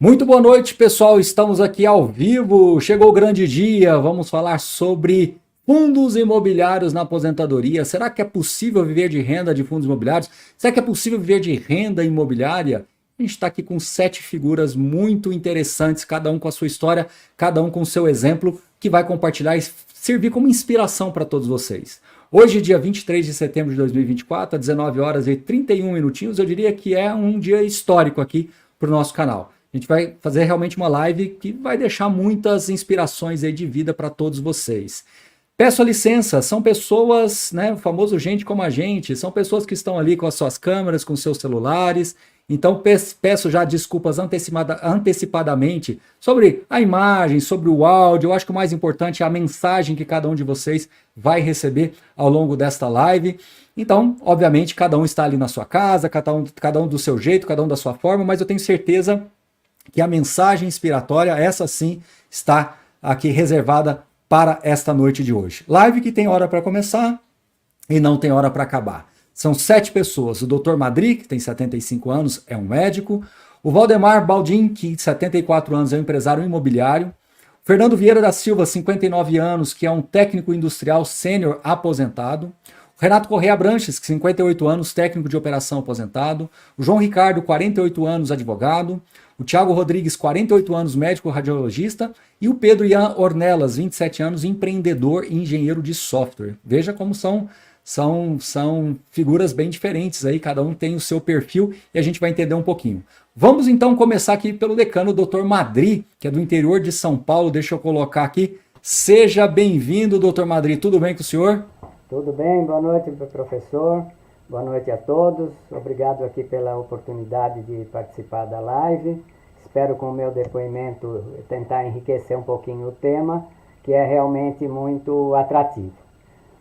Muito boa noite, pessoal. Estamos aqui ao vivo. Chegou o grande dia. Vamos falar sobre fundos imobiliários na aposentadoria. Será que é possível viver de renda de fundos imobiliários? Será que é possível viver de renda imobiliária? A gente está aqui com 7 figuras muito interessantes, cada um com a sua história, cada um com o seu exemplo, que vai compartilhar e servir como inspiração para todos vocês. Hoje, dia 23 de setembro de 2024, às 19 horas e 31 minutinhos, eu diria que é um dia histórico aqui para o nosso canal. A gente vai fazer realmente uma live que vai deixar muitas inspirações aí de vida para todos vocês. Peço a licença, são pessoas, né, o famoso gente como a gente, são pessoas que estão ali com as suas câmeras, com seus celulares, então peço já desculpas antecipadamente sobre a imagem, sobre o áudio. Eu acho que o mais importante é a mensagem que cada um de vocês vai receber ao longo desta live. Então, obviamente, cada um está ali na sua casa, cada um do seu jeito, cada um da sua forma, mas eu tenho certeza que a mensagem inspiratória, essa sim, está aqui reservada para esta noite de hoje. Live que tem hora para começar e não tem hora para acabar. São 7 pessoas. O Dr. Madri, que tem 75 anos, é um médico. O Valdemar Baldin, que tem 74 anos, é um empresário imobiliário. O Fernando Vieira da Silva, 59 anos, que é um técnico industrial sênior aposentado. O Renato Correia Branches, 58 anos, técnico de operação aposentado. O João Ricardo, 48 anos, advogado. O Thiago Rodrigues, 48 anos, médico radiologista. E o Pedro Ian Ornelas, 27 anos, empreendedor e engenheiro de software. Veja como são figuras bem diferentes aí, cada um tem o seu perfil e a gente vai entender um pouquinho. Vamos então começar aqui pelo decano, o Dr. Madri, que é do interior de São Paulo. Deixa eu colocar aqui. Seja bem-vindo, Dr. Madri. Tudo bem com o senhor? Tudo bem, boa noite, professor. Boa noite a todos. Obrigado aqui pela oportunidade de participar da live. Espero com o meu depoimento tentar enriquecer um pouquinho o tema, que é realmente muito atrativo.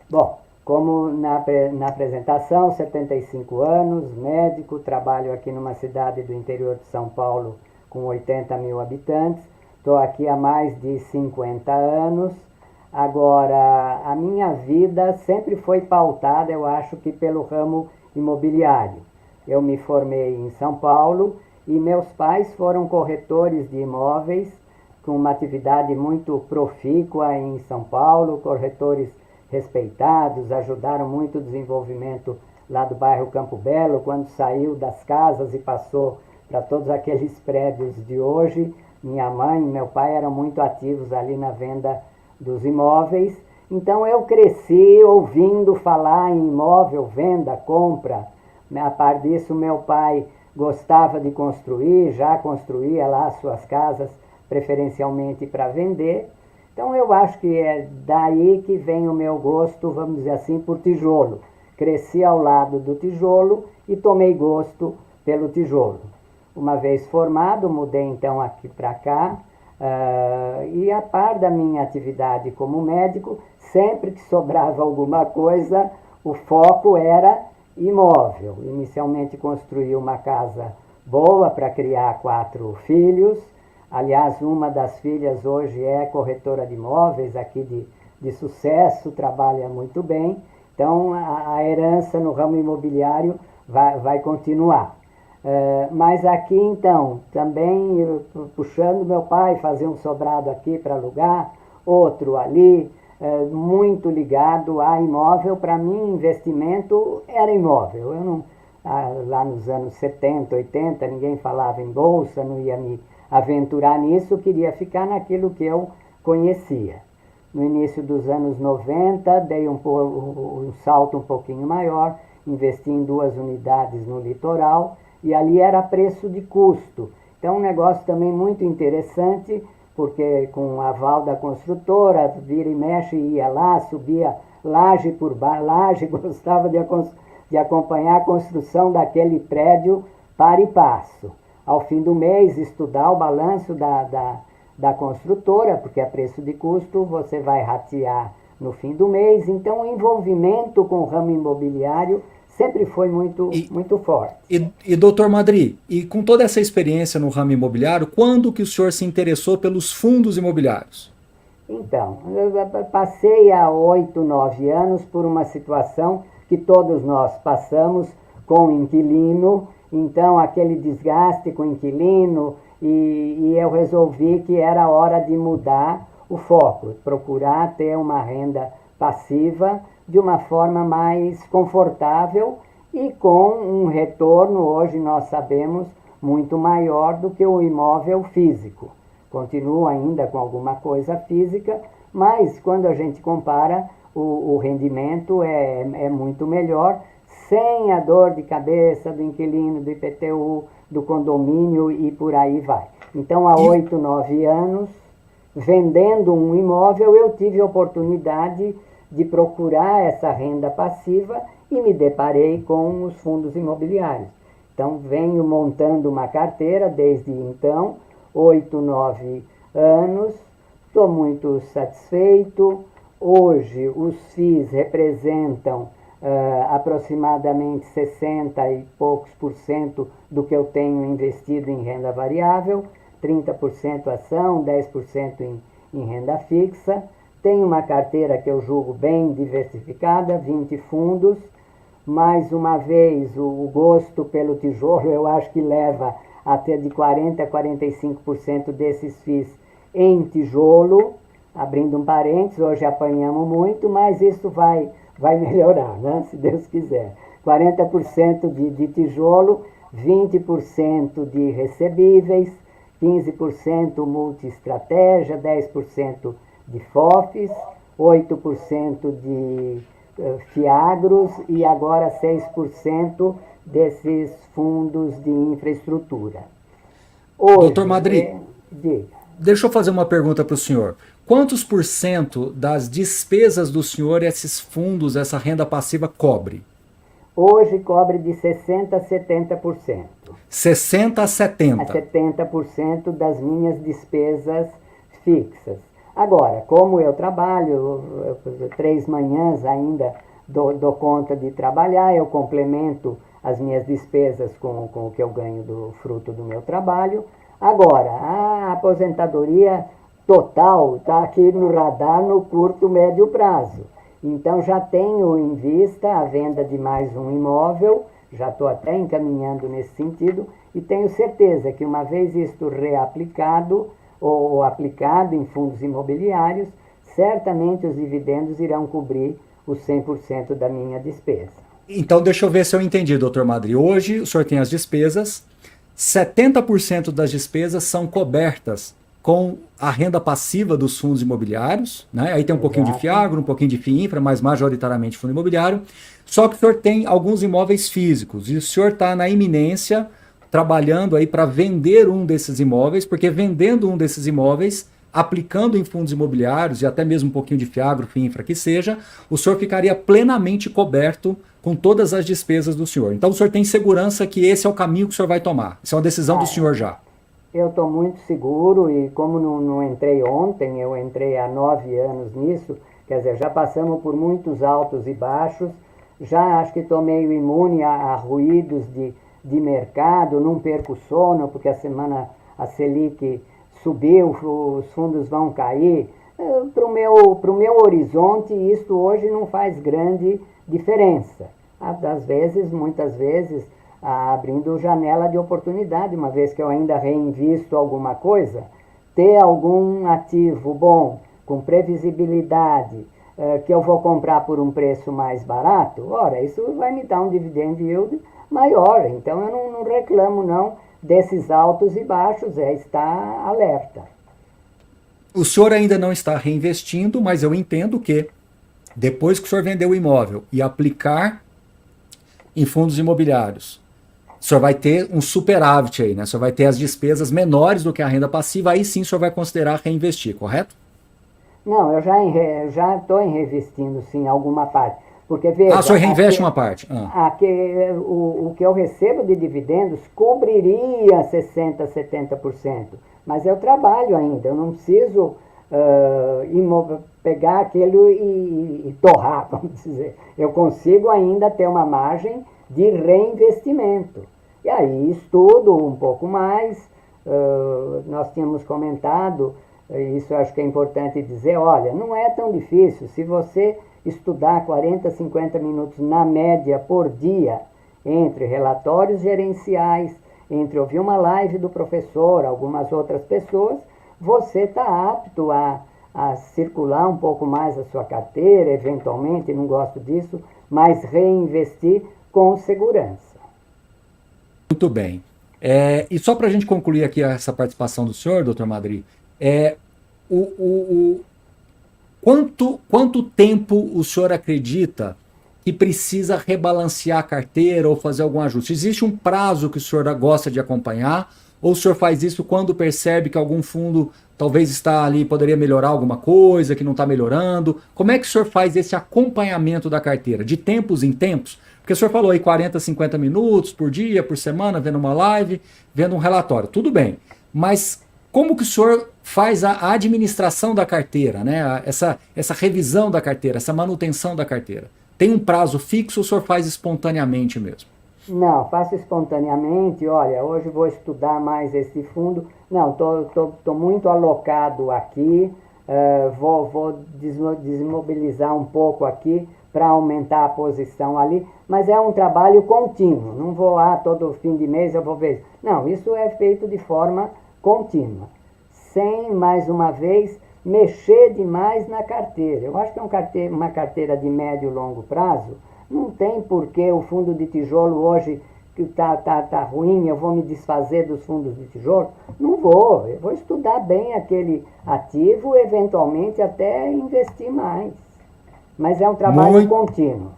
Bom, como na apresentação, 75 anos, médico, trabalho aqui numa cidade do interior de São Paulo com 80 mil habitantes. Estou aqui há mais de 50 anos. Agora, a minha vida sempre foi pautada, eu acho que pelo ramo imobiliário. Eu me formei em São Paulo e meus pais foram corretores de imóveis, com uma atividade muito profícua em São Paulo, corretores respeitados, ajudaram muito o desenvolvimento lá do bairro Campo Belo, quando saiu das casas e passou para todos aqueles prédios de hoje. Minha mãe e meu pai eram muito ativos ali na venda dos imóveis. Então eu cresci ouvindo falar em imóvel, venda, compra. A par disso, meu pai gostava de construir, já construía lá as suas casas, preferencialmente para vender. Então eu acho que é daí que vem o meu gosto, vamos dizer assim, por tijolo. Cresci ao lado do tijolo e tomei gosto pelo tijolo. Uma vez formado, mudei então aqui para cá, e a par da minha atividade como médico, sempre que sobrava alguma coisa, o foco era imóvel. Inicialmente construí uma casa boa para criar 4 filhos. Aliás, uma das filhas hoje é corretora de imóveis aqui de sucesso, trabalha muito bem. Então, a herança no ramo imobiliário vai continuar. Mas aqui, então, também puxando meu pai, fazer um sobrado aqui para alugar, outro ali, muito ligado a imóvel. Para mim, investimento era imóvel. Eu não, lá nos anos 70, 80, ninguém falava em bolsa, não ia me aventurar nisso, queria ficar naquilo que eu conhecia. No início dos anos 90, dei um salto um pouquinho maior, investi em 2 unidades no litoral, e ali era preço de custo. Então, um negócio também muito interessante, porque com o aval da construtora, vira e mexe, ia lá, subia laje por laje, gostava de acompanhar a construção daquele prédio para e passo. Ao fim do mês, estudar o balanço da construtora, porque a preço de custo você vai ratear no fim do mês. Então, o envolvimento com o ramo imobiliário sempre foi muito forte. E doutor Madri, e com toda essa experiência no ramo imobiliário, quando que o senhor se interessou pelos fundos imobiliários? Então, eu passei há 8, 9 anos por uma situação que todos nós passamos com o inquilino. Então, aquele desgaste com o inquilino, e eu resolvi que era hora de mudar o foco, procurar ter uma renda passiva de uma forma mais confortável e com um retorno, hoje nós sabemos, muito maior do que o imóvel físico. Continua ainda com alguma coisa física, mas quando a gente compara, o rendimento é muito melhor, sem a dor de cabeça do inquilino, do IPTU, do condomínio e por aí vai. Então, há 8, 9 anos, vendendo um imóvel, eu tive a oportunidade de procurar essa renda passiva e me deparei com os fundos imobiliários. Então, venho montando uma carteira desde então, 8, 9 anos, estou muito satisfeito. Hoje, os FIIs representam aproximadamente 60 e poucos por cento do que eu tenho investido em renda variável, 30% ação, 10% em renda fixa. Tenho uma carteira que eu julgo bem diversificada, 20 fundos. Mais uma vez, o gosto pelo tijolo eu acho que leva até de 40% a 45% desses FIIs em tijolo. Abrindo um parênteses, hoje apanhamos muito, mas isso vai melhorar, né? Se Deus quiser. 40% de tijolo, 20% de recebíveis, 15% multi-estratégia, 10% de FOFs, 8% de FIAGROS e agora 6% desses fundos de infraestrutura. Hoje, Doutor Madri, deixa eu fazer uma pergunta para o senhor. Quantos por cento das despesas do senhor esses fundos, essa renda passiva cobre? Hoje cobre de 60% a 70%. 60% a 70%? A 70% das minhas despesas fixas. Agora, como eu trabalho, 3 manhãs ainda dou conta de trabalhar, eu complemento as minhas despesas com o que eu ganho do fruto do meu trabalho. Agora, a aposentadoria total está aqui no radar no curto, médio prazo. Então, já tenho em vista a venda de mais um imóvel, já estou até encaminhando nesse sentido, e tenho certeza que uma vez isto reaplicado ou aplicado em fundos imobiliários, certamente os dividendos irão cobrir os 100% da minha despesa. Então, deixa eu ver se eu entendi, doutor Madri. Hoje, o senhor tem as despesas, 70% das despesas são cobertas com a renda passiva dos fundos imobiliários, né? Aí tem um pouquinho de FIAGRO, um pouquinho de FIINFRA, mas majoritariamente fundo imobiliário. Só que o senhor tem alguns imóveis físicos e o senhor está na iminência trabalhando aí para vender um desses imóveis, porque vendendo um desses imóveis, aplicando em fundos imobiliários e até mesmo um pouquinho de FIAGRO, FIINFRA que seja, o senhor ficaria plenamente coberto com todas as despesas do senhor. Então o senhor tem segurança que esse é o caminho que o senhor vai tomar. Isso é uma decisão do senhor já. Eu estou muito seguro e como não entrei ontem, eu entrei há 9 anos nisso, quer dizer, já passamos por muitos altos e baixos, já acho que estou meio imune a ruídos de mercado, não perco sono, porque a semana a Selic subiu, os fundos vão cair. Para o meu horizonte, isto hoje não faz grande diferença. Às vezes, muitas vezes, abrindo janela de oportunidade, uma vez que eu ainda reinvisto alguma coisa, ter algum ativo bom, com previsibilidade, que eu vou comprar por um preço mais barato, ora, isso vai me dar um dividend yield maior. Então eu não reclamo não desses altos e baixos, está alerta. O senhor ainda não está reinvestindo, mas eu entendo que depois que o senhor vender o imóvel e aplicar em fundos imobiliários, o senhor vai ter um superávit aí, né? O senhor vai ter as despesas menores do que a renda passiva, aí sim o senhor vai considerar reinvestir, correto? Não, eu já estou reinvestindo sim alguma parte. Porque, veja, o senhor reinveste uma parte? O que eu recebo de dividendos cobriria 60%, 70%. Mas eu trabalho ainda, eu não preciso pegar aquilo e torrar, vamos dizer. Eu consigo ainda ter uma margem de reinvestimento. E aí estudo um pouco mais, nós tínhamos comentado, isso eu acho que é importante dizer, olha, não é tão difícil, se você estudar 40, 50 minutos na média por dia, entre relatórios gerenciais, entre ouvir uma live do professor, algumas outras pessoas, você está apto a circular um pouco mais a sua carteira, eventualmente, não gosto disso, mas reinvestir com segurança. Muito bem. E só para a gente concluir aqui essa participação do senhor, doutor Madri, o, o, o- quanto tempo o senhor acredita que precisa rebalancear a carteira ou fazer algum ajuste? Existe um prazo que o senhor gosta de acompanhar? Ou o senhor faz isso quando percebe que algum fundo talvez está ali, poderia melhorar alguma coisa, que não está melhorando? Como é que o senhor faz esse acompanhamento da carteira? De tempos em tempos? Porque o senhor falou aí 40, 50 minutos por dia, por semana, vendo uma live, vendo um relatório. Tudo bem. Mas como que o senhor faz a administração da carteira, né? Essa revisão da carteira, essa manutenção da carteira? Tem um prazo fixo ou o senhor faz espontaneamente mesmo? Não, faço espontaneamente. Olha, hoje vou estudar mais esse fundo. Não, tô muito alocado aqui. Vou desmobilizar um pouco aqui para aumentar a posição ali. Mas é um trabalho contínuo. Não vou, todo fim de mês eu vou ver. Não, isso é feito de forma contínua. Sem, mais uma vez, mexer demais na carteira. Eu acho que é uma carteira de médio e longo prazo. Não tem porquê o fundo de tijolo hoje, que tá ruim, eu vou me desfazer dos fundos de tijolo. Não vou, eu vou estudar bem aquele ativo, eventualmente até investir mais. Mas é um trabalho contínuo.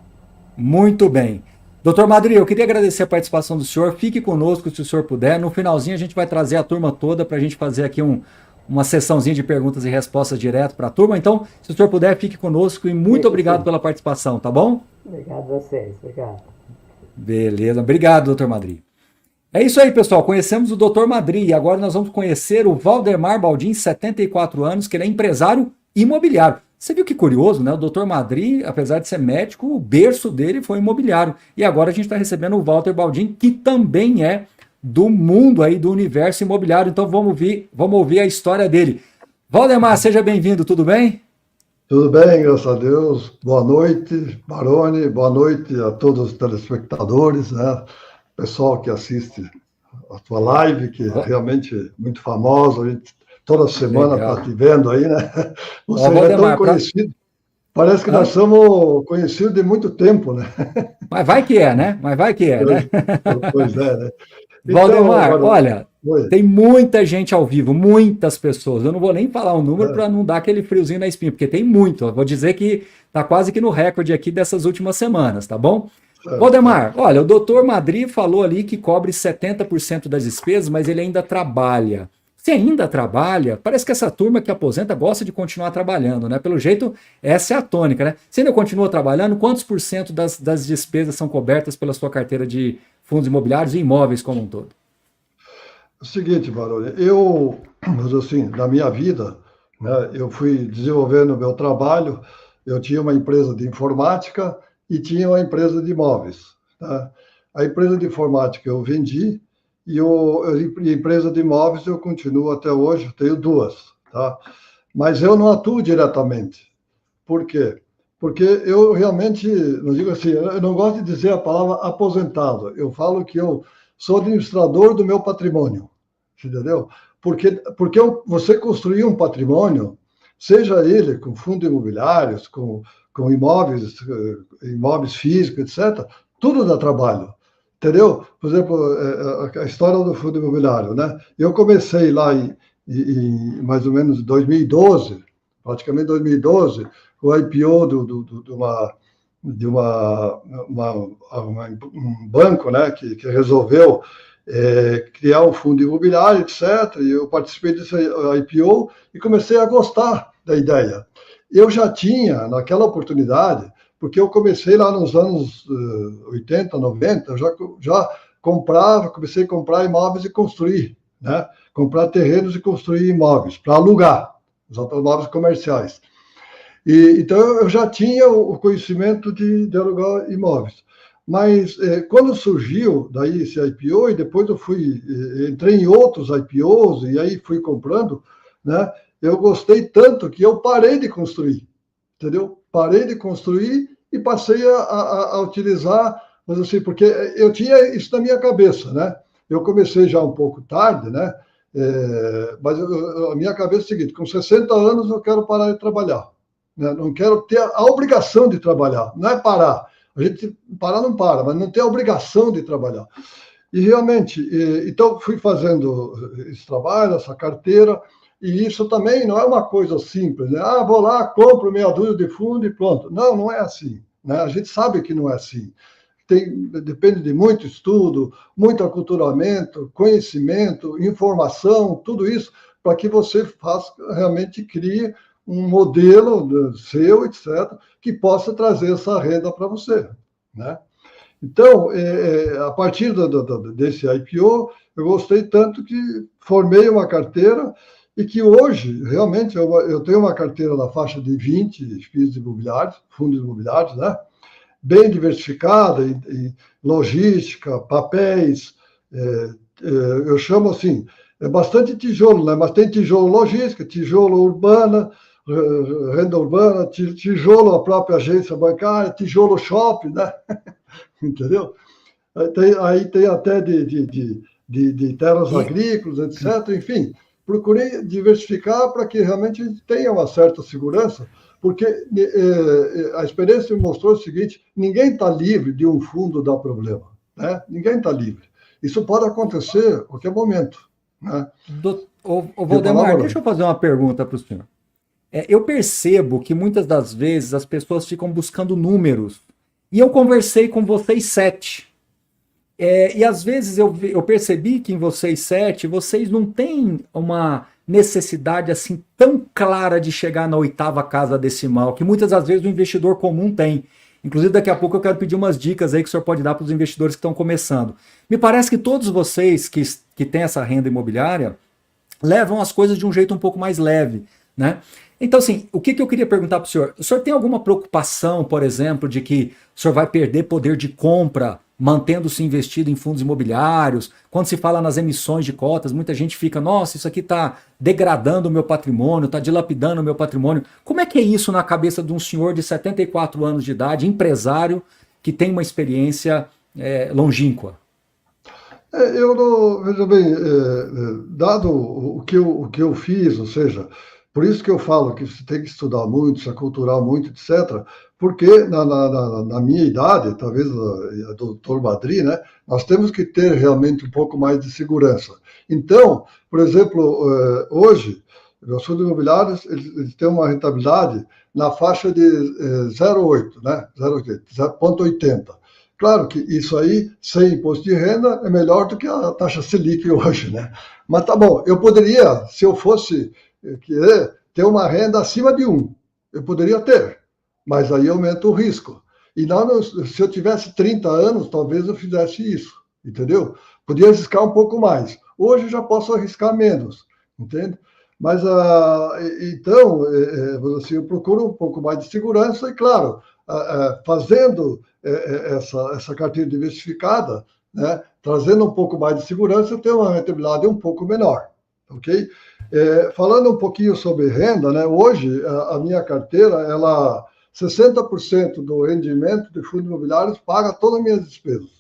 Muito bem. Doutor Madri, eu queria agradecer a participação do senhor. Fique conosco se o senhor puder. No finalzinho a gente vai trazer a turma toda para a gente fazer aqui uma sessãozinha de perguntas e respostas direto para a turma. Então, se o senhor puder, fique conosco e muito obrigado pela participação, tá bom? Obrigado a vocês, obrigado. Beleza, obrigado, doutor Madri. É isso aí, pessoal. Conhecemos o doutor Madri e agora nós vamos conhecer o Valdemar Baldin, 74 anos, que ele é empresário imobiliário. Você viu que curioso, né? O doutor Madri, apesar de ser médico, o berço dele foi imobiliário. E agora a gente está recebendo o Walter Baldin, que também é do mundo aí, do universo imobiliário. Então vamos ouvir a história dele. Valdemar, seja bem-vindo, tudo bem? Tudo bem, graças a Deus. Boa noite, Baroni. Boa noite a todos os telespectadores, né? Pessoal que assiste a tua live, que é realmente muito famosa. A gente toda semana está te vendo aí, né? Você é tão conhecido. Parece que nós somos conhecidos de muito tempo, né? Mas vai que é, né? Né? Pois é, né? Valdemar, então, olha, tem muita gente ao vivo, muitas pessoas. Eu não vou nem falar o número para não dar aquele friozinho na espinha, porque tem muito. Eu vou dizer que está quase que no recorde aqui dessas últimas semanas, tá bom? Valdemar, olha, o doutor Madri falou ali que cobre 70% das despesas, mas ele ainda trabalha. Se ainda trabalha, parece que essa turma que aposenta gosta de continuar trabalhando, né? Pelo jeito, essa é a tônica, né? Você ainda continua trabalhando, quantos por cento das despesas são cobertas pela sua carteira de fundos imobiliários e imóveis como um todo? É o seguinte, Baroni, mas assim, na minha vida, né, eu fui desenvolvendo o meu trabalho, eu tinha uma empresa de informática e tinha uma empresa de imóveis. Tá? A empresa de informática eu vendi, e a empresa de imóveis eu continuo até hoje, eu tenho duas, tá? Mas eu não atuo diretamente. Por quê? Porque eu realmente, não digo assim, eu não gosto de dizer a palavra aposentado, eu falo que eu sou administrador do meu patrimônio, entendeu? Porque você construir um patrimônio, seja ele com fundos imobiliários, com imóveis físicos, etc., tudo dá trabalho. Entendeu? Por exemplo, a história do fundo imobiliário, né? Eu comecei lá em mais ou menos 2012, praticamente 2012, o IPO de um banco, né, que resolveu criar um fundo imobiliário, etc. E eu participei desse IPO e comecei a gostar da ideia. Eu já tinha, naquela oportunidade, porque eu comecei lá nos anos 80, 90, eu já comecei a comprar imóveis e construir, né? Comprar terrenos e construir imóveis para alugar, os imóveis comerciais. Então eu já tinha o conhecimento de alugar imóveis. Mas quando surgiu daí esse IPO, e depois eu entrei em outros IPOs, e aí fui comprando, né? Eu gostei tanto que eu parei de construir, entendeu? Parei de construir e passei a utilizar, mas assim, porque eu tinha isso na minha cabeça, né? Eu comecei já um pouco tarde, né? Mas a minha cabeça é o seguinte: com 60 anos eu quero parar de trabalhar. Né? Não quero ter a obrigação de trabalhar, não é parar. A gente parar não para, mas não tem a obrigação de trabalhar. E realmente, então fui fazendo esse trabalho, essa carteira, e isso também não é uma coisa simples, né? Ah, vou lá, compro meia dúzia de fundo e pronto. Não, não é assim. Né? A gente sabe que não é assim. Depende de muito estudo, muito aculturamento, conhecimento, informação, tudo isso, para que você faça, realmente crie um modelo seu, etc., que possa trazer essa renda para você. Né? Então, a partir desse IPO, eu gostei tanto que formei uma carteira e que hoje, realmente, eu tenho uma carteira na faixa de 20 FIIs imobiliários, fundos imobiliários, né? Bem diversificada em logística, papéis, eu chamo assim, é bastante tijolo, né? Mas tem tijolo logística, tijolo urbana, renda urbana, tijolo a própria agência bancária, tijolo shopping, né? Entendeu? Aí tem até de terras agrícolas, etc. Enfim, procurei diversificar para que realmente a gente tenha uma certa segurança, porque a experiência me mostrou o seguinte: ninguém está livre de um fundo dar problema. Né? Ninguém está livre. Isso pode acontecer a qualquer momento. Né? Valdemar, deixa eu fazer uma pergunta para o senhor. Eu percebo que muitas das vezes as pessoas ficam buscando números. E eu conversei com vocês 7. E às vezes eu percebi que em vocês 7, vocês não têm uma necessidade assim tão clara de chegar na 8ª casa decimal, que muitas das vezes o investidor comum tem. Inclusive, daqui a pouco eu quero pedir umas dicas aí que o senhor pode dar para os investidores que estão começando. Me parece que todos vocês que têm essa renda imobiliária levam as coisas de um jeito um pouco mais leve, né? Então, assim, o que eu queria perguntar para o senhor tem alguma preocupação, por exemplo, de que o senhor vai perder poder de compra mantendo-se investido em fundos imobiliários? Quando se fala nas emissões de cotas, muita gente fica, nossa, isso aqui está degradando o meu patrimônio, está dilapidando o meu patrimônio. Como é que é isso na cabeça de um senhor de 74 anos de idade, empresário, que tem uma experiência longínqua? Veja bem, dado o que eu fiz, ou seja, por isso que eu falo que você tem que estudar muito, se aculturar muito, etc., porque na minha idade, talvez a doutor Madri, né, nós temos que ter realmente um pouco mais de segurança. Então, por exemplo, hoje, os fundos imobiliários eles têm uma rentabilidade na faixa de 0,8, né, 0,80. Claro que isso aí, sem imposto de renda, é melhor do que a taxa Selic hoje, né? Mas tá bom, eu poderia, se eu fosse querer ter uma renda acima de 1, eu poderia ter, mas aí aumenta o risco. E não, se eu tivesse 30 anos, talvez eu fizesse isso, entendeu? Podia arriscar um pouco mais. Hoje eu já posso arriscar menos, entende? Mas, então, assim, eu procuro um pouco mais de segurança e, claro, fazendo essa carteira diversificada, né, trazendo um pouco mais de segurança, eu tenho uma rentabilidade um pouco menor, ok? Falando um pouquinho sobre renda, né, hoje a minha carteira, 60% do rendimento de fundos imobiliários paga todas as minhas despesas.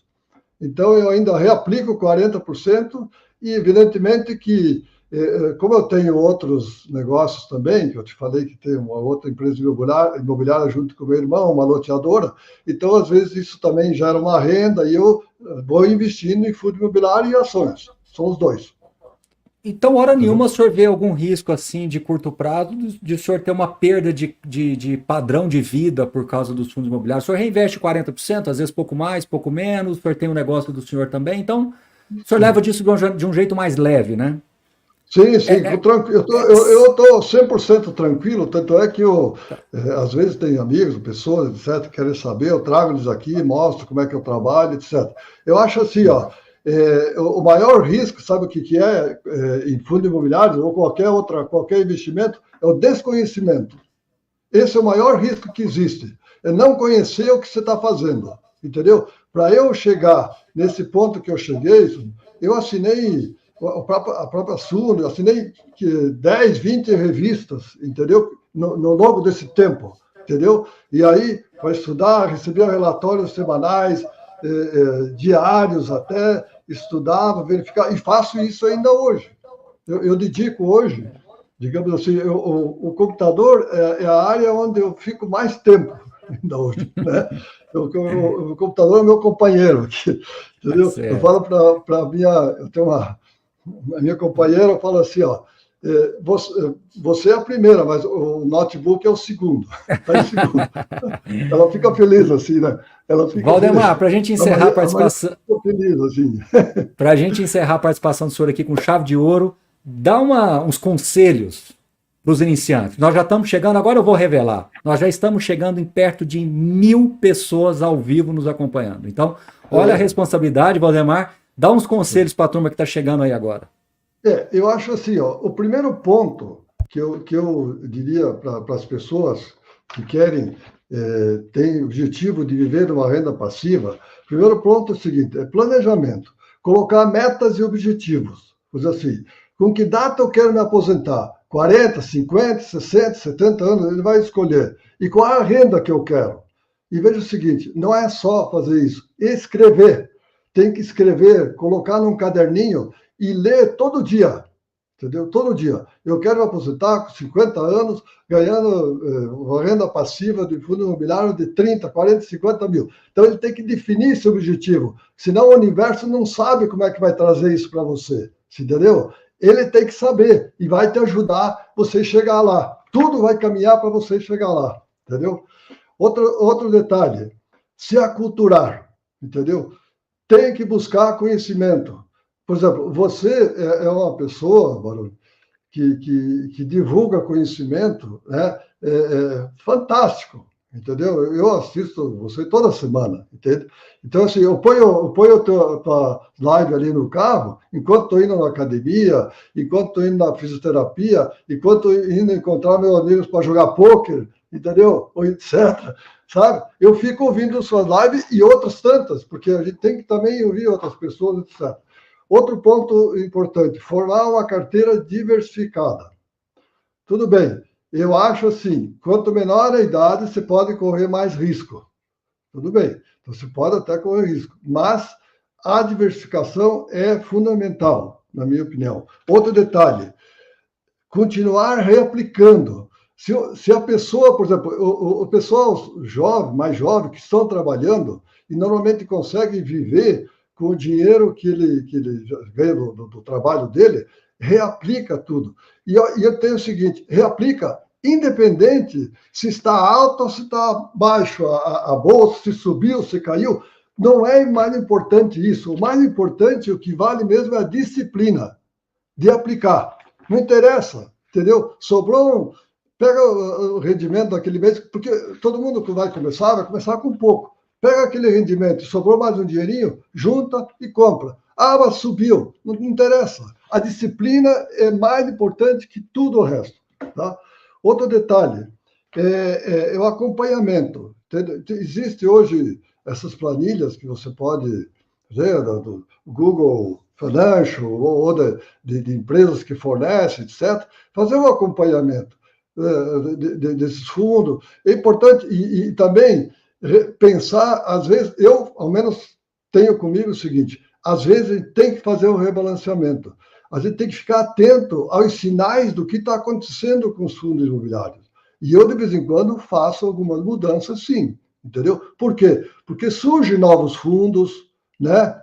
Então, eu ainda reaplico 40% e, evidentemente, que como eu tenho outros negócios também, que eu te falei que tem uma outra empresa imobiliária junto com o meu irmão, uma loteadora, então, às vezes, isso também gera uma renda e eu vou investindo em fundo imobiliário e ações. São os dois. Então, hora nenhuma, o senhor vê algum risco assim de curto prazo de o senhor ter uma perda de padrão de vida por causa dos fundos imobiliários? O senhor reinveste 40%, às vezes pouco mais, pouco menos, o senhor tem um negócio do senhor também, então o senhor leva disso de um jeito mais leve, né? Sim, eu estou 100% tranquilo, tanto é que às vezes tem amigos, pessoas, etc., que querem saber, eu trago eles aqui, mostro como é que eu trabalho, etc. Eu acho assim, o maior risco, sabe o que é em fundo imobiliário ou qualquer investimento, é o desconhecimento. Esse é o maior risco que existe, é não conhecer o que você está fazendo, entendeu? Para eu chegar nesse ponto que eu cheguei, eu assinei a própria Suno, eu assinei 10, 20 revistas, entendeu? No longo desse tempo, entendeu? E aí, para estudar, recebia relatórios semanais, diários até, estudava, verificava, e faço isso ainda hoje. Eu dedico hoje, digamos assim, o computador é a área onde eu fico mais tempo ainda hoje, né? O computador é meu companheiro aqui, entendeu? Eu Certo. falo para a minha, eu tenho a minha companheira, eu falo assim, ó, você é a primeira, mas o notebook é o segundo, está em segundo. Ela fica feliz assim, né? Ela fica feliz. Valdemar, para a gente encerrar a A Maria participação, fica feliz assim. para a gente encerrar a participação do senhor aqui com chave de ouro, dá uns conselhos para os iniciantes. Nós já estamos chegando, agora eu vou revelar, nós já estamos chegando em perto de 1.000 pessoas ao vivo nos acompanhando. Então, olha a responsabilidade, Valdemar, dá uns conselhos para a turma que está chegando aí agora. Eu acho assim, ó, o primeiro ponto que eu diria para as pessoas que querem, têm o objetivo de viver uma renda passiva, o primeiro ponto é o seguinte, é planejamento, colocar metas e objetivos. Pois assim, com que data eu quero me aposentar? 40, 50, 60, 70 anos, ele vai escolher. E qual é a renda que eu quero? E veja o seguinte, não é só fazer isso, escrever. Tem que escrever, colocar num caderninho e ler todo dia, entendeu? Todo dia. Eu quero me aposentar com 50 anos, ganhando uma renda passiva de fundo imobiliário de 30, 40, 50 mil. Então, ele tem que definir esse objetivo, senão o universo não sabe como é que vai trazer isso para você, entendeu? Ele tem que saber e vai te ajudar você chegar lá. Tudo vai caminhar para você chegar lá, entendeu? Outro detalhe, se aculturar, entendeu? Tem que buscar conhecimento. Por exemplo, você é uma pessoa, Barulho, que divulga conhecimento, né? Fantástico, entendeu? Eu assisto você toda semana, entende? Então, assim, eu ponho a tua live ali no carro, enquanto estou indo na academia, enquanto estou indo na fisioterapia, enquanto estou indo encontrar meus amigos para jogar pôquer, entendeu? Ou etc. Sabe? Eu fico ouvindo suas lives e outras tantas, porque a gente tem que também ouvir outras pessoas, etc. Outro ponto importante, formar uma carteira diversificada. Tudo bem, eu acho assim, quanto menor a idade, você pode correr mais risco. Tudo bem, então você pode até correr risco, mas a diversificação é fundamental, na minha opinião. Outro detalhe, continuar reaplicando. Se a pessoa, por exemplo, o pessoal jovem, mais jovem, que estão trabalhando e normalmente conseguem viver com o dinheiro que ele ganha do trabalho dele, reaplica tudo. E eu tenho o seguinte, reaplica independente se está alto ou se está baixo, a bolsa, se subiu, se caiu, não é mais importante isso. O mais importante, o que vale mesmo é a disciplina de aplicar. Não interessa, entendeu? Sobrou pega o rendimento daquele mês, porque todo mundo que vai começar com pouco. Pega aquele rendimento, sobrou mais um dinheirinho, junta e compra. Ah, mas subiu. Não interessa. A disciplina é mais importante que tudo o resto. Tá? Outro detalhe, é o acompanhamento. Existe hoje essas planilhas que você pode ver, do Google Financial ou de empresas que fornecem, etc. Fazer um acompanhamento desses fundos. É importante e também pensar, às vezes, eu, ao menos, tenho comigo o seguinte, às vezes a gente tem que fazer um rebalanceamento. A gente tem que ficar atento aos sinais do que está acontecendo com os fundos imobiliários. E eu, de vez em quando, faço algumas mudanças, sim. Entendeu? Por quê? Porque surgem novos fundos, né?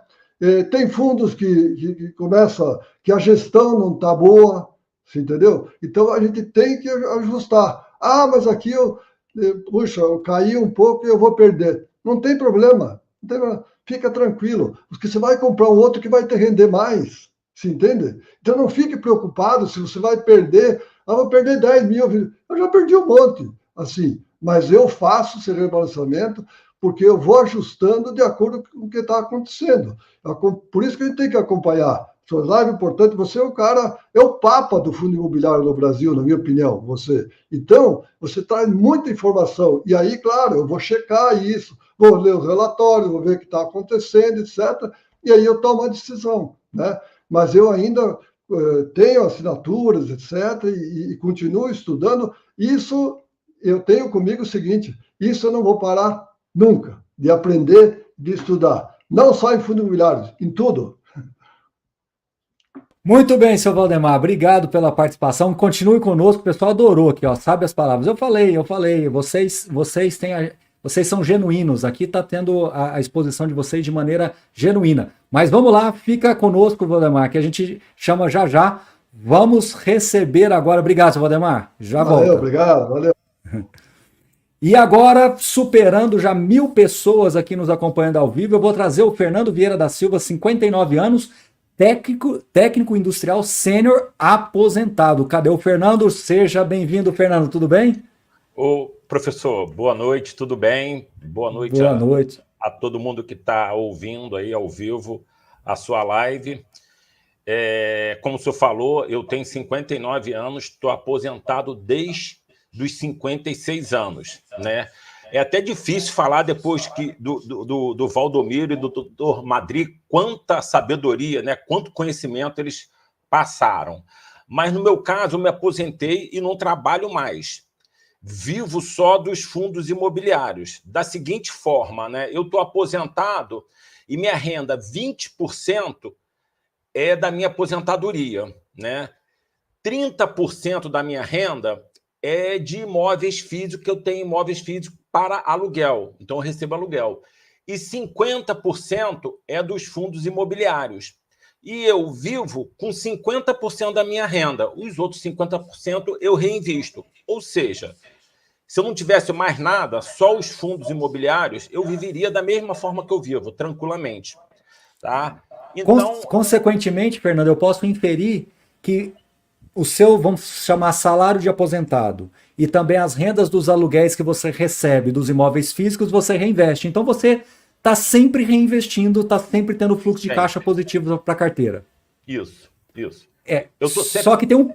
Tem fundos que começam, que a gestão não está boa, você entendeu? Então a gente tem que ajustar. Ah, mas aqui puxa, eu caí um pouco e eu vou perder. Não tem problema, não tem problema. Fica tranquilo, porque você vai comprar um outro que vai te render mais, você entende? Então não fique preocupado se você vai perder, vou perder 10 mil, eu já perdi um monte, assim, mas eu faço esse rebalanceamento porque eu vou ajustando de acordo com o que está acontecendo. Por isso que a gente tem que acompanhar. Sua live é importante, você é o cara, é o papa do fundo imobiliário no Brasil, na minha opinião, você. Então, você traz muita informação. E aí, claro, eu vou checar isso, vou ler os relatórios, vou ver o que está acontecendo, etc. E aí eu tomo a decisão, né? Mas eu ainda tenho assinaturas, etc., e continuo estudando. Isso, eu tenho comigo o seguinte, isso eu não vou parar nunca, de aprender, de estudar. Não só em fundos imobiliários, em tudo. Muito bem, seu Valdemar, obrigado pela participação. Continue conosco, o pessoal adorou aqui, ó, sabe as palavras. Eu falei, vocês são genuínos. Aqui está tendo a exposição de vocês de maneira genuína. Mas vamos lá, fica conosco, Valdemar, que a gente chama já já. Vamos receber agora. Obrigado, seu Valdemar. Já Valeu, volta. obrigado, valeu. E agora, superando já 1000 pessoas aqui nos acompanhando ao vivo, eu vou trazer o Fernando Vieira da Silva, 59 anos, técnico industrial sênior aposentado. Cadê o Fernando? Seja bem-vindo, Fernando, tudo bem? Ô, professor, boa noite, tudo bem? Boa noite, Boa noite. a todo mundo que está ouvindo aí ao vivo a sua live. Como o senhor falou, eu tenho 59 anos, estou aposentado desde os 56 anos, né? É até difícil falar depois do Valdomiro e do doutor Madri quanta sabedoria, né? Quanto conhecimento eles passaram. Mas, no meu caso, eu me aposentei e não trabalho mais. Vivo só dos fundos imobiliários. Da seguinte forma, né? Eu estou aposentado e minha renda, 20% é da minha aposentadoria, né? 30% da minha renda é de imóveis físicos, que eu tenho imóveis físicos para aluguel, então eu recebo aluguel. E 50% é dos fundos imobiliários. E eu vivo com 50% da minha renda. Os outros 50% eu reinvisto. Ou seja, se eu não tivesse mais nada, só os fundos imobiliários, eu viveria da mesma forma que eu vivo, tranquilamente. Tá? Então, consequentemente, Fernando, eu posso inferir que o seu, vamos chamar, salário de aposentado e também as rendas dos aluguéis que você recebe dos imóveis físicos, você reinveste. Então você está sempre reinvestindo, está sempre tendo fluxo de caixa positivo para a carteira. Isso. Só que tem um...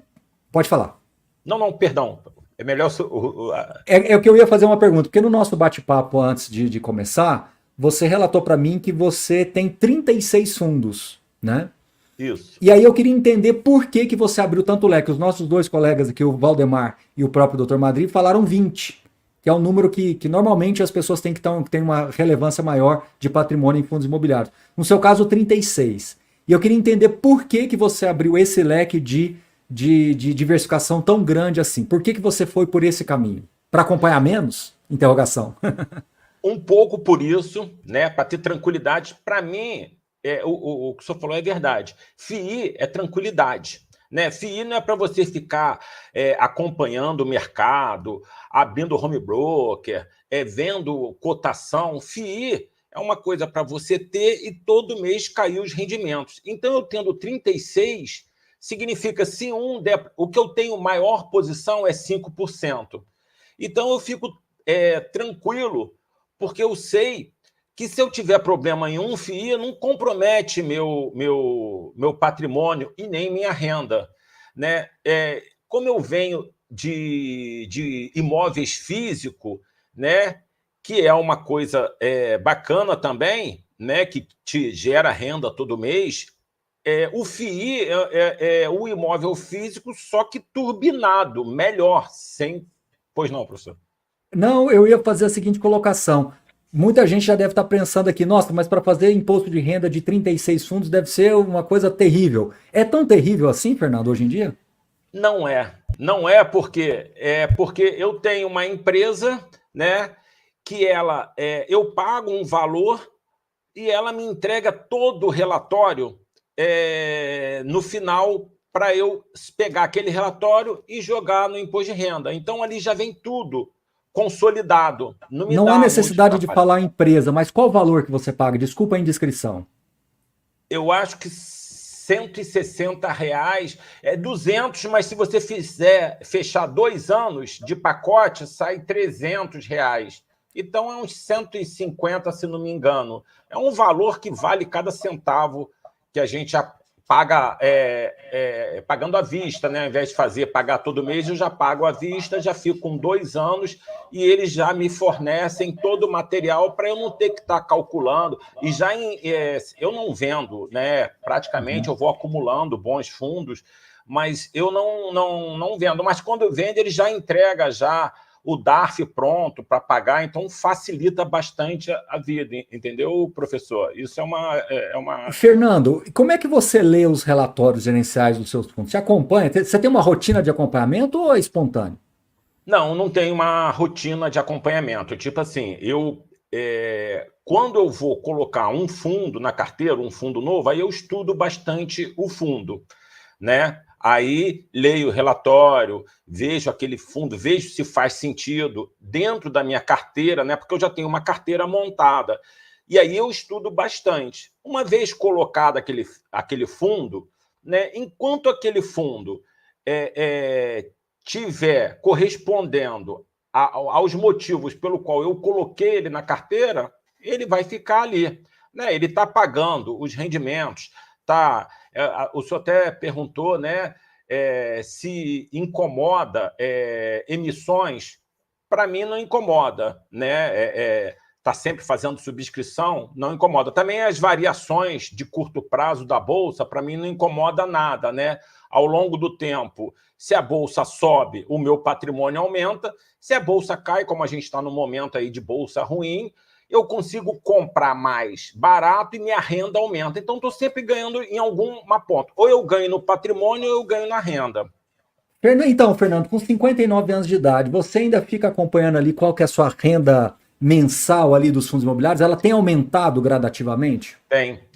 Pode falar. Não, perdão. É melhor... É o que eu ia fazer uma pergunta, porque no nosso bate-papo antes de começar, você relatou para mim que você tem 36 fundos, né? Isso. E aí eu queria entender por que você abriu tanto leque. Os nossos dois colegas aqui, o Valdemar e o próprio Dr. Madri, falaram 20, que é um número que normalmente as pessoas têm que ter uma relevância maior de patrimônio em fundos imobiliários. No seu caso, 36. E eu queria entender por que você abriu esse leque de diversificação tão grande assim. Por que você foi por esse caminho? Para acompanhar menos? Interrogação. Um pouco por isso, né? Para ter tranquilidade. Para mim... o que o senhor falou é verdade. FII é tranquilidade, né? FII não é para você ficar acompanhando o mercado, abrindo home broker, vendo cotação. FII é uma coisa para você ter e todo mês cair os rendimentos. Então, eu tendo 36, significa se o que eu tenho maior posição é 5%. Então, eu fico tranquilo, porque eu sei que se eu tiver problema em um FII, não compromete meu patrimônio e nem minha renda, né? Como eu venho de imóveis físicos, né? Que é uma coisa bacana também, né? Que te gera renda todo mês. O FII é o imóvel físico, só que turbinado, melhor, sem... Pois não, professor? Não, eu ia fazer a seguinte colocação. Muita gente já deve estar pensando aqui, nossa, mas para fazer imposto de renda de 36 fundos deve ser uma coisa terrível. É tão terrível assim, Fernando, hoje em dia? Não é. Não é porque eu tenho uma empresa, né, que eu pago um valor e ela me entrega todo o relatório no final para eu pegar aquele relatório e jogar no imposto de renda. Então, ali já vem tudo consolidado. Não há necessidade de falar empresa, mas qual o valor que você paga? Desculpa a indiscrição. Eu acho que R$160, 200, mas se você fechar 2 anos de pacote, sai R$300. Então, é uns 150, se não me engano. É um valor que vale cada centavo que a gente paga pagando à vista, né? Ao invés de pagar todo mês, eu já pago à vista, já fico com 2 anos e eles já me fornecem todo o material para eu não ter que estar calculando. E já eu não vendo, né? Praticamente eu vou acumulando bons fundos, mas eu não vendo. Mas quando eu vendo, ele já entrega já o DARF pronto para pagar, então facilita bastante a vida, entendeu, professor? Isso é uma... Fernando, como é que você lê os relatórios gerenciais dos seus fundos? Você acompanha? Você tem uma rotina de acompanhamento ou é espontâneo? Não tenho uma rotina de acompanhamento. Tipo assim, quando eu vou colocar um fundo na carteira, um fundo novo, aí eu estudo bastante o fundo, né? Aí leio o relatório, vejo aquele fundo, vejo se faz sentido dentro da minha carteira, né? Porque eu já tenho uma carteira montada. E aí eu estudo bastante. Uma vez colocado aquele fundo, né? Enquanto aquele fundo tiver correspondendo aos motivos pelo qual eu coloquei ele na carteira, ele vai ficar ali, né? Ele está pagando os rendimentos, tá? O senhor até perguntou, né, se incomoda emissões. Para mim não incomoda, né? Tá sempre fazendo subscrição, não incomoda. Também as variações de curto prazo da bolsa, para mim não incomoda nada, né? Ao longo do tempo, se a bolsa sobe, o meu patrimônio aumenta. Se a bolsa cai, como a gente está no momento aí de bolsa ruim, eu consigo comprar mais barato e minha renda aumenta. Então, estou sempre ganhando em alguma ponta. Ou eu ganho no patrimônio ou eu ganho na renda. Então, Fernando, com 59 anos de idade, você ainda fica acompanhando ali qual que é a sua renda mensal ali dos fundos imobiliários? Ela tem aumentado gradativamente?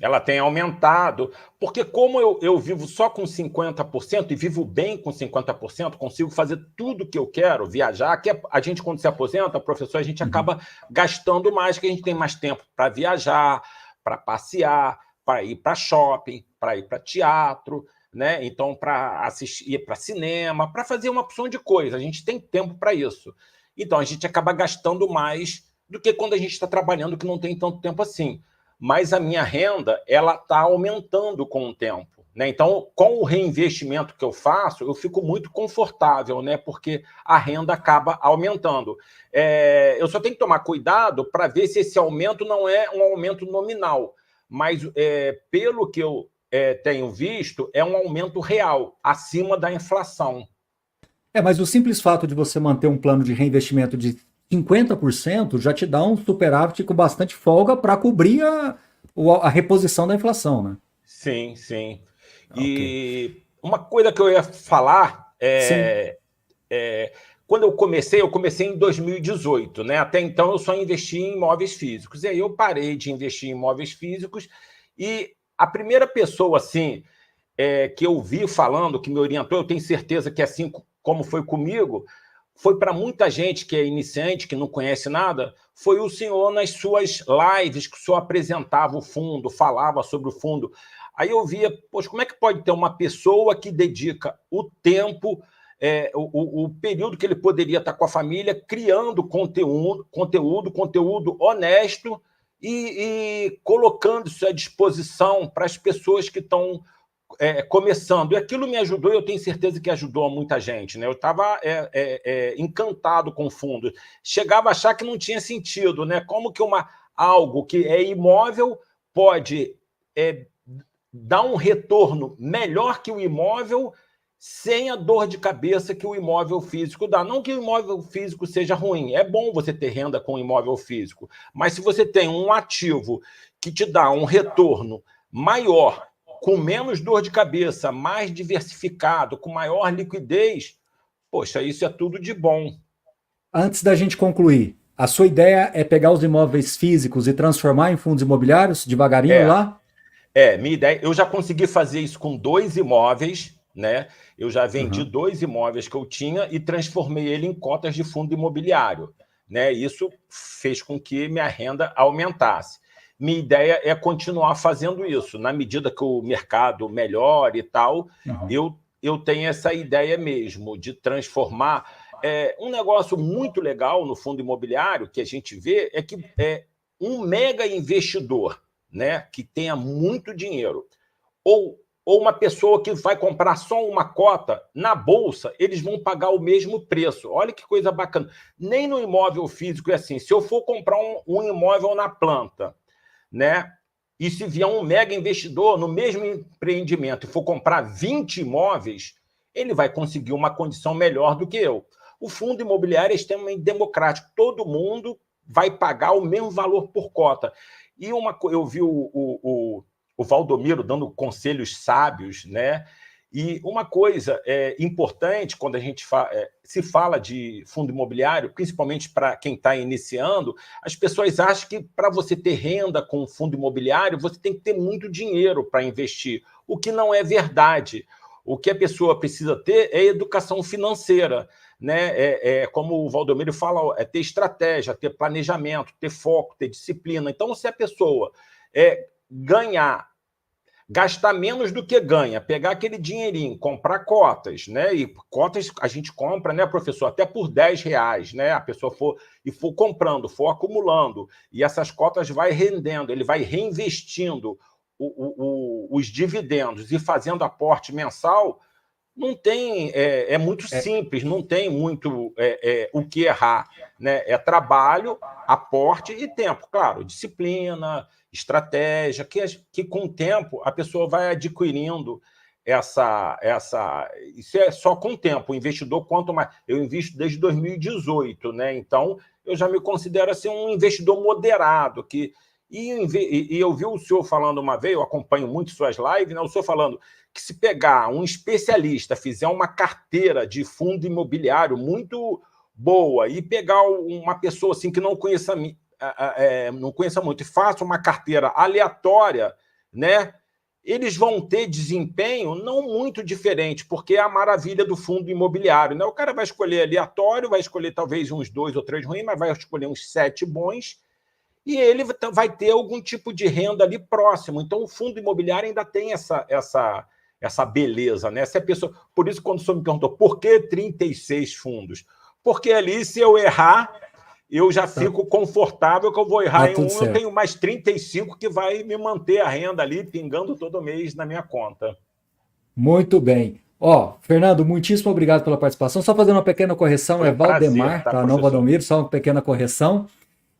Ela tem aumentado, porque como eu vivo só com 50% e vivo bem com 50%, consigo fazer tudo que eu quero, viajar, que a gente quando se aposenta, professor, a gente acaba gastando mais, que a gente tem mais tempo para viajar, para passear, para ir para shopping, para ir para teatro, né? Então, para ir para cinema, para fazer uma opção de coisa, a gente tem tempo para isso. Então, a gente acaba gastando mais do que quando a gente está trabalhando, que não tem tanto tempo assim. Mas a minha renda, ela está aumentando com o tempo, né? Então, com o reinvestimento que eu faço, eu fico muito confortável, né? Porque a renda acaba aumentando. Eu só tenho que tomar cuidado para ver se esse aumento não é um aumento nominal, mas pelo que eu tenho visto, é um aumento real, acima da inflação. Mas o simples fato de você manter um plano de reinvestimento de 50% já te dá um superávit com bastante folga para cobrir a reposição da inflação, né? Sim. E Ok. uma coisa que eu ia falar Sim. quando eu comecei em 2018, né? Até então eu só investi em imóveis físicos. E aí eu parei de investir em imóveis físicos e a primeira pessoa assim que eu vi falando, que me orientou, eu tenho certeza que assim como foi comigo, foi para muita gente que é iniciante, que não conhece nada, foi o senhor nas suas lives, que o senhor apresentava o fundo, falava sobre o fundo. Aí eu via, poxa, como é que pode ter uma pessoa que dedica o tempo, o período que ele poderia estar com a família, criando conteúdo honesto e colocando isso à disposição para as pessoas que estão começando. E aquilo me ajudou, eu tenho certeza que ajudou muita gente, né? Eu estava encantado com o fundo. Chegava a achar que não tinha sentido, né? Como que algo que é imóvel pode dar um retorno melhor que o imóvel sem a dor de cabeça que o imóvel físico dá. Não que o imóvel físico seja ruim, é bom você ter renda com imóvel físico, mas se você tem um ativo que te dá um retorno maior, com menos dor de cabeça, mais diversificado, com maior liquidez, poxa, isso é tudo de bom. Antes da gente concluir, a sua ideia é pegar os imóveis físicos e transformar em fundos imobiliários, devagarinho lá? Minha ideia, eu já consegui fazer isso com 2 imóveis, né? Eu já vendi 2 imóveis que eu tinha e transformei ele em cotas de fundo imobiliário, né? Isso fez com que minha renda aumentasse. Minha ideia é continuar fazendo isso. Na medida que o mercado melhore e tal, eu tenho essa ideia mesmo de transformar. Um negócio muito legal no fundo imobiliário que a gente vê é que um mega investidor, né, que tenha muito dinheiro, ou uma pessoa que vai comprar só uma cota, na bolsa, eles vão pagar o mesmo preço. Olha que coisa bacana. Nem no imóvel físico é assim. Se eu for comprar um imóvel na planta, né? E se vier um mega investidor no mesmo empreendimento e for comprar 20 imóveis, ele vai conseguir uma condição melhor do que eu. O fundo imobiliário é extremamente democrático, todo mundo vai pagar o mesmo valor por cota. E eu vi o Valdomiro dando conselhos sábios, né? E uma coisa importante quando a gente se fala de fundo imobiliário, principalmente para quem está iniciando, as pessoas acham que para você ter renda com fundo imobiliário, você tem que ter muito dinheiro para investir, o que não é verdade. O que a pessoa precisa ter é educação financeira, né? Como o Valdomiro fala, é ter estratégia, ter planejamento, ter foco, ter disciplina. Então, se a pessoa gastar menos do que ganha, pegar aquele dinheirinho, comprar cotas, né? E cotas a gente compra, né, professor, até por R$10, né? A pessoa for comprando, for acumulando, e essas cotas vai rendendo, ele vai reinvestindo os dividendos e fazendo aporte mensal. Não tem, é muito simples, não tem muito o que errar, né? É trabalho, aporte e tempo, claro, disciplina, estratégia, que com o tempo a pessoa vai adquirindo isso é só com o tempo. O investidor, quanto mais. Eu invisto desde 2018, né? Então eu já me considero assim, um investidor moderado. E eu vi o senhor falando uma vez, eu acompanho muito suas lives, né? O senhor falando que se pegar um especialista, fizer uma carteira de fundo imobiliário muito boa e pegar uma pessoa assim que não conheça muito e faça uma carteira aleatória, né? Eles vão ter desempenho não muito diferente, porque é a maravilha do fundo imobiliário, né? O cara vai escolher aleatório, vai escolher talvez uns 2 ou 3 ruins, mas vai escolher uns 7 bons, e ele vai ter algum tipo de renda ali próximo. Então, o fundo imobiliário ainda tem essa beleza, né? Se a pessoa... Por isso, quando o senhor me perguntou por que 36 fundos? Porque ali, se eu errar, eu já fico confortável que eu vou errar em um, eu tenho mais 35 que vai me manter a renda ali pingando todo mês na minha conta. Muito bem. Fernando, muitíssimo obrigado pela participação. Só fazendo uma pequena correção, Foi Valdemar, prazer, tá? Não Valdomiro, só uma pequena correção.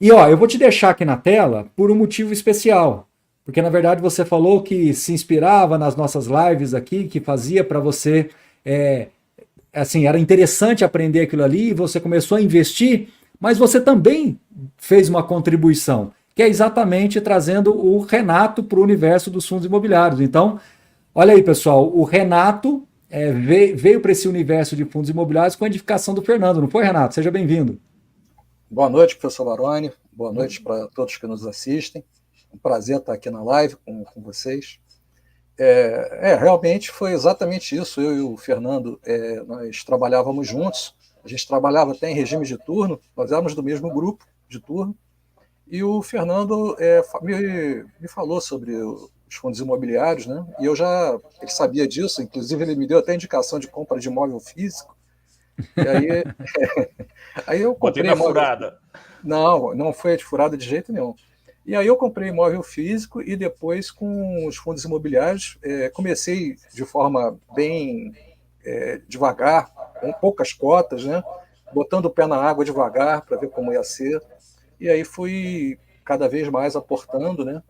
E eu vou te deixar aqui na tela por um motivo especial. Porque, na verdade, você falou que se inspirava nas nossas lives aqui, que fazia para você... assim, era interessante aprender aquilo ali, e você começou a investir, mas você também fez uma contribuição, que é exatamente trazendo o Renato para o universo dos fundos imobiliários. Então, olha aí, pessoal, o Renato veio para esse universo de fundos imobiliários com a indicação do Fernando, não foi, Renato? Seja bem-vindo. Boa noite, professor Baroni. Boa noite para todos que nos assistem. Um prazer estar aqui na live com vocês. Realmente foi exatamente isso. Eu e o Fernando, nós trabalhávamos juntos. A gente trabalhava até em regime de turno. Nós éramos do mesmo grupo de turno. E o Fernando me falou sobre os fundos imobiliários, né? E ele sabia disso. Inclusive, ele me deu até indicação de compra de imóvel físico. E aí eu comprei imóvel furada. Não foi de furada de jeito nenhum. E aí eu comprei imóvel físico e depois, com os fundos imobiliários, comecei de forma bem devagar, com poucas cotas, né? Botando o pé na água devagar para ver como ia ser. E aí fui cada vez mais aportando, né?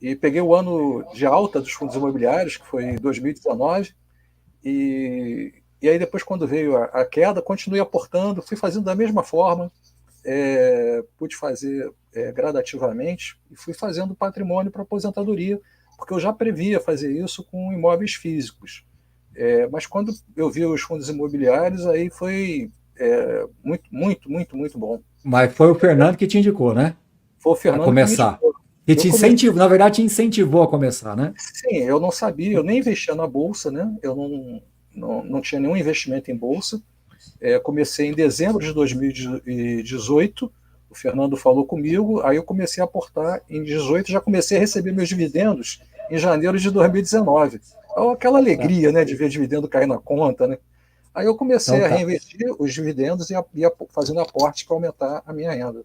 E peguei o ano de alta dos fundos imobiliários, que foi 2019, e aí depois, quando veio a queda, continuei aportando, fui fazendo da mesma forma, pude fazer gradativamente e fui fazendo patrimônio para aposentadoria, porque eu já previa fazer isso com imóveis físicos. Mas quando eu vi os fundos imobiliários, aí foi muito, muito, muito, muito bom. Mas foi o Fernando que te indicou, né? Foi o Fernando a começar. Que te incentivou, na verdade, te incentivou a começar, né? Sim, eu não sabia, eu nem investia na bolsa, né? Eu não tinha nenhum investimento em bolsa. Comecei em dezembro de 2018, o Fernando falou comigo, aí eu comecei a aportar em 2018, já comecei a receber meus dividendos em janeiro de 2019. Aquela alegria, né, de ver dividendo cair na conta, né? Aí eu comecei a reinvestir os dividendos e ia fazendo aporte para aumentar a minha renda.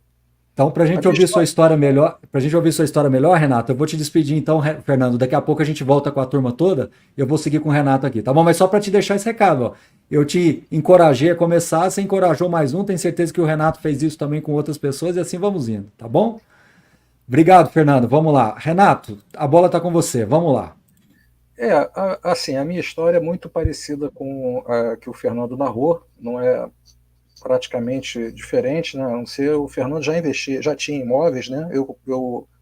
Então, para a gente ouvir sua história melhor, Renato, eu vou te despedir então, Fernando. Daqui a pouco a gente volta com a turma toda. Eu vou seguir com o Renato aqui, tá bom? Mas só para te deixar esse recado, eu te encorajei a começar, você encorajou mais um, tenho certeza que o Renato fez isso também com outras pessoas e assim vamos indo, tá bom? Obrigado, Fernando. Vamos lá. Renato, a bola está com você. Vamos lá. Assim, a minha história é muito parecida com a que o Fernando narrou. Não é praticamente diferente, né? A não ser o Fernando já tinha imóveis, né?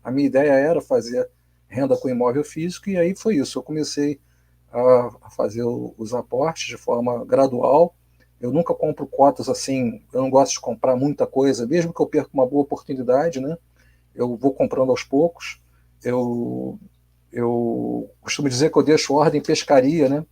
A minha ideia era fazer renda com imóvel físico, e aí foi isso. Eu comecei a fazer os aportes de forma gradual. Eu nunca compro cotas assim, eu não gosto de comprar muita coisa, mesmo que eu perca uma boa oportunidade, né? Eu vou comprando aos poucos. Eu costumo dizer que eu deixo ordem em pescaria, né?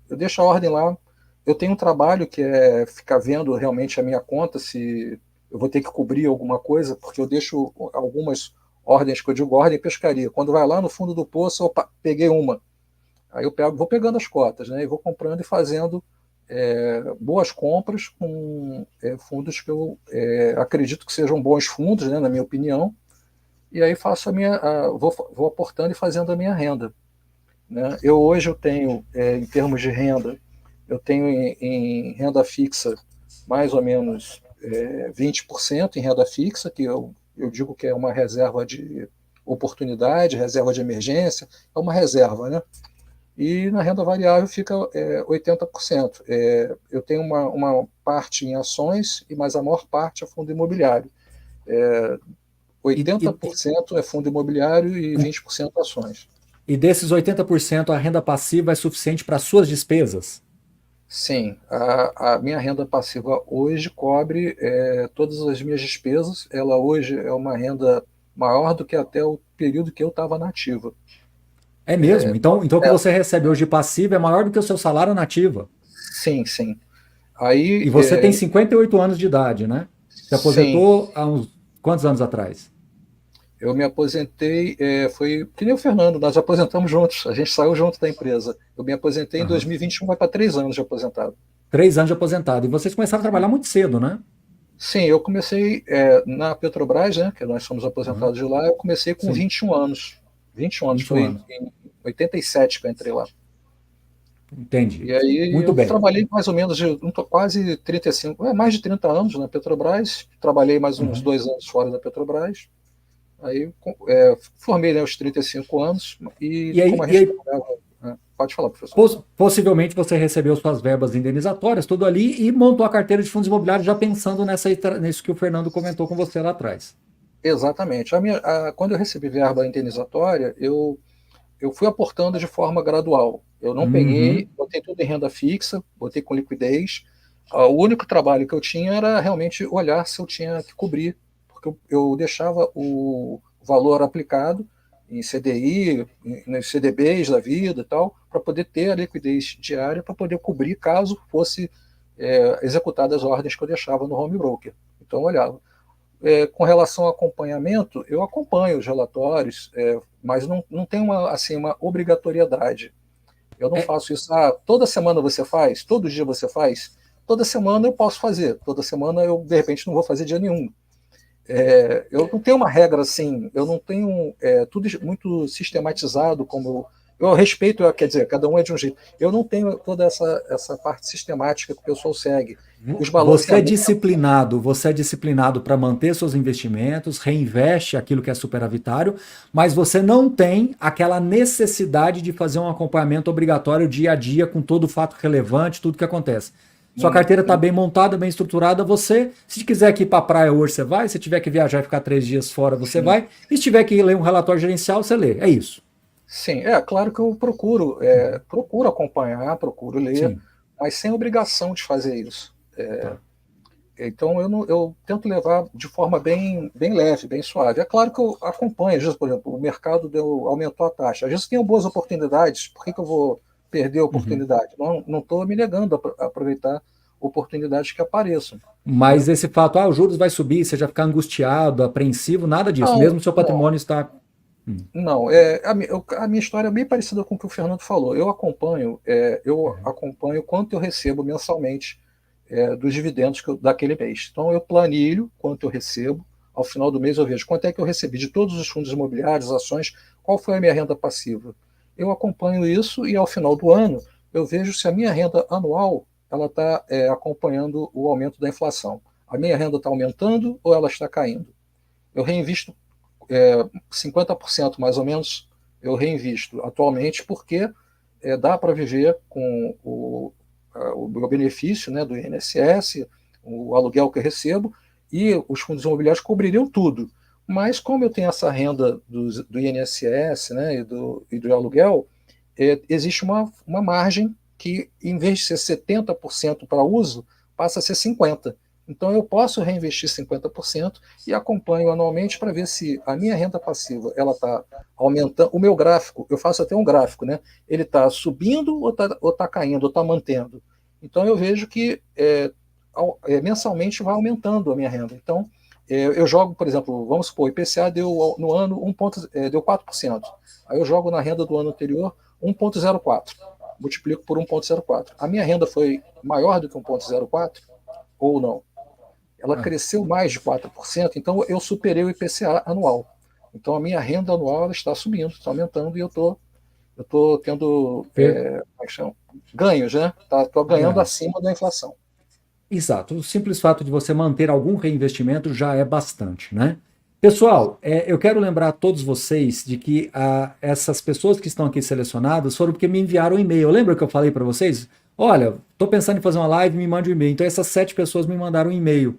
Eu deixo a ordem lá. Eu tenho um trabalho que é ficar vendo realmente a minha conta, se eu vou ter que cobrir alguma coisa, porque eu deixo algumas ordens, que eu digo ordem em pescaria. Quando vai lá no fundo do poço, opa, peguei uma. Aí eu vou pegando as cotas, né? E vou comprando e fazendo boas compras com fundos que eu acredito que sejam bons fundos, né, na minha opinião. E aí faço vou aportando e fazendo a minha renda, né? Hoje eu tenho, em termos de renda, eu tenho em renda fixa mais ou menos 20% em renda fixa, que eu digo que é uma reserva de oportunidade, reserva de emergência, é uma reserva, né? E na renda variável fica 80%. Eu tenho uma parte em ações, mas a maior parte é fundo imobiliário. E, e, 80% é fundo imobiliário e 20% ações. e desses 80%, a renda passiva é suficiente para suas despesas? Sim, a minha renda passiva hoje cobre todas as minhas despesas. Ela hoje é uma renda maior do que até o período que eu estava na ativa. É mesmo? Então o que você recebe hoje de passiva é maior do que o seu salário na ativa. Sim, sim. E Aí, você tem 58 anos de idade, né? Se sim, aposentou há uns quantos anos atrás? eu me aposentei, foi que nem o Fernando, nós aposentamos juntos, a gente saiu junto da empresa. Eu me aposentei em Aham. 2021, vai para 3 anos de aposentado. 3 anos de aposentado. E vocês começaram a trabalhar muito cedo, né? Sim, eu comecei na Petrobras, né, que nós somos Aham. aposentados de lá, eu comecei com Sim, 21 anos. 21 anos, 21 foi anos. em 87 que eu entrei lá. Entendi. E aí Muito eu bem. trabalhei mais ou menos quase 35, mais de 30 anos na Petrobras, trabalhei mais uns Uhum. 2 anos fora da Petrobras. Aí formei, né, aos 35 anos e E como aí, a e gente aí trabalhava, né, pode falar, professor. possivelmente você recebeu suas verbas indenizatórias, tudo ali, e montou a carteira de fundos imobiliários já pensando nisso que o Fernando comentou com você lá atrás. Exatamente. Quando eu recebi verba indenizatória, eu fui aportando de forma gradual. Eu não peguei, Uhum. botei tudo em renda fixa, botei com liquidez. O único trabalho que eu tinha era realmente olhar se eu tinha que cobrir, porque eu deixava o valor aplicado em CDI, nos CDBs da vida e tal, para poder ter a liquidez diária, para poder cobrir caso fosse executadas as ordens que eu deixava no home broker. Então, eu olhava. Com relação ao acompanhamento, eu acompanho os relatórios, mas não tem uma obrigatoriedade. Eu não É, faço isso. Toda semana você faz? Todo dia você faz? Toda semana eu posso fazer. Toda semana eu, de repente, não vou fazer dia nenhum. Eu não tenho uma regra assim, eu não tenho tudo muito sistematizado como eu respeito, quer dizer, cada um é de um jeito. Eu não tenho toda essa parte sistemática que o pessoal segue. Os balanceamentos. você é disciplinado para manter seus investimentos, reinveste aquilo que é superavitário, mas você não tem aquela necessidade de fazer um acompanhamento obrigatório dia a dia com todo o fato relevante, tudo que acontece. Sua carteira está bem montada, bem estruturada. Você, se quiser ir para a praia hoje, você vai. Se tiver que viajar e ficar 3 dias fora, você Sim, vai. E se tiver que ler um relatório gerencial, você lê. É isso. sim, claro que eu procuro acompanhar, procuro ler, Sim. mas sem obrigação de fazer isso. Tá. Então eu tento levar de forma bem leve, bem suave. É claro que eu acompanho, às vezes, por exemplo, o mercado aumentou a taxa. Às vezes tem boas oportunidades, por que eu vou perder a Uhum. oportunidade? Não estou me negando a aproveitar oportunidades que apareçam, né? Mas esse fato, os juros vai subir, você já ficar angustiado, apreensivo, nada disso. Não, Mesmo seu não, patrimônio está. não. A minha história é bem parecida com o que o Fernando falou. Eu acompanho quanto eu recebo mensalmente dos dividendos daquele mês. Então, eu planilho quanto eu recebo. Ao final do mês, eu vejo quanto é que eu recebi de todos os fundos imobiliários, ações, qual foi a minha renda passiva. Eu acompanho isso e, ao final do ano, eu vejo se a minha renda anual ela está acompanhando o aumento da inflação. A minha renda está aumentando ou ela está caindo? Eu reinvisto 50% mais ou menos, eu reinvisto atualmente, porque dá para viver com o meu benefício, né, do INSS, o aluguel que eu recebo, e os fundos imobiliários cobririam tudo. Mas como eu tenho essa renda do INSS, né, e do aluguel, existe uma margem que, em vez de ser 70% para uso, passa a ser 50%. Então, eu posso reinvestir 50% e acompanho anualmente para ver se a minha renda passiva ela está aumentando. O meu gráfico, eu faço até um gráfico, né? Ele está subindo ou tá caindo, ou está mantendo. Então, eu vejo que mensalmente vai aumentando a minha renda. Então, eu jogo, por exemplo, vamos supor, o IPCA deu no ano deu 4%. Aí eu jogo na renda do ano anterior 1,04. Multiplico por 1,04. A minha renda foi maior do que 1,04 ou não? Ela cresceu mais de 4%, então eu superei o IPCA anual. Então a minha renda anual ela está subindo, está aumentando e eu estou tendo ganhos, né? Estou ganhando acima da inflação. Exato. O simples fato de você manter algum reinvestimento já é bastante, né? Pessoal, eu quero lembrar a todos vocês de que essas pessoas que estão aqui selecionadas foram porque me enviaram um e-mail. Lembra que eu falei para vocês? Olha, estou pensando em fazer uma live, me mande um e-mail. Então essas 7 pessoas me mandaram um e-mail.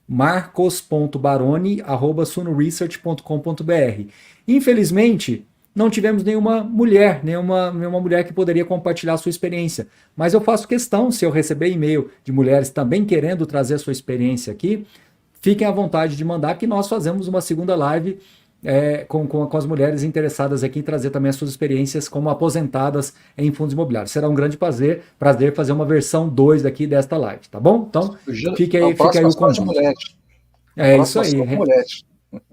marcos.baroni@sunoresearch.com.br. Infelizmente, não tivemos nenhuma mulher que poderia compartilhar a sua experiência. Mas eu faço questão, se eu receber e-mail de mulheres também querendo trazer a sua experiência aqui, fiquem à vontade de mandar, que nós fazemos uma segunda live com as mulheres interessadas aqui em trazer também as suas experiências como aposentadas em fundos imobiliários. Será um grande prazer fazer uma versão 2 aqui desta live, tá bom? Então, fique aí o convite. É isso aí.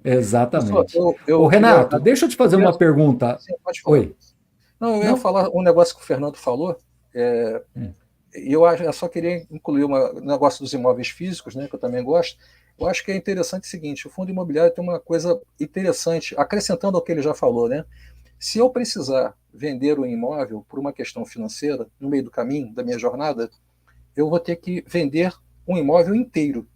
Exatamente. Ô, Renato, deixa eu te fazer uma pergunta. Sim, pode falar. Oi. Não, eu ia falar um negócio que o Fernando falou, e eu só queria incluir um negócio dos imóveis físicos, né, que eu também gosto. Eu acho que é interessante o seguinte: o fundo imobiliário tem uma coisa interessante, acrescentando ao que ele já falou, né? Se eu precisar vender um imóvel por uma questão financeira, no meio do caminho da minha jornada, eu vou ter que vender um imóvel inteiro.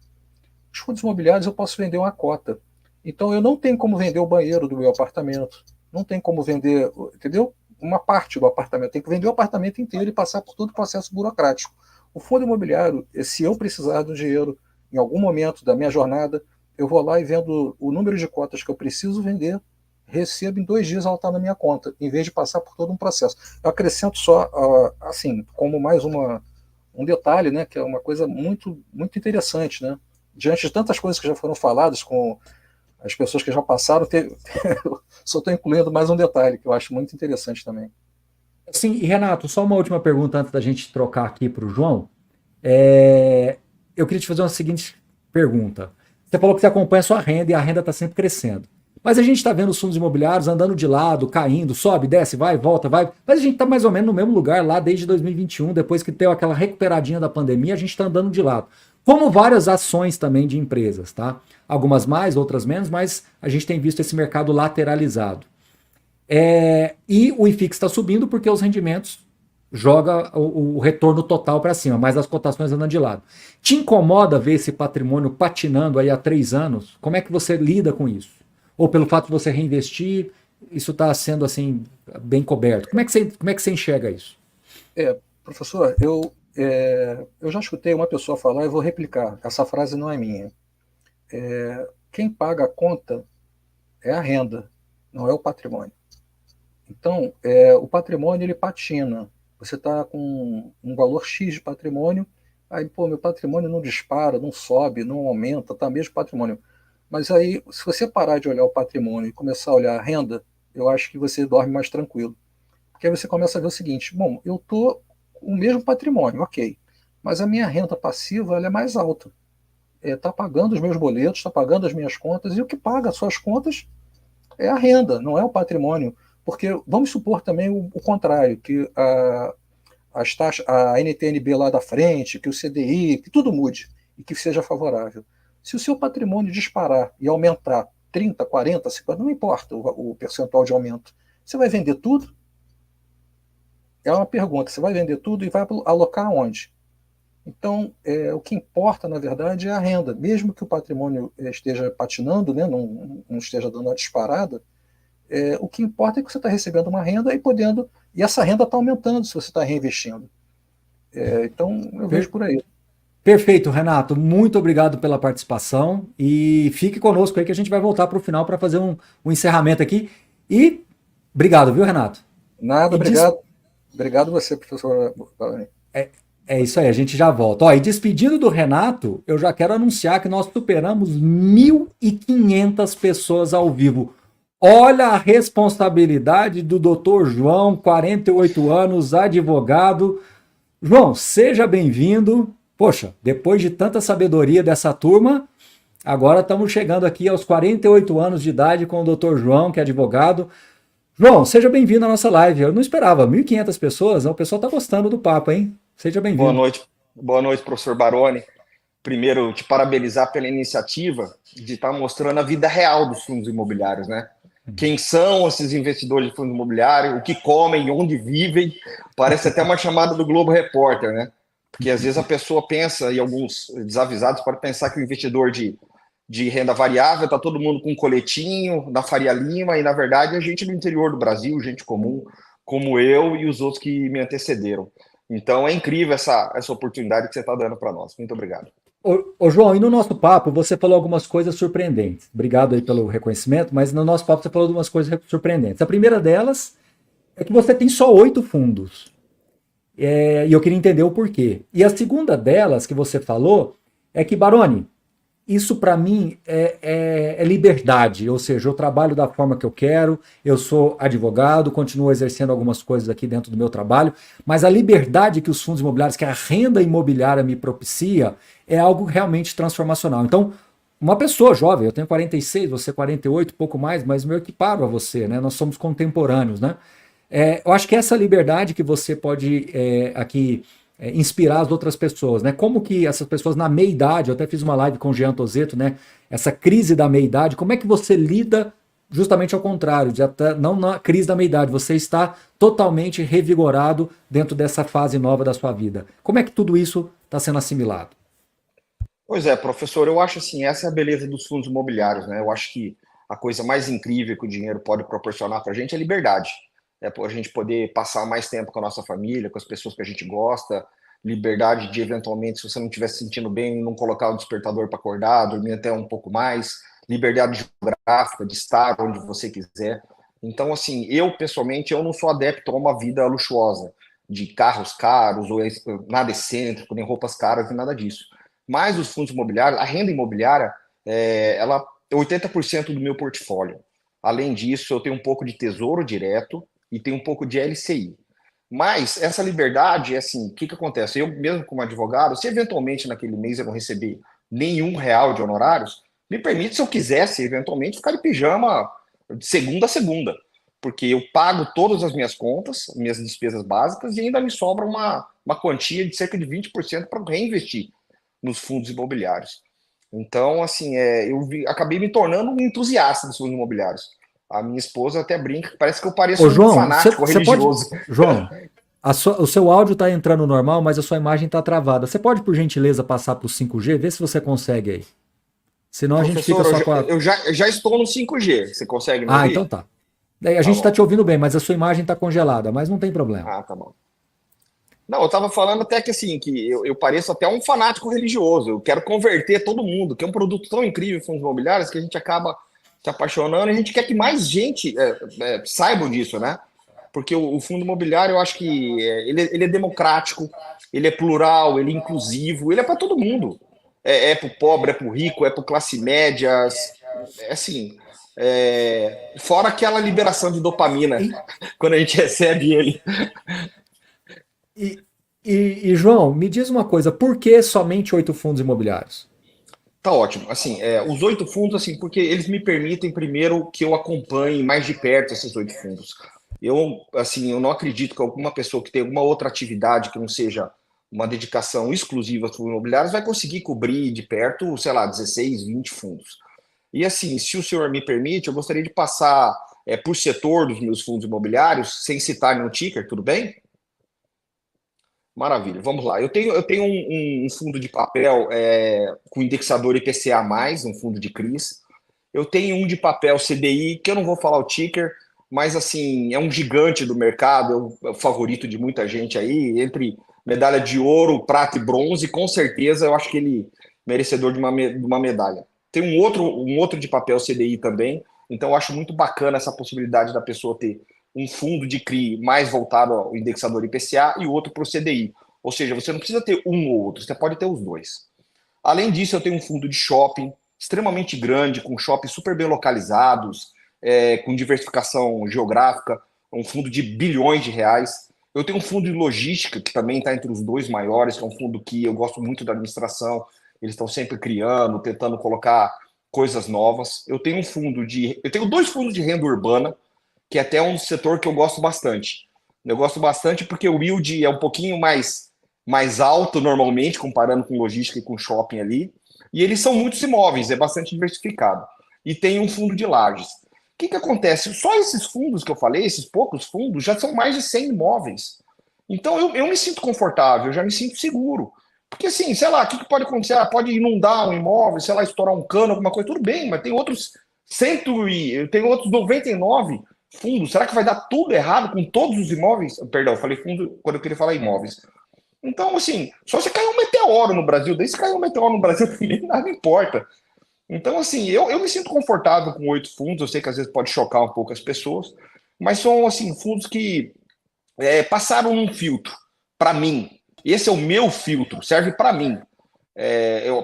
Os fundos imobiliários eu posso vender uma cota. Então eu não tenho como vender o banheiro do meu apartamento, não tem como vender, entendeu? Uma parte do apartamento, tem que vender o apartamento inteiro e passar por todo o processo burocrático. O fundo imobiliário, se eu precisar do dinheiro em algum momento da minha jornada, eu vou lá e vendo o número de cotas que eu preciso vender, recebo em 2 dias ela está na minha conta, em vez de passar por todo um processo. Eu acrescento só, assim, como mais um detalhe, né, que é uma coisa muito, muito interessante, né? Diante de tantas coisas que já foram faladas com as pessoas que já passaram, só estou incluindo mais um detalhe que eu acho muito interessante também. Sim, e Renato, só uma última pergunta antes da gente trocar aqui para o João. Eu queria te fazer uma seguinte pergunta. Você falou que você acompanha a sua renda e a renda está sempre crescendo. Mas a gente está vendo os fundos imobiliários andando de lado, caindo, sobe, desce, vai, volta, vai. Mas a gente está mais ou menos no mesmo lugar lá desde 2021, depois que deu aquela recuperadinha da pandemia, a gente está andando de lado. Como várias ações também de empresas, tá? Algumas mais, outras menos, mas a gente tem visto esse mercado lateralizado. E o IFIX está subindo porque os rendimentos joga o retorno total para cima, mas as cotações andam de lado. Te incomoda ver esse patrimônio patinando aí há 3 anos? Como é que você lida com isso? Ou pelo fato de você reinvestir, isso está sendo assim bem coberto? Como é que você enxerga isso? Professor, eu já escutei uma pessoa falar e vou replicar. Essa frase não é minha. Quem paga a conta é a renda, não é o patrimônio. Então, o patrimônio ele patina. Você está com um valor X de patrimônio, aí, meu patrimônio não dispara, não sobe, não aumenta, tá mesmo patrimônio. Mas aí, se você parar de olhar o patrimônio e começar a olhar a renda, eu acho que você dorme mais tranquilo. Porque aí você começa a ver o seguinte: bom, eu estou com o mesmo patrimônio, ok, mas a minha renda passiva ela é mais alta. Está pagando os meus boletos, está pagando as minhas contas, e o que paga as suas contas é a renda, não é o patrimônio. Porque vamos supor também o contrário, que as taxas, a NTN-B lá da frente, que o CDI, que tudo mude e que seja favorável. Se o seu patrimônio disparar e aumentar 30, 40, 50, não importa o percentual de aumento, você vai vender tudo? É uma pergunta, você vai vender tudo e vai alocar onde? Então, o que importa, na verdade, é a renda. Mesmo que o patrimônio esteja patinando, né, não esteja dando uma disparada, o que importa é que você está recebendo uma renda e essa renda está aumentando se você está reinvestindo. Então, eu vejo por aí. Perfeito, Renato. Muito obrigado pela participação e fique conosco aí que a gente vai voltar para o final para fazer um encerramento aqui. E obrigado, viu, Renato? Nada, E obrigado. Obrigado você, professor. é isso aí, a gente já volta. Ó, e despedindo do Renato, eu já quero anunciar que nós superamos 1.500 pessoas ao vivo. Olha a responsabilidade do Dr. João, 48 anos, advogado. João, seja bem-vindo. Poxa, depois de tanta sabedoria dessa turma, agora estamos chegando aqui aos 48 anos de idade com o Dr. João, que é advogado. João, seja bem-vindo à nossa live. Eu não esperava, 1.500 pessoas, o pessoal está gostando do papo, hein? Seja bem-vindo. Boa noite, professor Baroni. Primeiro, te parabenizar pela iniciativa de estar mostrando a vida real dos fundos imobiliários, né? Quem são esses investidores de fundos imobiliários, o que comem, onde vivem. Parece até uma chamada do Globo Repórter, né? Porque às vezes a pessoa pensa, e alguns desavisados podem pensar que o investidor de renda variável está todo mundo com um coletinho da Faria Lima, e na verdade é gente do interior do Brasil, gente comum, como eu e os outros que me antecederam. Então é incrível essa oportunidade que você está dando para nós. Muito obrigado. Ô, João, e no nosso papo você falou algumas coisas surpreendentes. Obrigado aí pelo reconhecimento, mas no nosso papo você falou algumas coisas surpreendentes. A primeira delas é que você tem só 8 fundos. E eu queria entender o porquê. E a segunda delas que você falou é que, Baroni, isso para mim é liberdade, ou seja, eu trabalho da forma que eu quero, eu sou advogado, continuo exercendo algumas coisas aqui dentro do meu trabalho, mas a liberdade que os fundos imobiliários, que a renda imobiliária me propicia, é algo realmente transformacional. Então, uma pessoa jovem, eu tenho 46, você 48, pouco mais, mas eu equiparo a você, né? Nós somos contemporâneos, né? Eu acho que essa liberdade que você pode aqui inspirar as outras pessoas, né? Como que essas pessoas na meia-idade, eu até fiz uma live com o Jean Tozeto, né? Essa crise da meia-idade, como é que você lida justamente ao contrário, não na crise da meia-idade, você está totalmente revigorado dentro dessa fase nova da sua vida. Como é que tudo isso está sendo assimilado? Pois é, professor, eu acho assim, essa é a beleza dos fundos imobiliários, né? Eu acho que a coisa mais incrível que o dinheiro pode proporcionar para a gente é liberdade. É a gente poder passar mais tempo com a nossa família, com as pessoas que a gente gosta, liberdade de, eventualmente, se você não estiver se sentindo bem, não colocar o despertador para acordar, dormir até um pouco mais, liberdade geográfica, de estar onde você quiser. Então, assim, eu, pessoalmente, eu não sou adepto a uma vida luxuosa, de carros caros, ou nada excêntrico, nem roupas caras, nem nada disso. Mas os fundos imobiliários, a renda imobiliária, ela é 80% do meu portfólio. Além disso, eu tenho um pouco de tesouro direto, e tem um pouco de LCI. Mas essa liberdade, assim, o que acontece? Eu mesmo como advogado, se eventualmente naquele mês eu não receber nenhum real de honorários, me permite, se eu quisesse, eventualmente, ficar de pijama de segunda a segunda. Porque eu pago todas as minhas contas, minhas despesas básicas, e ainda me sobra uma quantia de cerca de 20% para reinvestir nos fundos imobiliários. Então, assim, acabei me tornando um entusiasta dos fundos imobiliários. A minha esposa até brinca que parece que eu pareço um João, fanático religioso. João, o seu áudio está entrando normal, mas a sua imagem está travada. Você pode, por gentileza, passar para o 5G? Vê se você consegue aí. Senão a gente fica só com a... Eu já estou no 5G. Você consegue me ouvir? Então tá. Daí a gente está te ouvindo bem, mas a sua imagem está congelada, mas não tem problema. Tá bom. Não, eu estava falando até que assim, que eu pareço até um fanático religioso. Eu quero converter todo mundo, que é um produto tão incrível, fundos imobiliários, que a gente acaba se apaixonando, e a gente quer que mais gente saibam disso, né? Porque o fundo imobiliário, eu acho que ele é democrático, ele é plural, ele é inclusivo, ele é para todo mundo. É para o pobre, é para o rico, é para classe média, assim, fora aquela liberação de dopamina quando a gente recebe ele. E João, me diz uma coisa, por que somente 8 fundos imobiliários? Tá ótimo. Assim, os 8 fundos, assim, porque eles me permitem, primeiro, que eu acompanhe mais de perto esses 8 fundos. Eu não acredito que alguma pessoa que tem alguma outra atividade que não seja uma dedicação exclusiva aos fundos imobiliários vai conseguir cobrir de perto, sei lá, 16, 20 fundos. E assim, se o senhor me permite, eu gostaria de passar por setor dos meus fundos imobiliários, sem citar nenhum ticker, tudo bem? Maravilha, vamos lá. Eu tenho um fundo de papel com indexador IPCA+, um fundo de CRIs. Eu tenho um de papel CDI, que eu não vou falar o ticker, mas assim, é um gigante do mercado, é o favorito de muita gente aí, entre medalha de ouro, prata e bronze, com certeza eu acho que ele é merecedor de uma medalha. Tem um outro de papel CDI também, então eu acho muito bacana essa possibilidade da pessoa ter um fundo de CRI mais voltado ao indexador IPCA e outro para o CDI. Ou seja, você não precisa ter um ou outro, você pode ter os dois. Além disso, eu tenho um fundo de shopping extremamente grande, com shoppings super bem localizados, com diversificação geográfica, um fundo de bilhões de reais. Eu tenho um fundo de logística, que também está entre os dois maiores, que é um fundo que eu gosto muito da administração, eles estão sempre criando, tentando colocar coisas novas. Eu tenho dois fundos de renda urbana, que é até um setor que eu gosto bastante. Eu gosto bastante porque o yield é um pouquinho mais alto normalmente, comparando com logística e com shopping ali, e eles são muitos imóveis, é bastante diversificado. E tem um fundo de lajes. O que acontece? Só esses fundos que eu falei, esses poucos fundos, já são mais de 100 imóveis. Então eu me sinto confortável, eu já me sinto seguro. Porque assim, sei lá, o que pode acontecer? Pode inundar um imóvel, sei lá, estourar um cano, alguma coisa, tudo bem, mas tem outros 99 fundos. Será que vai dar tudo errado com todos os imóveis? Perdão, eu falei fundo quando eu queria falar imóveis. Então, assim, só se cair um meteoro no Brasil, daí se cair um meteoro no Brasil também nada importa. Então, assim, eu me sinto confortável com 8 fundos, eu sei que às vezes pode chocar um pouco as pessoas, mas são, assim, fundos que passaram um filtro, para mim. Esse é o meu filtro, serve para mim.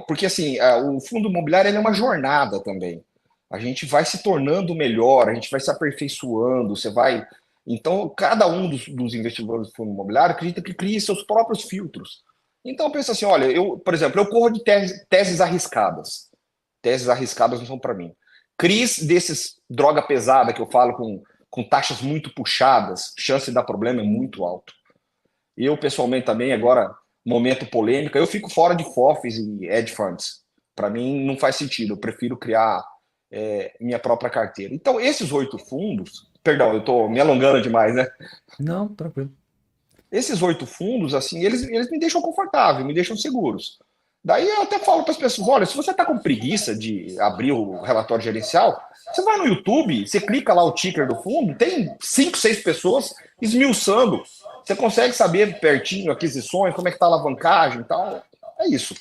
Porque, assim, o fundo imobiliário ele é uma jornada também. A gente vai se tornando melhor, a gente vai se aperfeiçoando, você vai... Então, cada um dos investidores do fundo imobiliário acredita que cria seus próprios filtros. Então, pensa assim, olha, por exemplo, eu corro de teses arriscadas. Teses arriscadas não são para mim. CRIs desses droga pesada que eu falo com taxas muito puxadas, chance de dar problema é muito alto. Eu, pessoalmente, também, agora, momento polêmica, eu fico fora de FOFs e hedge funds. Para mim, não faz sentido. Eu prefiro criar minha própria carteira. Então, esses 8 fundos... Perdão, eu estou me alongando demais, né? Não, tranquilo. Esses 8 fundos, assim, eles me deixam confortável, me deixam seguros. Daí eu até falo para as pessoas, olha, se você está com preguiça de abrir o relatório gerencial, você vai no YouTube, você clica lá o ticker do fundo, tem 5, 6 pessoas esmiuçando. Você consegue saber pertinho aquisições, como é que está a alavancagem e tal. É isso.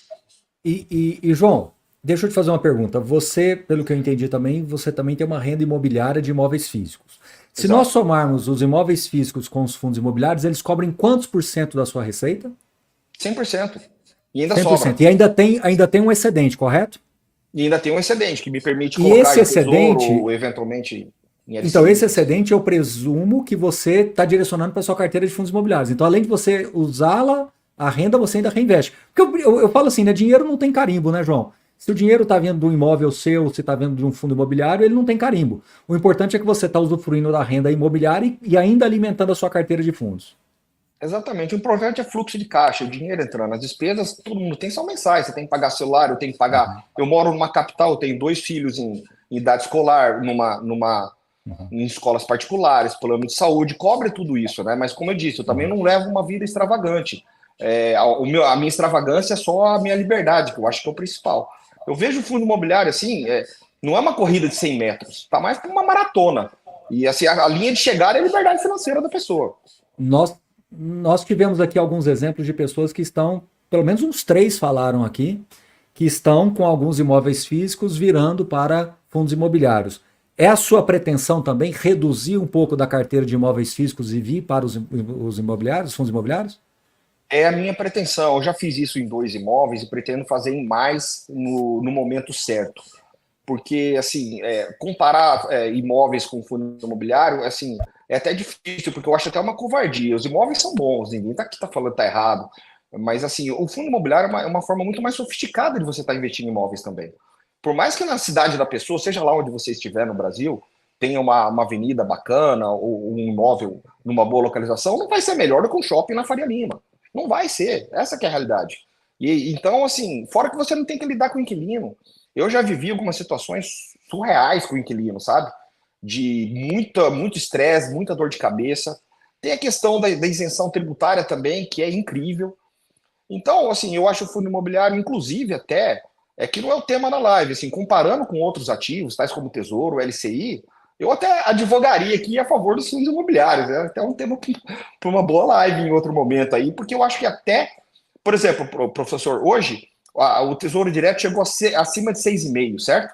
E João, deixa eu te fazer uma pergunta. Você, pelo que eu entendi também, você também tem uma renda imobiliária de imóveis físicos. Se Exato. nós somarmos os imóveis físicos com os fundos imobiliários, eles cobrem quantos por cento da sua receita? 100%. E ainda 100%. sobra. E ainda tem um excedente, correto? E ainda tem um excedente que me permite E colocar esse em excedente, tesouro, ou eventualmente em LCI. então esse excedente eu presumo que você está direcionando para sua carteira de fundos imobiliários. Então, além de você usá-la, a renda você ainda reinveste. Porque eu falo assim, né? Dinheiro não tem carimbo, né, João? Se o dinheiro está vindo de um imóvel seu, se está vindo de um fundo imobiliário, ele não tem carimbo. O importante é que você está usufruindo da renda imobiliária e ainda alimentando a sua carteira de fundos. Exatamente. O importante é fluxo de caixa, o dinheiro entrando. As despesas, todo mundo tem, são mensais. Você tem que pagar celular, eu tenho que pagar. Eu moro numa capital, eu tenho 2 filhos em idade escolar, em escolas particulares, plano de saúde, cobre tudo isso, né? Mas como eu disse, eu também não levo uma vida extravagante. A minha extravagância é só a minha liberdade, que eu acho que é o principal. Eu vejo o fundo imobiliário assim, não é uma corrida de 100 metros, tá mais para uma maratona. E assim, a linha de chegada é a liberdade financeira da pessoa. Nós tivemos aqui alguns exemplos de pessoas que estão, pelo menos uns 3 falaram aqui, que estão com alguns imóveis físicos virando para fundos imobiliários. É a sua pretensão também reduzir um pouco da carteira de imóveis físicos e vir para os imobiliários, fundos imobiliários? É a minha pretensão. Eu já fiz isso em 2 imóveis e pretendo fazer em mais no momento certo. Porque, assim, comparar imóveis com fundo imobiliário, assim, é até difícil, porque eu acho até uma covardia. Os imóveis são bons, ninguém aqui tá falando que tá errado. Mas, assim, o fundo imobiliário é uma forma muito mais sofisticada de você estar investindo em imóveis também. Por mais que na cidade da pessoa, seja lá onde você estiver no Brasil, tenha uma avenida bacana ou um imóvel numa boa localização, não vai ser melhor do que um shopping na Faria Lima. Não vai ser. Essa que é a realidade. E então, assim, fora que você não tem que lidar com o inquilino. Eu já vivi algumas situações surreais com o inquilino, sabe? De muito estresse, muita dor de cabeça. Tem a questão da isenção tributária também, que é incrível. Então, assim, eu acho o fundo imobiliário, inclusive, até, que não é o tema da live, assim, comparando com outros ativos, tais como Tesouro, LCI, Eu até advogaria aqui a favor dos fundos imobiliários, né? Até um tema para uma boa live em outro momento aí, porque eu acho que até, por exemplo, professor, hoje o Tesouro Direto chegou a ser acima de 6,5, certo?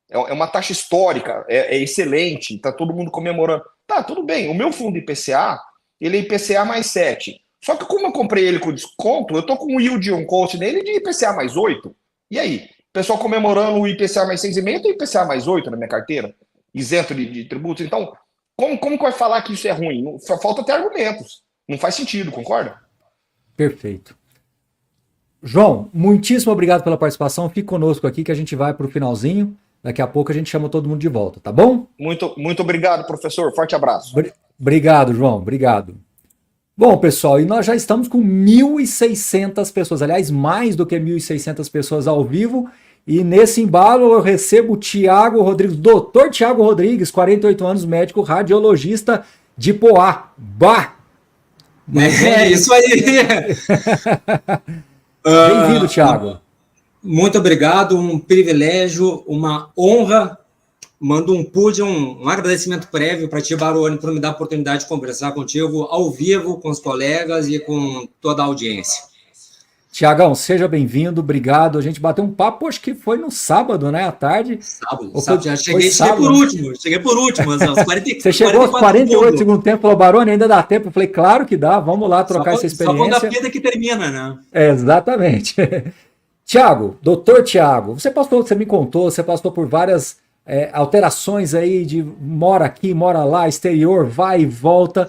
É uma taxa histórica, é excelente, está todo mundo comemorando. Tá, tudo bem, o meu fundo IPCA, ele é IPCA mais 7. Só que como eu comprei ele com desconto, eu tô com um yield on cost nele de IPCA mais 8. E aí? O pessoal comemorando o IPCA mais 6,5, eu tenho IPCA mais 8 na minha carteira, isento de tributos. Então, como que vai falar que isso é ruim? Falta ter argumentos. Não faz sentido, concorda? Perfeito. João, muitíssimo obrigado pela participação. Fique conosco aqui que a gente vai para o finalzinho. Daqui a pouco a gente chama todo mundo de volta, tá bom? Muito obrigado, professor. Forte abraço. Obrigado, João. Obrigado. Bom, pessoal, e nós já estamos com 1.600 pessoas. Aliás, mais do que 1.600 pessoas ao vivo. E nesse embalo eu recebo o Tiago Rodrigues, doutor Tiago Rodrigues, 48 anos, médico radiologista de Poá. Bah! Isso aí! Bem-vindo, Tiago. Muito obrigado, um privilégio, uma honra. Mando um agradecimento prévio para ti, Baroni, por me dar a oportunidade de conversar contigo ao vivo, com os colegas e com toda a audiência. Tiagão, seja bem-vindo, obrigado. A gente bateu um papo, acho que foi no sábado, né, à tarde. Sábado. Já cheguei por último, aos 40, Você chegou aos 48 segundo tempo, falou, Baroni, ainda dá tempo? Eu falei, claro que dá, vamos lá trocar essa experiência. Só quando a vida que termina, né? Exatamente. Tiago, doutor Tiago, você me contou, você passou por várias alterações aí de mora aqui, mora lá, exterior, vai e volta,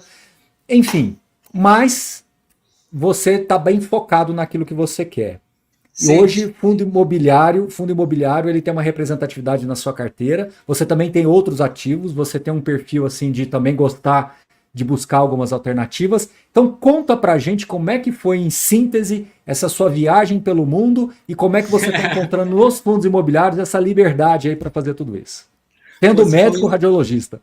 enfim, mas você está bem focado naquilo que você quer. Sim. E hoje, fundo imobiliário, ele tem uma representatividade na sua carteira, você também tem outros ativos, você tem um perfil assim de também gostar de buscar algumas alternativas. Então conta pra gente como é que foi, em síntese, essa sua viagem pelo mundo e como é que você está encontrando nos fundos imobiliários essa liberdade aí para fazer tudo isso. Sendo médico radiologista.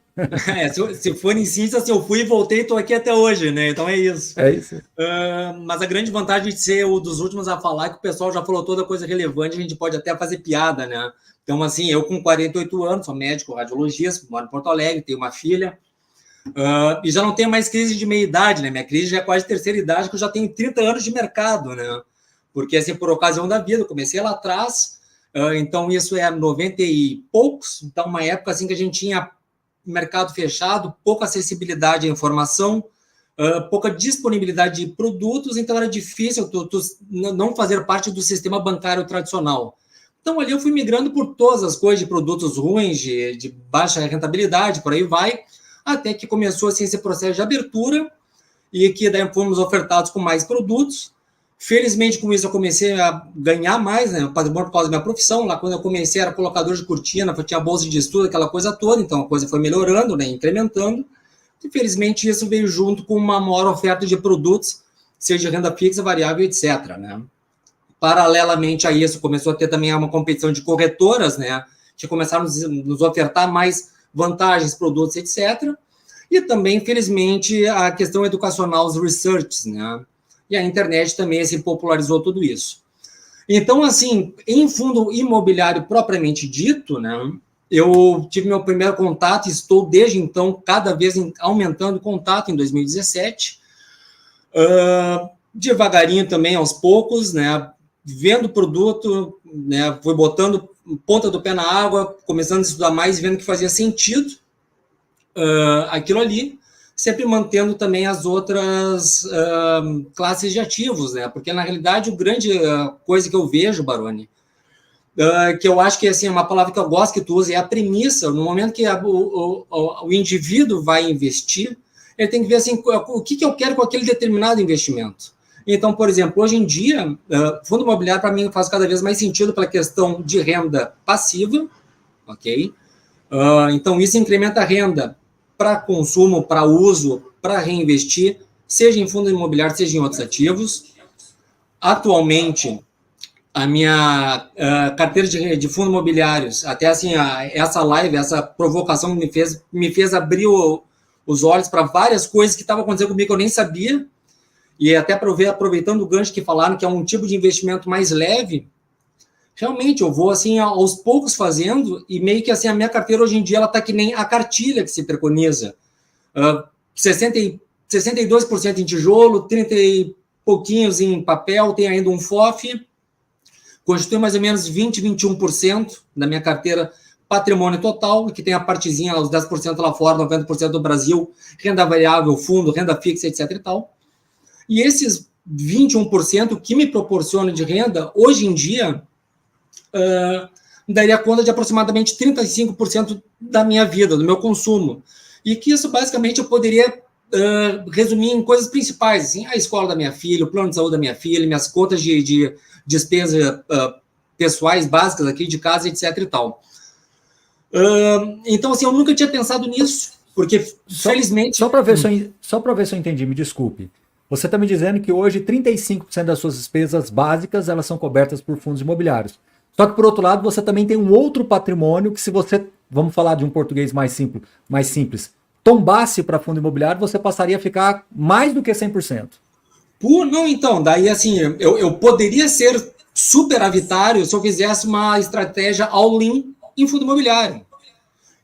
Se for em síntese, eu fui e voltei e estou aqui até hoje, né? Então é isso. É isso. Mas a grande vantagem de ser um dos últimos a falar é que o pessoal já falou toda coisa relevante, a gente pode até fazer piada, né? Então, assim, eu com 48 anos, sou médico radiologista, moro em Porto Alegre, tenho uma filha, e já não tenho mais crise de meia-idade, né? Minha crise já é quase terceira idade, que eu já tenho 30 anos de mercado, né? Porque, assim, por ocasião da vida, eu comecei lá atrás, então isso é 90 e poucos, então uma época assim que a gente tinha mercado fechado, pouca acessibilidade à informação, pouca disponibilidade de produtos, então era difícil tu não fazer parte do sistema bancário tradicional. Então ali eu fui migrando por todas as coisas de produtos ruins, de baixa rentabilidade, por aí vai, até que começou assim, esse processo de abertura e que daí fomos ofertados com mais produtos. Felizmente, com isso, eu comecei a ganhar mais, né? Por causa da minha profissão. Lá, quando eu comecei, era colocador de cortina, tinha bolsa de estudo, aquela coisa toda. Então, a coisa foi melhorando, né? Incrementando. E, felizmente, isso veio junto com uma maior oferta de produtos, seja de renda fixa, variável, etc., né? Paralelamente a isso, começou a ter também uma competição de corretoras, né? Que começaram a nos ofertar mais vantagens, produtos, etc. E também, infelizmente, a questão educacional, os researches, né? E a internet também se popularizou tudo isso. Então, assim, em fundo imobiliário propriamente dito, né, eu tive meu primeiro contato e estou, desde então, cada vez aumentando o contato em 2017. Devagarinho também, aos poucos, né, vendo produto, né, fui botando ponta do pé na água, começando a estudar mais, vendo que fazia sentido aquilo ali, sempre mantendo também as outras classes de ativos, né? Porque, na realidade, a grande coisa que eu vejo, Baroni, que eu acho que assim, é uma palavra que eu gosto que tu usa, é a premissa. No momento que o indivíduo vai investir, ele tem que ver assim, o que eu quero com aquele determinado investimento. Então, por exemplo, hoje em dia, fundo imobiliário, para mim, faz cada vez mais sentido pela questão de renda passiva, ok? Então, isso incrementa a renda para consumo, para uso, para reinvestir, seja em fundo imobiliário, seja em outros ativos. Atualmente, a minha carteira de fundos imobiliários, até assim, essa live, essa provocação me fez abrir os olhos para várias coisas que estavam acontecendo comigo que eu nem sabia, e até aproveitando o gancho que falaram, que é um tipo de investimento mais leve, realmente eu vou assim aos poucos fazendo e meio que assim a minha carteira hoje em dia ela tá que nem a cartilha que se preconiza. 62% em tijolo, 30 e pouquinhos em papel, tem ainda um FOF, constitui mais ou menos 20, 21% da minha carteira patrimônio total, que tem a partezinha, os 10% lá fora, 90% do Brasil, renda variável, fundo, renda fixa, etc e tal. E esses 21% que me proporciona de renda, hoje em dia, daria conta de aproximadamente 35% da minha vida, do meu consumo. E que isso, basicamente, eu poderia resumir em coisas principais, assim, a escola da minha filha, o plano de saúde da minha filha, minhas contas de despesas pessoais básicas aqui de casa, etc e tal. Então, assim, eu nunca tinha pensado nisso, porque, felizmente... Só para ver se eu entendi, me desculpe. Você está me dizendo que hoje 35% das suas despesas básicas elas são cobertas por fundos imobiliários. Só que, por outro lado, você também tem um outro patrimônio que, se você, vamos falar de um português mais simples, tombasse para fundo imobiliário, você passaria a ficar mais do que 100%. Não, então, daí assim, eu poderia ser superavitário se eu fizesse uma estratégia all-in em fundo imobiliário.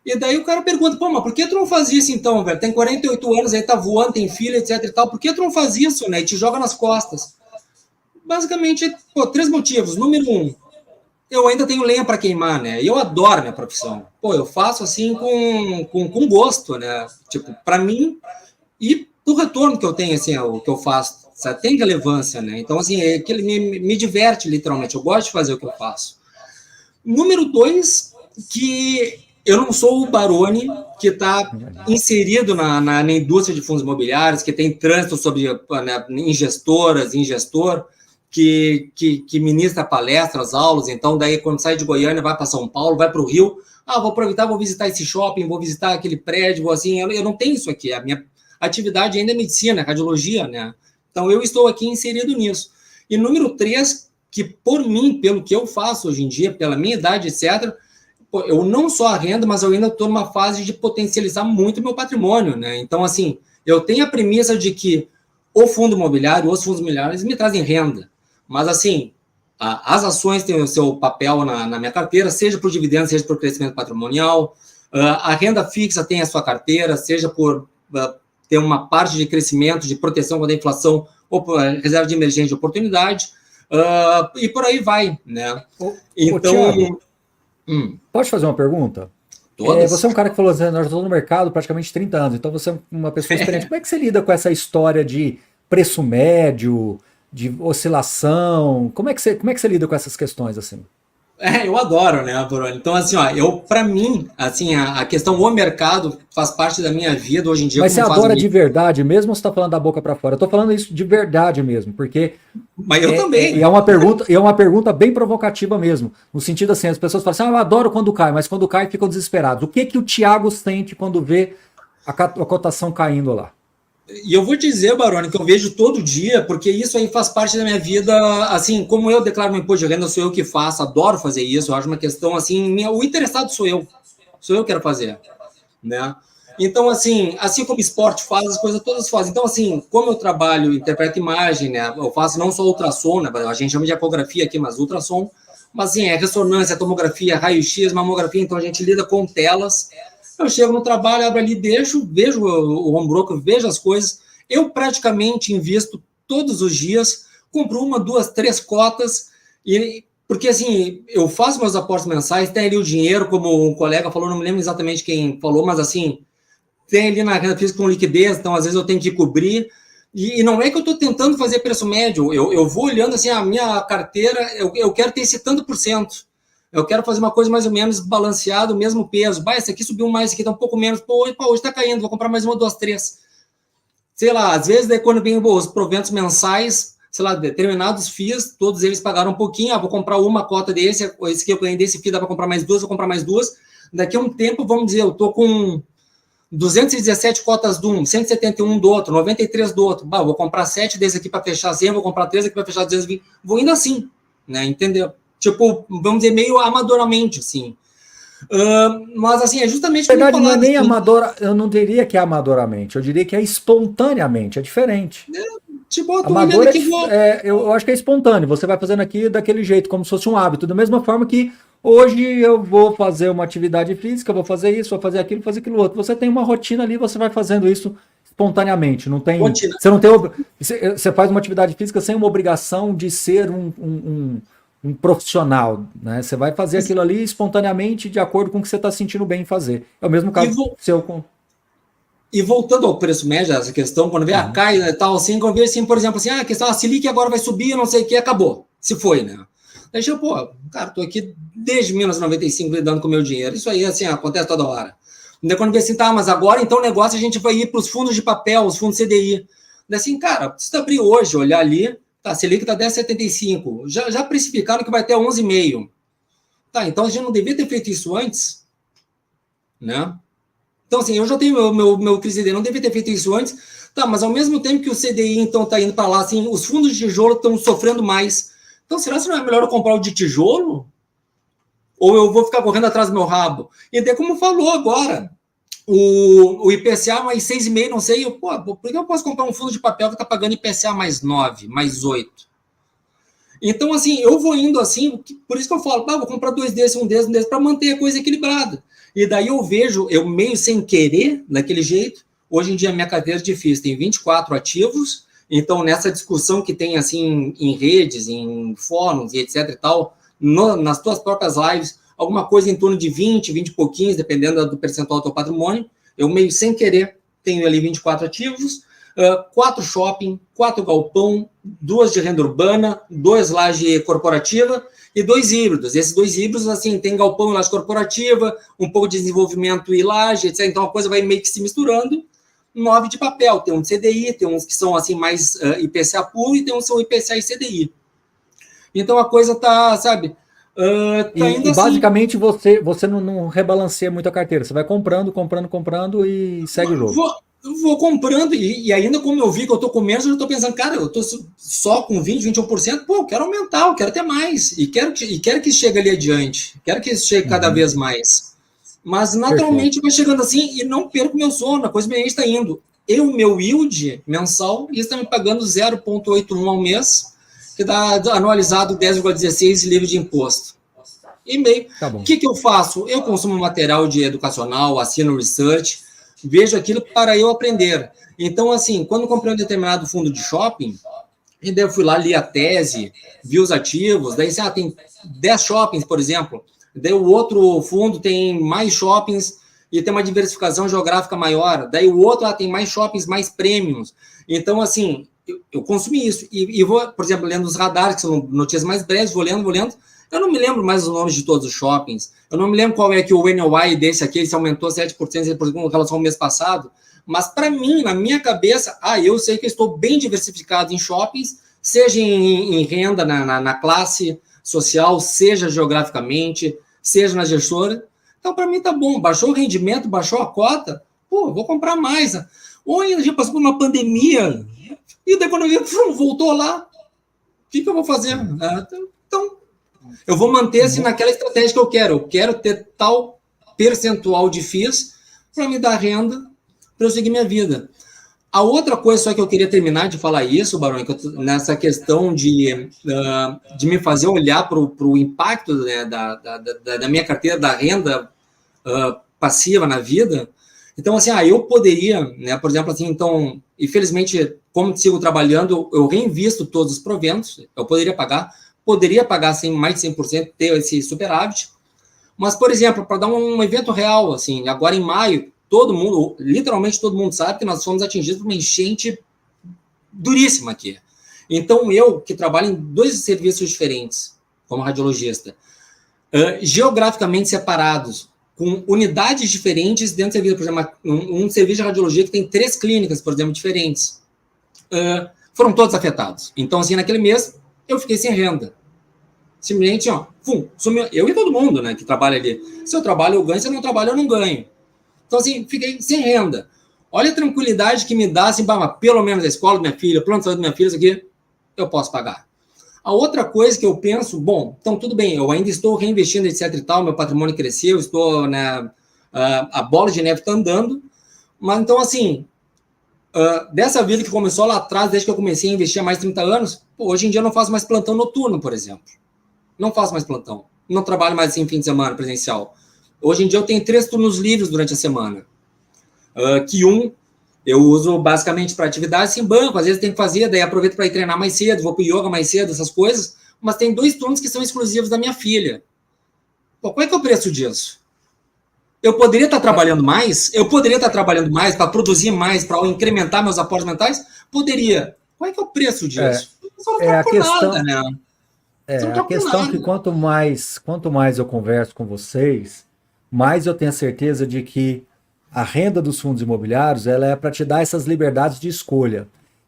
E daí o cara pergunta, pô, mas por que tu não faz isso então, velho? Tem 48 anos, aí tá voando, tem filho, etc e tal, por que tu não faz isso, né? E te joga nas costas. Basicamente, 3 motivos. Número 1, eu ainda tenho lenha para queimar, né? E eu adoro minha profissão. Pô, eu faço assim com gosto, né? Tipo, para mim, e do retorno que eu tenho, assim, o que eu faço, sabe? Tem relevância, né? Então, assim, me diverte, literalmente. Eu gosto de fazer o que eu faço. Número 2, que eu não sou o Baroni, que está inserido na indústria de fundos imobiliários, que tem trânsito sobre em gestoras, em gestor, que ministra palestras, aulas. Então, daí, quando sai de Goiânia, vai para São Paulo, vai para o Rio. Vou aproveitar, vou visitar esse shopping, vou visitar aquele prédio, vou assim. Eu não tenho isso aqui. A minha atividade ainda é medicina, radiologia, né? Então, eu estou aqui inserido nisso. E número 3, que por mim, pelo que eu faço hoje em dia, pela minha idade, etc., eu não só arrendo, mas eu ainda estou numa fase de potencializar muito o meu patrimônio, né? Então, assim, eu tenho a premissa de que o fundo imobiliário, os fundos imobiliários me trazem renda. Mas, assim, as ações têm o seu papel na minha carteira, seja por dividendos, seja por crescimento patrimonial. A renda fixa tem a sua carteira, seja por ter uma parte de crescimento, de proteção contra a inflação, ou por reserva de emergência de oportunidade, e por aí vai, né? Então... Pode fazer uma pergunta? Você é um cara que falou assim, nós estamos no mercado praticamente 30 anos, então você é uma pessoa experiente. Como é que você lida com essa história de preço médio, de oscilação? Como é que você lida com essas questões assim? Eu adoro, né, Baroni? Então, assim, para mim, assim, a questão do mercado faz parte da minha vida hoje em dia. Mas você adora de verdade mesmo ou você está falando da boca para fora? Eu estou falando isso de verdade mesmo, porque... Mas eu também. E é uma pergunta bem provocativa mesmo, no sentido assim, as pessoas falam assim, eu adoro quando cai, mas quando cai ficam desesperados. O que o Thiago sente quando vê a cotação caindo lá? E eu vou dizer, Baroni, que eu vejo todo dia, porque isso aí faz parte da minha vida, assim, como eu declaro meu imposto de renda, sou eu que faço, adoro fazer isso, eu acho uma questão, assim, o interessado sou eu que quero fazer, né? Então, assim como o esporte faz, as coisas todas fazem. Então, assim, como eu trabalho, interpreto imagem, né, eu faço não só ultrassom, né, a gente chama de ecografia aqui, mas ultrassom, mas, assim, ressonância, tomografia, raio-x, mamografia, então a gente lida com telas. Eu chego no trabalho, abro ali, vejo o home broker, vejo as coisas. Eu praticamente invisto todos os dias, compro 1, 2, 3 cotas, porque assim, eu faço meus aportes mensais, tem ali o dinheiro, como um colega falou, não me lembro exatamente quem falou, mas assim, tem ali na renda fixa com liquidez, então às vezes eu tenho que cobrir. E não é que eu estou tentando fazer preço médio, eu vou olhando assim, a minha carteira, eu quero ter esse tanto por cento. Eu quero fazer uma coisa mais ou menos balanceada, o mesmo peso. Esse aqui subiu mais, esse aqui está um pouco menos. Hoje está caindo, vou comprar mais 1, 2, 3. Sei lá, às vezes, daí, quando vem os proventos mensais, sei lá, determinados FIIs, todos eles pagaram um pouquinho. Vou comprar uma cota esse aqui eu ganhei desse FII, dá para comprar mais 2, vou comprar mais 2. Daqui a um tempo, vamos dizer, eu estou com 217 cotas de um, 171 do outro, 93 do outro. Vou comprar 7 desse aqui para fechar 100, vou comprar 3 aqui para fechar 220. Vou indo assim, né? Entendeu? Tipo, vamos dizer, meio amadoramente, assim. Mas, assim, é justamente... Na verdade, não é nem amadora, eu não diria que é amadoramente, eu diria que é espontaneamente, é diferente. Tipo, eu tô Amador olhando aqui, vou... eu acho que é espontâneo, você vai fazendo aqui daquele jeito, como se fosse um hábito, da mesma forma que hoje eu vou fazer uma atividade física, vou fazer isso, vou fazer aquilo outro. Você tem uma rotina ali, você vai fazendo isso espontaneamente, não tem, Rotina. você não tem, você faz uma atividade física sem uma obrigação de ser um profissional, né? Você vai fazer aquilo ali espontaneamente, de acordo com o que você está sentindo bem em fazer. É o mesmo caso seu com... E voltando ao preço médio, essa questão, quando vê a cai e tal, assim, quando vê assim, por exemplo, assim, a questão, a Selic agora vai subir, não sei o que, acabou. Se foi, né? Aí eu, pô, cara, tô aqui desde 1995 lidando com o meu dinheiro. Isso aí, assim, acontece toda hora. Daí quando vê assim, tá, mas agora, então, o negócio, a gente vai ir para os fundos de papel, os fundos CDI. Daí assim, cara, se tu abrir hoje, olhar ali, tá, a Selic tá 10,75. Já precificaram que vai ter 11,5. Tá, então a gente não devia ter feito isso antes, né? Então, assim, eu já tenho meu CDI, não devia ter feito isso antes. Tá, mas ao mesmo tempo que o CDI, então, está indo para lá, assim, os fundos de tijolo estão sofrendo mais. Então, será que não é melhor eu comprar o de tijolo? Ou eu vou ficar correndo atrás do meu rabo? E até como falou agora, o IPCA mais 6,5, não sei, por que eu posso comprar um fundo de papel que está pagando IPCA mais 9, mais 8? Então, assim, eu vou indo assim, por isso que eu falo, vou comprar dois desses, um desses, para manter a coisa equilibrada. E daí eu vejo, eu meio sem querer, daquele jeito, hoje em dia a minha carteira de FIIs tem 24 ativos, então nessa discussão que tem assim em redes, em fóruns e etc e tal, nas tuas próprias lives, alguma coisa em torno de 20 e pouquinhos, dependendo do percentual do teu patrimônio, eu meio sem querer tenho ali 24 ativos, 4 shopping, 4 galpão, 2 de renda urbana, 2 laje corporativa, e 2 híbridos. Esses 2 híbridos, assim, tem galpão e laje corporativa, um pouco de desenvolvimento e laje, etc. Então, a coisa vai meio que se misturando. 9 de papel. Tem um de CDI, tem uns que são, assim, mais IPCA puro, e tem uns que são IPCA e CDI. Então, a coisa tá, sabe... tá indo e assim. basicamente, você não rebalanceia muito a carteira. Você vai comprando e segue o jogo. Vou comprando, e ainda como eu vi que eu tô com menos, eu já tô pensando, cara, eu tô só com 20%, 21%, pô, eu quero aumentar, eu quero ter mais, e quero que chegue ali adiante, quero que chegue cada vez mais. Mas naturalmente vai chegando assim e não perco meu sono, a coisa bem está indo. Meu yield mensal, isso está me pagando 0,81 ao mês, que dá anualizado 10,16 livre de imposto. E meio. Tá bom. O que eu faço? Eu consumo material de educacional, assino research, vejo aquilo para eu aprender. Então, assim, quando comprei um determinado fundo de shopping, e daí eu fui lá, li a tese, vi os ativos, daí tem 10 shoppings, por exemplo, daí o outro fundo tem mais shoppings e tem uma diversificação geográfica maior, daí o outro tem mais shoppings, mais premiums. Então, assim, eu consumi isso. E vou, por exemplo, lendo os radares, que são notícias mais breves, vou lendo, eu não me lembro mais os nomes de todos os shoppings. Eu não me lembro qual é que o NOI desse aqui, se aumentou 7% com relação ao mês passado. Mas, para mim, na minha cabeça, eu sei que eu estou bem diversificado em shoppings, seja em renda, na classe social, seja geograficamente, seja na gestora. Então, para mim, tá bom. Baixou o rendimento, baixou a cota, vou comprar mais. Ou ainda já passou por uma pandemia, e daí quando voltou lá, o que eu vou fazer? Então, eu vou manter assim naquela estratégia que eu quero. Eu quero ter tal percentual de FIIs para me dar renda para eu seguir minha vida. A outra coisa só que eu queria terminar de falar isso, Barão, nessa questão de me fazer olhar para o impacto, né, da minha carteira, da renda passiva na vida. Então, assim, eu poderia, né, por exemplo, assim, então, infelizmente, como sigo trabalhando, eu reinvisto todos os proventos, eu poderia pagar assim, mais de 100%, ter esse superávit. Mas, por exemplo, para dar um evento real, assim, agora em maio, literalmente todo mundo sabe que nós fomos atingidos por uma enchente duríssima aqui. Então, eu, que trabalho em 2 serviços diferentes, como radiologista, geograficamente separados, com unidades diferentes dentro do serviço, por exemplo, um serviço de radiologia que tem 3 clínicas, por exemplo, diferentes, foram todos afetados. Então, assim, naquele mês, eu fiquei sem renda. Simplesmente, sumiu. Eu e todo mundo, né, que trabalha ali. Se eu trabalho, eu ganho. Se eu não trabalho, eu não ganho. Então, assim, fiquei sem renda. Olha a tranquilidade que me dá, assim, pelo menos a escola da minha filha, plano de saúde da minha filha, isso aqui, eu posso pagar. A outra coisa que eu penso, então, tudo bem, eu ainda estou reinvestindo, etc e tal, meu patrimônio cresceu, estou, né, a bola de neve está andando, mas, então, assim, dessa vida que começou lá atrás, desde que eu comecei a investir há mais de 30 anos, hoje em dia eu não faço mais plantão noturno, por exemplo. Não faço mais plantão. Não trabalho mais assim fim de semana presencial. Hoje em dia eu tenho 3 turnos livres durante a semana. Eu uso basicamente para atividades em banco, às vezes tem que fazer, daí aproveito para ir treinar mais cedo, vou para o yoga mais cedo, essas coisas, mas tem 2 turnos que são exclusivos da minha filha. Pô, qual é que é o preço disso? Eu poderia estar trabalhando mais? Eu poderia estar trabalhando mais para produzir mais, para incrementar meus aportes mentais? Poderia. Qual é que é o preço disso? Você não troca por nada, né? A questão é que quanto mais eu converso com vocês, mais eu tenho a certeza de que a renda dos fundos imobiliários ela é para te dar essas liberdades de escolha.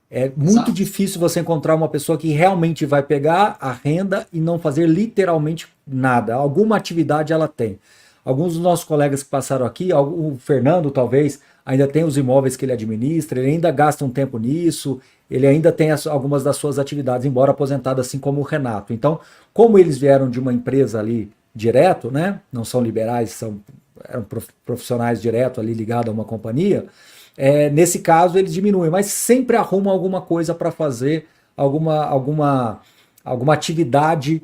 É muito difícil você encontrar uma pessoa que realmente vai pegar a renda e não fazer literalmente nada. Alguma atividade ela tem. Alguns dos nossos colegas que passaram aqui, o Fernando talvez, ainda tem os imóveis que ele administra, ele ainda gasta um tempo nisso, ele ainda tem algumas das suas atividades, embora aposentado, assim como o Renato. Então, como eles vieram de uma empresa ali direto, né? Não são liberais, eram profissionais direto ali ligados a uma companhia, nesse caso eles diminuem, mas sempre arrumam alguma coisa para fazer, alguma atividade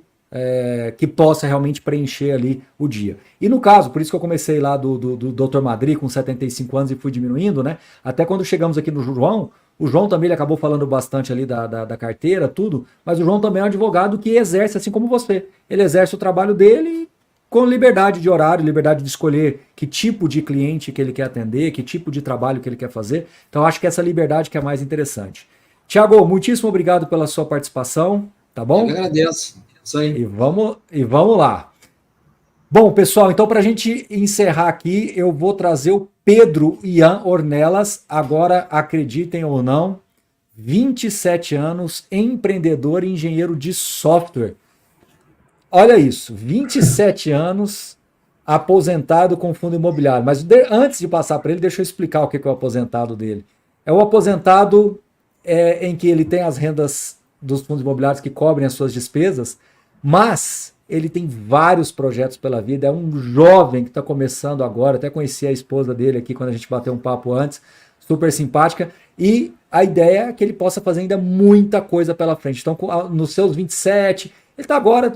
que possa realmente preencher ali o dia. E no caso, por isso que eu comecei lá do Dr. Madri com 75 anos e fui diminuindo, né? Até quando chegamos aqui no João, o João também ele acabou falando bastante ali da carteira, tudo, mas o João também é um advogado que exerce assim como você. Ele exerce o trabalho dele com liberdade de horário, liberdade de escolher que tipo de cliente que ele quer atender, que tipo de trabalho que ele quer fazer. Então acho que essa liberdade que é mais interessante. Tiago, muitíssimo obrigado pela sua participação, tá bom? Eu agradeço. Isso aí. E vamos lá. Bom, pessoal, então para a gente encerrar aqui, eu vou trazer o Pedro Ian Ornelas, agora, acreditem ou não, 27 anos, empreendedor e engenheiro de software. Olha isso, 27 anos, aposentado com fundo imobiliário. Mas antes de passar para ele, deixa eu explicar o que é o aposentado dele. É o aposentado em que ele tem as rendas dos fundos imobiliários que cobrem as suas despesas, mas ele tem vários projetos pela vida, é um jovem que está começando agora, até conheci a esposa dele aqui quando a gente bateu um papo antes, super simpática, e a ideia é que ele possa fazer ainda muita coisa pela frente. Então, nos seus 27, ele está agora,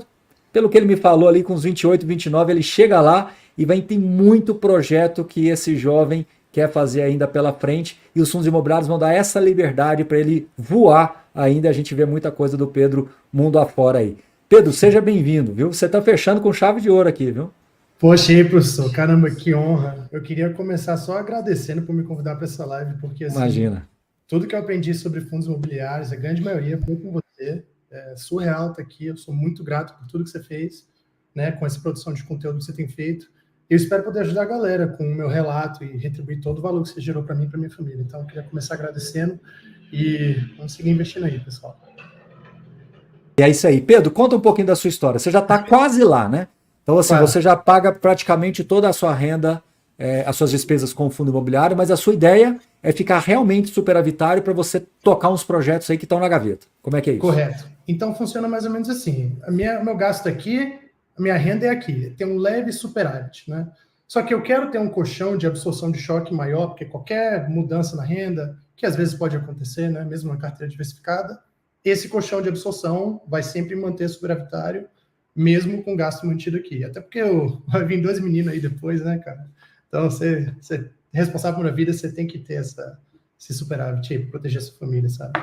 pelo que ele me falou ali, com uns 28, 29, ele chega lá e vai ter muito projeto que esse jovem quer fazer ainda pela frente, e os fundos imobiliários vão dar essa liberdade para ele voar ainda. A gente vê muita coisa do Pedro mundo afora aí. Pedro, seja bem-vindo, viu? Você está fechando com chave de ouro aqui, viu? Poxa, aí, professor, caramba, que honra. Eu queria começar só agradecendo por me convidar para essa live, porque assim, imagina, tudo que eu aprendi sobre fundos imobiliários, a grande maioria foi com você. É surreal estar aqui, eu sou muito grato por tudo que você fez, né, com essa produção de conteúdo que você tem feito. Eu espero poder ajudar a galera com o meu relato e retribuir todo o valor que você gerou para mim e para minha família. Então, eu queria começar agradecendo e vamos seguir investindo aí, pessoal. E é isso aí. Pedro, conta um pouquinho da sua história. Você já está quase lá, né? Então, assim, você já paga praticamente toda a sua renda, as suas despesas com o fundo imobiliário, mas a sua ideia é ficar realmente superavitário para você tocar uns projetos aí que estão na gaveta. Como é que é isso? Correto. Então, funciona mais ou menos assim. Meu gasto aqui, a minha renda é aqui. Tem um leve superávit, né? Só que eu quero ter um colchão de absorção de choque maior, porque qualquer mudança na renda, que às vezes pode acontecer, né? Mesmo na carteira diversificada, esse colchão de absorção vai sempre manter superavitário, mesmo com o gasto mantido aqui. Até porque vai vir 2 meninos aí depois, né, cara? Então, você é responsável por uma vida, você tem que ter esse superávit aí para proteger a sua família, sabe?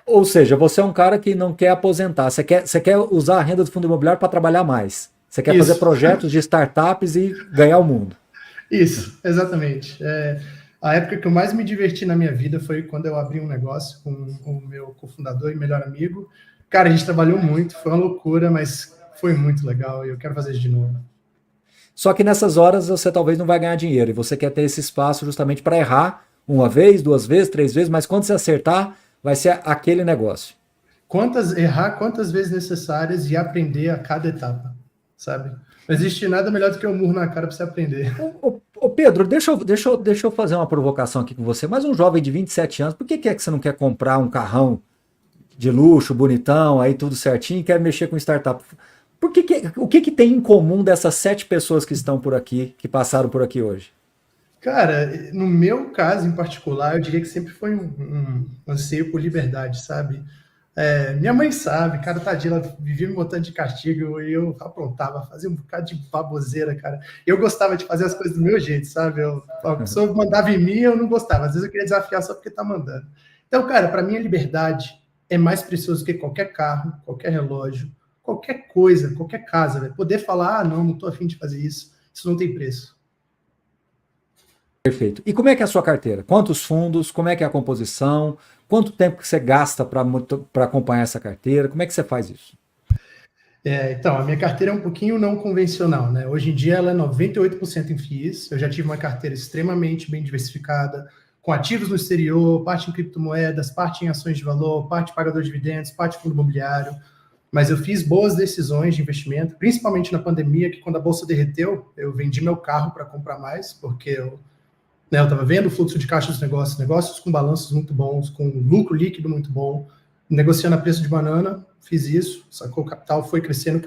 Ou seja, você é um cara que não quer aposentar, você quer usar a renda do fundo imobiliário para trabalhar mais. Você quer fazer projetos de startups e ganhar o mundo. Isso, exatamente. A época que eu mais me diverti na minha vida foi quando eu abri um negócio com o meu cofundador e melhor amigo. Cara, a gente trabalhou muito, foi uma loucura, mas foi muito legal e eu quero fazer isso de novo. Só que nessas horas você talvez não vai ganhar dinheiro e você quer ter esse espaço justamente para errar 1 vez, 2 vezes, 3 vezes, mas quando você acertar, vai ser aquele negócio. Errar quantas vezes necessárias e aprender a cada etapa, sabe? Não existe nada melhor do que um murro na cara para você aprender. Ô Pedro, deixa eu fazer uma provocação aqui com você. Mas um jovem de 27 anos, por que é que você não quer comprar um carrão de luxo, bonitão, aí tudo certinho, e quer mexer com startup? O que tem em comum dessas 7 pessoas que estão por aqui, que passaram por aqui hoje? Cara, no meu caso em particular, eu diria que sempre foi um anseio por liberdade, sabe? Minha mãe sabe, cara, tadinha, ela vivia me botando de castigo e eu aprontava, fazia um bocado de baboseira, cara. Eu gostava de fazer as coisas do meu jeito, sabe? A pessoa mandava em mim, eu não gostava. Às vezes eu queria desafiar só porque tá mandando. Então, cara, para mim a liberdade é mais precioso que qualquer carro, qualquer relógio, qualquer coisa, qualquer casa, velho. Poder falar, não tô afim de fazer isso não tem preço. Perfeito. E como é que é a sua carteira? Quantos fundos? Como é que é a composição? Quanto tempo que você gasta para acompanhar essa carteira? Como é que você faz isso? Então, a minha carteira é um pouquinho não convencional, né? Hoje em dia ela é 98% em FIIs. Eu já tive uma carteira extremamente bem diversificada, com ativos no exterior, parte em criptomoedas, parte em ações de valor, parte pagador de dividendos, parte fundo imobiliário. Mas eu fiz boas decisões de investimento, principalmente na pandemia, que quando a bolsa derreteu, eu vendi meu carro para comprar mais, porque eu estava vendo o fluxo de caixa dos negócios com balanços muito bons, com lucro líquido muito bom, negociando a preço de banana, fiz isso, sacou? O capital foi crescendo,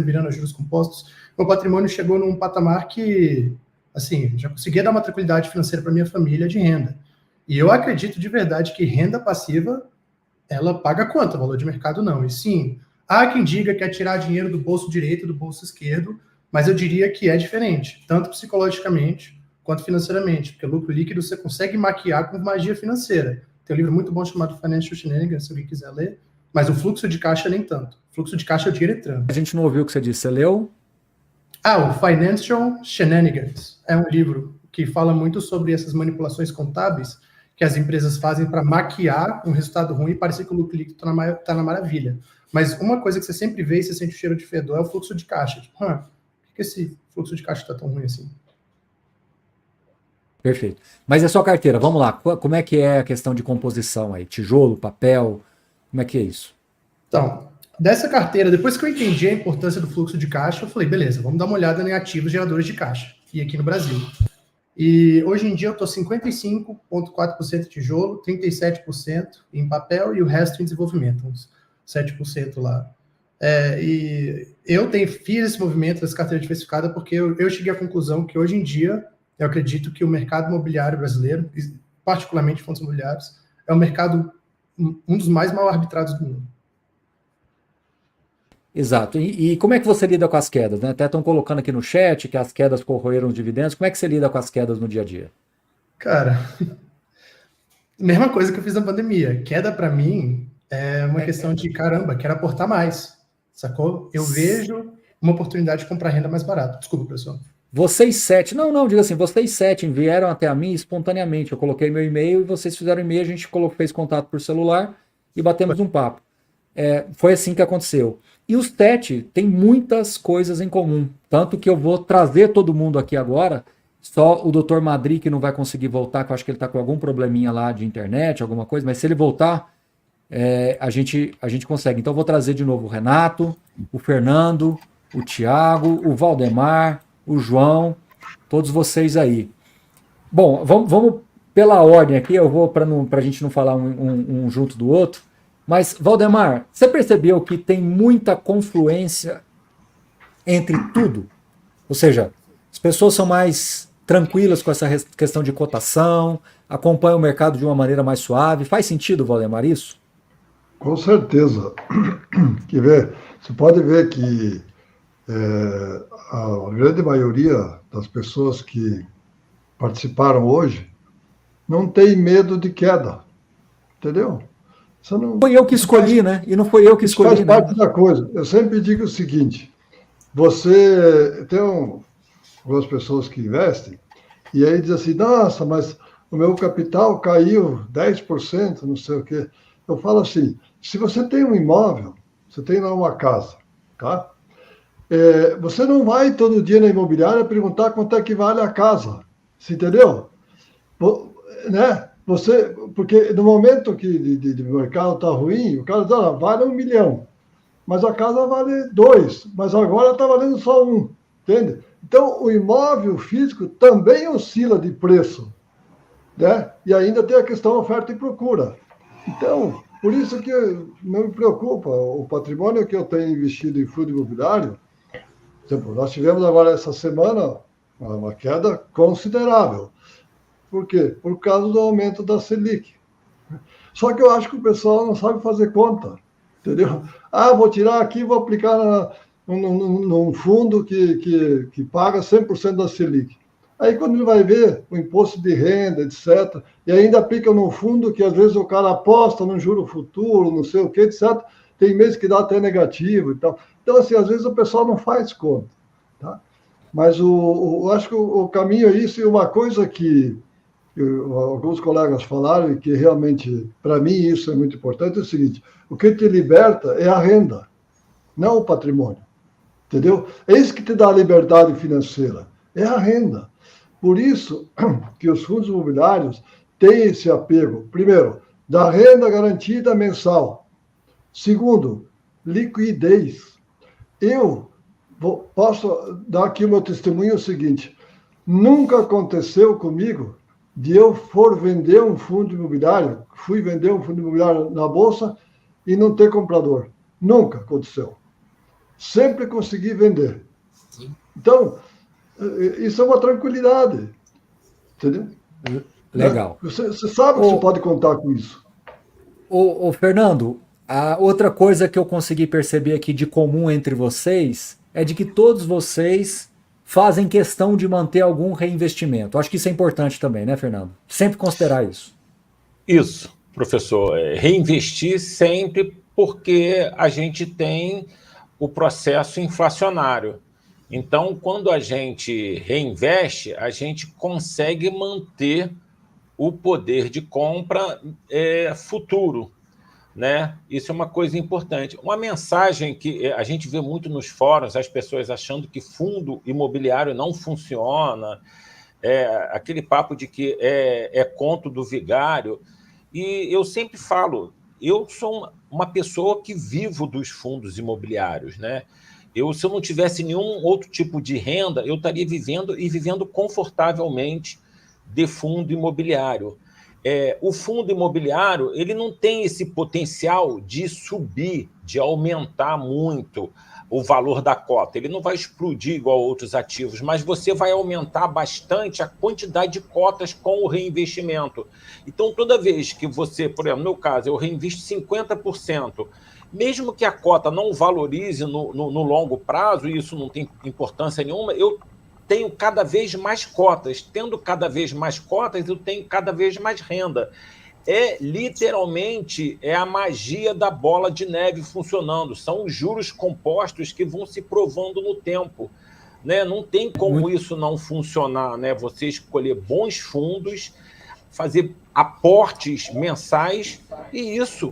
virando a juros compostos. Meu patrimônio chegou num patamar que, assim, já conseguia dar uma tranquilidade financeira para minha família de renda. E eu acredito de verdade que renda passiva, ela paga quanto? Valor de mercado não. E sim, há quem diga que é tirar dinheiro do bolso direito do bolso esquerdo, mas eu diria que é diferente, tanto psicologicamente quanto financeiramente, porque lucro líquido você consegue maquiar com magia financeira. Tem um livro muito bom chamado Financial Shenanigans, se alguém quiser ler, mas o fluxo de caixa nem tanto. O fluxo de caixa é o dinheiro entrando. A gente não ouviu o que você disse, você leu? O Financial Shenanigans é um livro que fala muito sobre essas manipulações contábeis que as empresas fazem para maquiar um resultado ruim e parecer que o lucro líquido está na maravilha. Mas uma coisa que você sempre vê e você sente o cheiro de fedor é o fluxo de caixa. Tipo, por que esse fluxo de caixa está tão ruim assim? Perfeito. Mas a sua carteira, vamos lá, como é que é a questão de composição aí? Tijolo, papel, como é que é isso? Então, dessa carteira, depois que eu entendi a importância do fluxo de caixa, eu falei, beleza, vamos dar uma olhada em ativos geradores de caixa, e aqui no Brasil. E hoje em dia eu estou 55,4% tijolo, 37% em papel e o resto em desenvolvimento, uns 7% lá. E eu fiz esse movimento dessa carteira diversificada porque eu cheguei à conclusão que hoje em dia eu acredito que o mercado imobiliário brasileiro, particularmente fundos imobiliários, é um mercado um dos mais mal arbitrados do mundo. Exato. E como é que você lida com as quedas, né? Até estão colocando aqui no chat que as quedas corroeram os dividendos. Como é que você lida com as quedas no dia a dia? Cara, mesma coisa que eu fiz na pandemia. Queda para mim é uma questão de, caramba, quero aportar mais, sacou? Eu vejo uma oportunidade de comprar renda mais barata. Desculpa, pessoal. Vocês 7, diga assim, vocês 7 vieram até a mim espontaneamente. Eu coloquei meu e-mail e vocês fizeram e-mail, a gente fez contato por celular e batemos um papo. Foi assim que aconteceu. E os 7 têm muitas coisas em comum. Tanto que eu vou trazer todo mundo aqui agora. Só o Dr. Madri que não vai conseguir voltar, que eu acho que ele está com algum probleminha lá de internet, alguma coisa, mas se ele voltar, a gente consegue. Então eu vou trazer de novo o Renato, o Fernando, o Thiago, o Valdemar, o João, todos vocês aí. Bom, vamos pela ordem aqui, eu vou para a gente não falar um junto do outro. Mas, Valdemar, você percebeu que tem muita confluência entre tudo? Ou seja, as pessoas são mais tranquilas com essa questão de cotação, acompanham o mercado de uma maneira mais suave. Faz sentido, Valdemar, isso? Com certeza. Você pode ver que a grande maioria das pessoas que participaram hoje não tem medo de queda, entendeu? Não foi eu que escolhi, né? E não foi eu que escolhi. Faz parte da coisa. Eu sempre digo o seguinte, você tem algumas pessoas que investem e aí diz assim, nossa, mas o meu capital caiu 10%, não sei o quê. Eu falo assim, se você tem um imóvel, você tem lá uma casa, tá? Você não vai todo dia na imobiliária perguntar quanto é que vale a casa, você entendeu? Né? Porque no momento que de mercado está ruim, o cara diz, vale 1 milhão, mas a casa vale 2, mas agora está valendo só 1, entende? Então, o imóvel físico também oscila de preço, né? E ainda tem a questão oferta e procura. Então, por isso que não me preocupa, o patrimônio que eu tenho investido em fundo imobiliário, por exemplo, nós tivemos agora essa semana uma queda considerável. Por quê? Por causa do aumento da Selic. Só que eu acho que o pessoal não sabe fazer conta, entendeu? Ah, vou tirar aqui e vou aplicar num fundo que paga 100% da Selic. Aí, quando ele vai ver o imposto de renda, etc., e ainda aplica num fundo que, às vezes, o cara aposta no juro futuro, não sei o quê, etc., tem meses que dá até negativo e tal. Então, assim, às vezes o pessoal não faz conta, tá? Mas eu acho que o caminho é isso, e uma coisa que alguns colegas falaram, e que realmente, para mim, isso é muito importante, é o seguinte: o que te liberta é a renda, não o patrimônio, entendeu? É isso que te dá a liberdade financeira, é a renda. Por isso que os fundos imobiliários têm esse apego, primeiro, da renda garantida mensal. Segundo, liquidez. Eu posso dar aqui o meu testemunho, o seguinte: nunca aconteceu comigo de eu for vender um fundo imobiliário, fui vender um fundo imobiliário na Bolsa e não ter comprador. Nunca aconteceu. Sempre consegui vender. Então, isso é uma tranquilidade. Entendeu? Legal. Você sabe que você pode contar com isso. Ô, Fernando, a outra coisa que eu consegui perceber aqui de comum entre vocês é de que todos vocês fazem questão de manter algum reinvestimento. Acho que isso é importante também, né, Fernando? Sempre considerar isso. Isso, professor. Reinvestir sempre, porque a gente tem o processo inflacionário. Então, quando a gente reinveste, a gente consegue manter o poder de compra futuro, né? Isso é uma coisa importante. Uma mensagem que a gente vê muito nos fóruns, as pessoas achando que fundo imobiliário não funciona, aquele papo de que é conto do vigário. E eu sempre falo, eu sou uma pessoa que vivo dos fundos imobiliários, né? Se eu não tivesse nenhum outro tipo de renda, eu estaria vivendo confortavelmente de fundo imobiliário. O fundo imobiliário ele não tem esse potencial de subir, de aumentar muito o valor da cota. Ele não vai explodir igual outros ativos, mas você vai aumentar bastante a quantidade de cotas com o reinvestimento. Então, toda vez que você, por exemplo, no meu caso, eu reinvisto 50%, mesmo que a cota não valorize no longo prazo, e isso não tem importância nenhuma, eu tenho cada vez mais cotas. Tendo cada vez mais cotas, eu tenho cada vez mais renda. Literalmente, a magia da bola de neve funcionando. São os juros compostos que vão se provando no tempo, né? Não tem como isso não funcionar, né? Você escolher bons fundos, fazer aportes mensais, e isso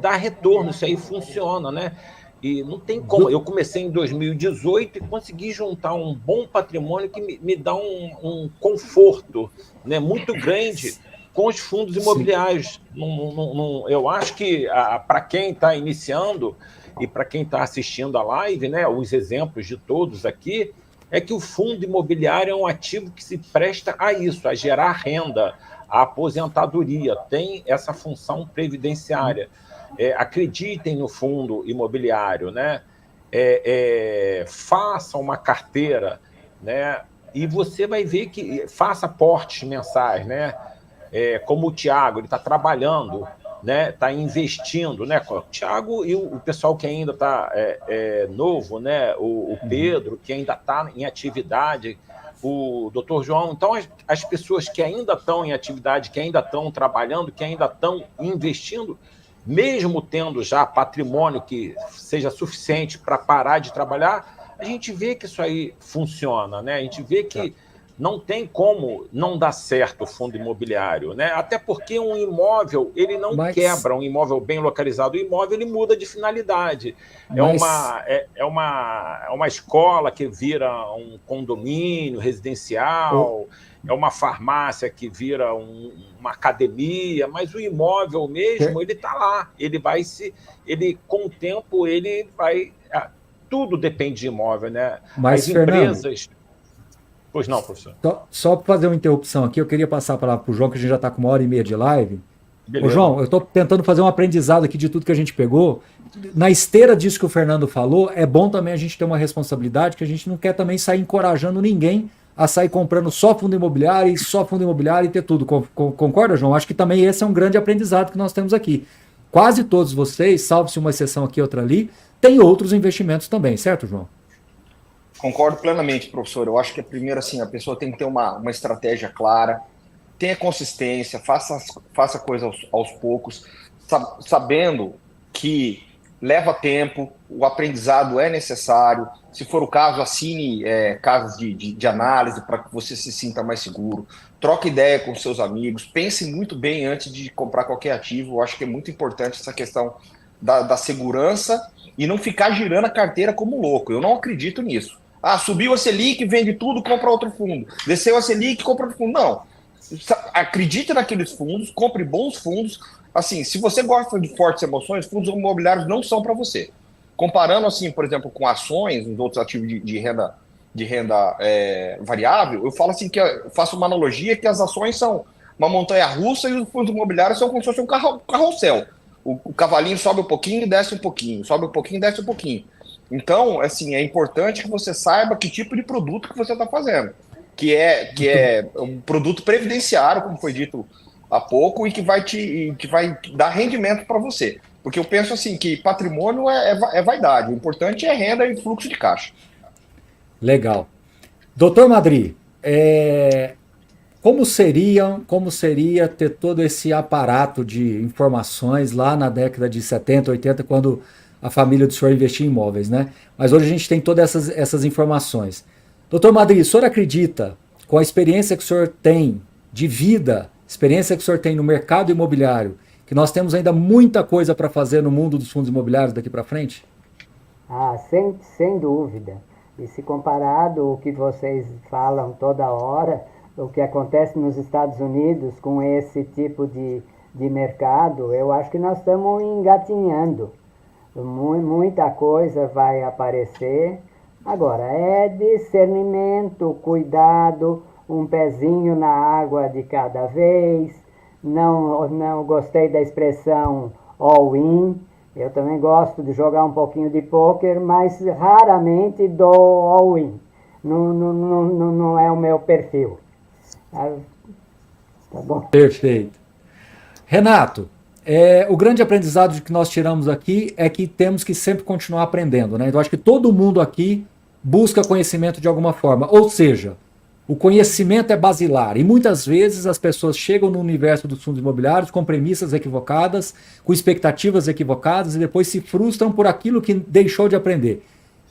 dá retorno, isso aí funciona, né? E não tem como. Eu comecei em 2018 e consegui juntar um bom patrimônio que me dá um conforto, né, muito grande com os fundos imobiliários. Eu acho que para quem está iniciando e para quem está assistindo a live, né, os exemplos de todos aqui, é que o fundo imobiliário é um ativo que se presta a isso, a gerar renda, a aposentadoria, tem essa função previdenciária. Acreditem no fundo imobiliário, né? Faça uma carteira, né? E você vai ver que faça aportes mensais, né? Como o Tiago, ele está trabalhando, né? Está investindo, né? O Tiago e o pessoal que ainda está novo, né? O Pedro, que ainda está em atividade, o Dr. João. Então, as pessoas que ainda estão em atividade, que ainda estão trabalhando, que ainda estão investindo, mesmo tendo já patrimônio que seja suficiente para parar de trabalhar, a gente vê que isso aí funciona, né? A gente vê que não tem como não dar certo o fundo imobiliário, né? Até porque um imóvel, ele não quebra, um imóvel bem localizado, o imóvel ele muda de finalidade. É uma escola que vira um condomínio residencial, é uma farmácia que vira uma academia, mas o imóvel mesmo, ele está lá. Com o tempo, ele vai... Tudo depende de imóvel, né? Mas, as empresas... Fernando, pois não, professor. Só para fazer uma interrupção aqui, eu queria passar a palavra para o João, que a gente já está com 1h30 de live. Beleza. Ô, João, eu estou tentando fazer um aprendizado aqui de tudo que a gente pegou. Na esteira disso que o Fernando falou, é bom também a gente ter uma responsabilidade, que a gente não quer também sair encorajando ninguém a sair comprando só fundo imobiliário e ter tudo. Concorda, João? Acho que também esse é um grande aprendizado que nós temos aqui. Quase todos vocês, salvo-se uma exceção aqui e outra ali, têm outros investimentos também, certo, João? Concordo plenamente, professor. Eu acho que primeiro, assim, a pessoa tem que ter uma estratégia clara, tenha consistência, faça coisa aos poucos, sabendo que leva tempo, o aprendizado é necessário. Se for o caso, assine casas de análise para que você se sinta mais seguro. Troque ideia com seus amigos, pense muito bem antes de comprar qualquer ativo. Eu acho que é muito importante essa questão da segurança e não ficar girando a carteira como louco. Eu não acredito nisso. Subiu a Selic, vende tudo, compra outro fundo. Desceu a Selic, compra outro fundo. Não. Acredite naqueles fundos, compre bons fundos. Assim, se você gosta de fortes emoções, fundos imobiliários não são para você. Comparando, assim, por exemplo, com ações, os outros ativos de renda variável, eu falo assim que eu faço uma analogia que as ações são uma montanha-russa e os fundos imobiliários são como se fosse um carrossel. O cavalinho sobe um pouquinho, desce um pouquinho, sobe um pouquinho, desce um pouquinho. Então, assim, é importante que você saiba que tipo de produto que você está fazendo, que é um produto previdenciário, como foi dito há pouco, e que vai dar rendimento para você. Porque eu penso assim que patrimônio é vaidade, o importante é renda e fluxo de caixa. Legal. Doutor Madri, como seria ter todo esse aparato de informações lá na década de 70, 80, quando a família do senhor investia em imóveis, né? Mas hoje a gente tem todas essas informações. Doutor Madri, o senhor acredita, com a experiência que o senhor tem de vida, experiência que o senhor tem no mercado imobiliário, que nós temos ainda muita coisa para fazer no mundo dos fundos imobiliários daqui para frente? Sem dúvida. E se comparado o que vocês falam toda hora, o que acontece nos Estados Unidos com esse tipo de mercado, eu acho que nós estamos engatinhando. Muita coisa vai aparecer. Agora, é discernimento, cuidado, um pezinho na água de cada vez. Não gostei da expressão all-in. Eu também gosto de jogar um pouquinho de pôquer, mas raramente dou all-in. Não é o meu perfil. Tá bom? Perfeito. Renato, o grande aprendizado que nós tiramos aqui é que temos que sempre continuar aprendendo, né? Eu acho que todo mundo aqui busca conhecimento de alguma forma. Ou seja, o conhecimento é basilar e muitas vezes as pessoas chegam no universo dos fundos imobiliários com premissas equivocadas, com expectativas equivocadas e depois se frustram por aquilo que deixou de aprender.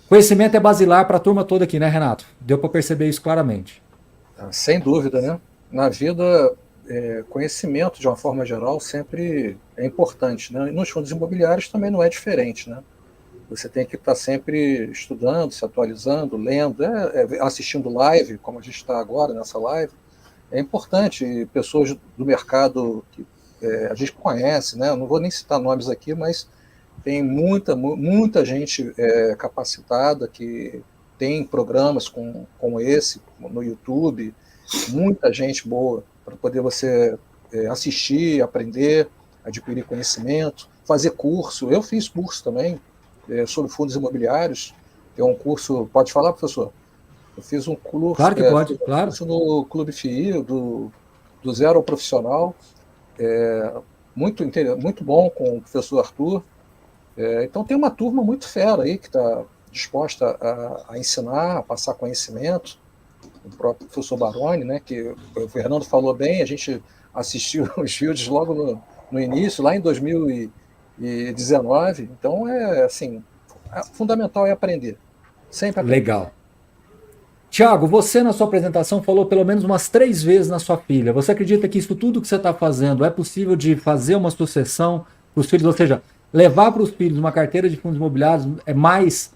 Conhecimento é basilar para a turma toda aqui, né, Renato? Deu para perceber isso claramente. Sem dúvida, né? Na vida, conhecimento, de uma forma geral, sempre é importante, né? E nos fundos imobiliários também não é diferente, né? Você tem que estar sempre estudando, se atualizando, lendo, assistindo live, como a gente está agora nessa live. É importante, pessoas do mercado que a gente conhece, né? Eu não vou nem citar nomes aqui, mas tem muita gente capacitada que tem programas como esse no YouTube, muita gente boa para poder você assistir, aprender, adquirir conhecimento, fazer curso. Eu fiz curso também sobre fundos imobiliários. Tem um curso, pode falar, professor? Eu fiz um curso, claro que pode, claro. Curso no Clube FII, do zero ao profissional, muito bom, com o professor Arthur. Então tem uma turma muito fera aí que está disposta a ensinar, a passar conhecimento. O próprio professor Baroni, né, que o Fernando falou bem, a gente assistiu os vídeos logo no início, lá em 2019. Então, fundamental é aprender. Sempre aprender. Legal. Tiago, você na sua apresentação falou pelo menos umas 3 vezes na sua filha. Você acredita que isso tudo que você está fazendo é possível de fazer uma sucessão para os filhos? Ou seja, levar para os filhos uma carteira de fundos imobiliários é mais,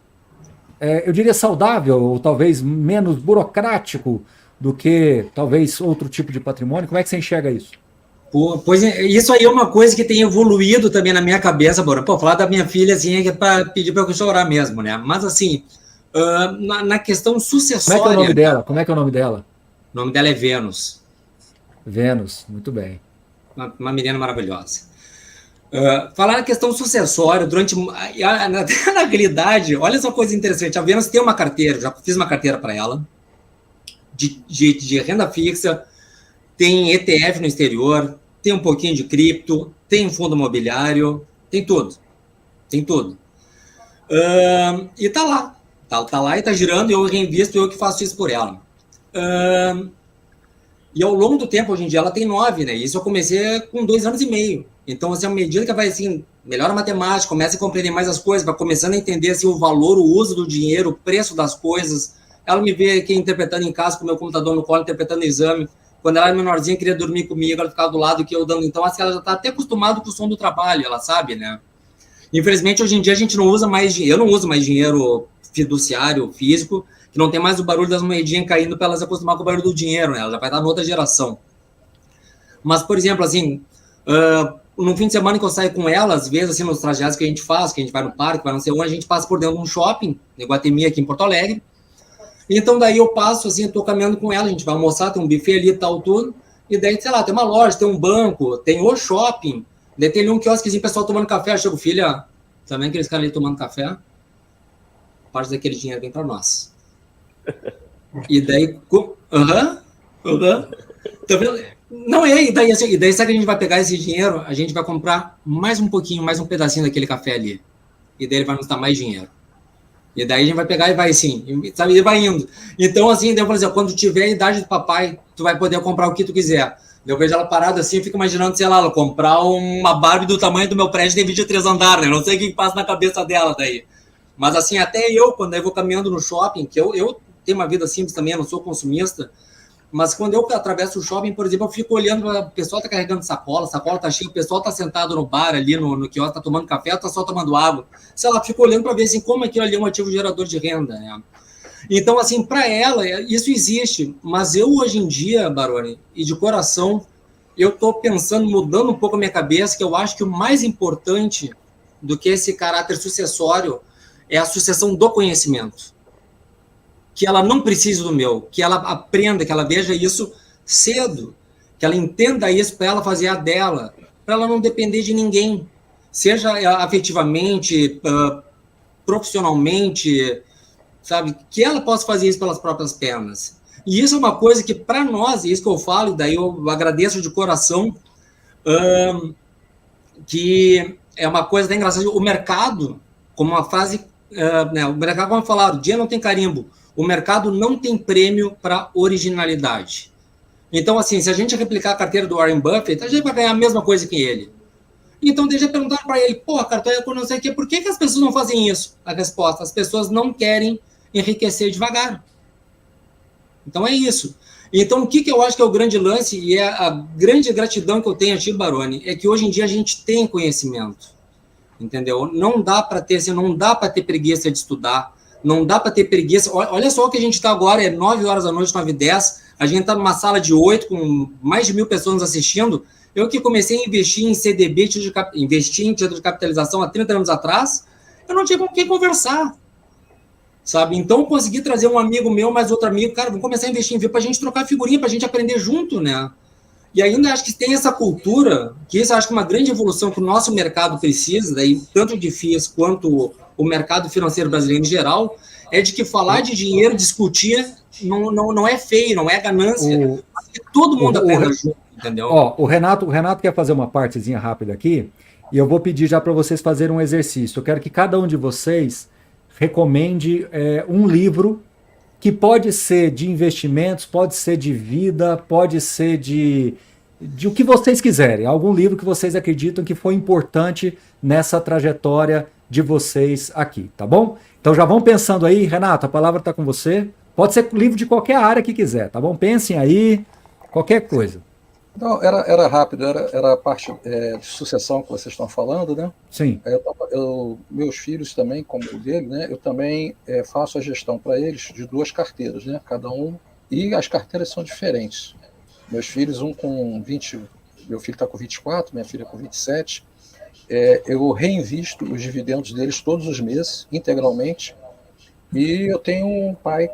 eu diria, saudável, ou talvez menos burocrático do que talvez outro tipo de patrimônio? Como é que você enxerga isso? Pois isso aí é uma coisa que tem evoluído também na minha cabeça, Bora. Falar da minha filha, assim, é para pedir para eu chorar mesmo, né? Mas, assim, na questão sucessória... Como é que é o nome dela? Como é que é o nome dela? O nome dela é Vênus. Vênus, muito bem. Uma menina maravilhosa. Falar na questão sucessória, na realidade, olha só coisa interessante, a Vênus tem uma carteira, já fiz uma carteira para ela, de renda fixa, tem ETF no exterior, tem um pouquinho de cripto, tem fundo imobiliário, tem tudo. Tem tudo. E tá lá. Tá lá e tá girando, e eu reinvisto, eu que faço isso por ela. E ao longo do tempo, hoje em dia, ela tem 9, né? Isso eu comecei com 2 anos e meio. Então, assim, à medida que vai, assim, melhora a matemática, começa a compreender mais as coisas, vai começando a entender, assim, o valor, o uso do dinheiro, o preço das coisas. Ela me vê aqui interpretando em casa com o meu computador no colo, interpretando o exame. Quando ela era menorzinha, queria dormir comigo, ela ficava do lado que eu dando. Então, assim, ela já tá até acostumada com o som do trabalho, ela sabe, né? Infelizmente, hoje em dia, a gente não usa mais dinheiro. Eu não uso mais dinheiro fiduciário, físico, que não tem mais o barulho das moedinhas caindo para elas acostumar com o barulho do dinheiro, né? Ela já vai estar em outra geração. Mas, por exemplo, assim, no fim de semana que eu saio com ela, às vezes, assim, nos trajetos que a gente faz, que a gente vai no parque, vai não sei onde, a gente passa por dentro de um shopping, em Iguatemi, aqui em Porto Alegre. Então, daí eu passo, assim, eu tô caminhando com ela, a gente vai almoçar, tem um buffet ali e tal, tudo, e daí, sei lá, tem uma loja, tem um banco, tem o shopping, daí tem ali um quiosquezinho, pessoal tomando café, eu chego, filha, também aqueles caras ali tomando café, parte daquele dinheiro vem para nós. E daí, tá vendo? Não é, e daí, assim, sabe que a gente vai pegar esse dinheiro, a gente vai comprar mais um pouquinho, mais um pedacinho daquele café ali. E daí ele vai nos dar mais dinheiro. E daí a gente vai pegar e vai assim, sabe, e vai indo. Então, assim, eu falei assim, quando tiver a idade do papai, tu vai poder comprar o que tu quiser. Eu vejo ela parada assim, eu fico imaginando, sei lá, ela comprar uma Barbie do tamanho do meu prédio, tem 23 andares, né? Eu não sei o que passa na cabeça dela daí. Mas, assim, até eu, quando eu vou caminhando no shopping, que eu tenho uma vida simples também, eu não sou consumista, mas quando eu atravesso o shopping, por exemplo, eu fico olhando, o pessoal tá carregando sacola tá cheia, o pessoal tá sentado no bar ali, no quiosque, tá tomando café, tá só tomando água. Sei lá, fico olhando para ver, assim, como aquilo ali é um ativo gerador de renda, né? Então, assim, para ela, isso existe, mas eu, hoje em dia, Baroni, e de coração, eu tô pensando, mudando um pouco a minha cabeça, que eu acho que o mais importante do que esse caráter sucessório é a sucessão do conhecimento. Que ela não precise do meu, que ela aprenda, que ela veja isso cedo, que ela entenda isso para ela fazer a dela, para ela não depender de ninguém, seja afetivamente, profissionalmente, sabe? Que ela possa fazer isso pelas próprias pernas. E isso é uma coisa que, para nós, e isso que eu falo, e daí eu agradeço de coração, que é uma coisa até engraçada, o mercado, como uma frase, né, o mercado, como falaram, o dia não tem carimbo, o mercado não tem prêmio para originalidade. Então, assim, se a gente replicar a carteira do Warren Buffett, a gente vai ganhar a mesma coisa que ele. Então, deixa eu perguntar para ele, pô, carteira com não sei o quê, por que as pessoas não fazem isso? A resposta, as pessoas não querem enriquecer devagar. Então, é isso. Então, o que eu acho que é o grande lance, e é a grande gratidão que eu tenho a ti, Baroni, é que hoje em dia a gente tem conhecimento, entendeu? Não dá para ter, assim, não dá para ter preguiça de estudar, não dá para ter preguiça. Olha só o que a gente está agora, é 9 horas da noite, 9h10, a gente está numa sala de 8, com mais de 1.000 pessoas nos assistindo. Eu que comecei a investir em CDB, investir em título de capitalização há 30 anos atrás, eu não tinha com quem conversar, sabe? Então, eu consegui trazer um amigo meu, mais outro amigo, cara, vamos começar a investir em V para a gente trocar figurinha, para a gente aprender junto, né? E ainda acho que tem essa cultura, que isso eu acho que é uma grande evolução que o nosso mercado precisa, daí, tanto de FIIs quanto o mercado financeiro brasileiro em geral, é de que falar de dinheiro, discutir, não é feio, não é ganância. Todo mundo aprenda junto, entendeu? Ó, o Renato quer fazer uma partezinha rápida aqui, e eu vou pedir já para vocês fazerem um exercício. Eu quero que cada um de vocês recomende um livro que pode ser de investimentos, pode ser de vida, pode ser de o que vocês quiserem. Algum livro que vocês acreditam que foi importante nessa trajetória de vocês aqui, tá bom? Então já vão pensando aí, Renato, a palavra está com você. Pode ser livro de qualquer área que quiser, tá bom? Pensem aí, qualquer coisa. Não, era rápido, era a parte de sucessão que vocês estão falando, né? Sim. Meus filhos também, como o dele, né? Eu também faço a gestão para eles de 2 carteiras, né? Cada um, e as carteiras são diferentes. Meus filhos, um com 20, meu filho está com 24, minha filha com 27. Eu reinvisto os dividendos deles todos os meses, integralmente, e eu tenho um pai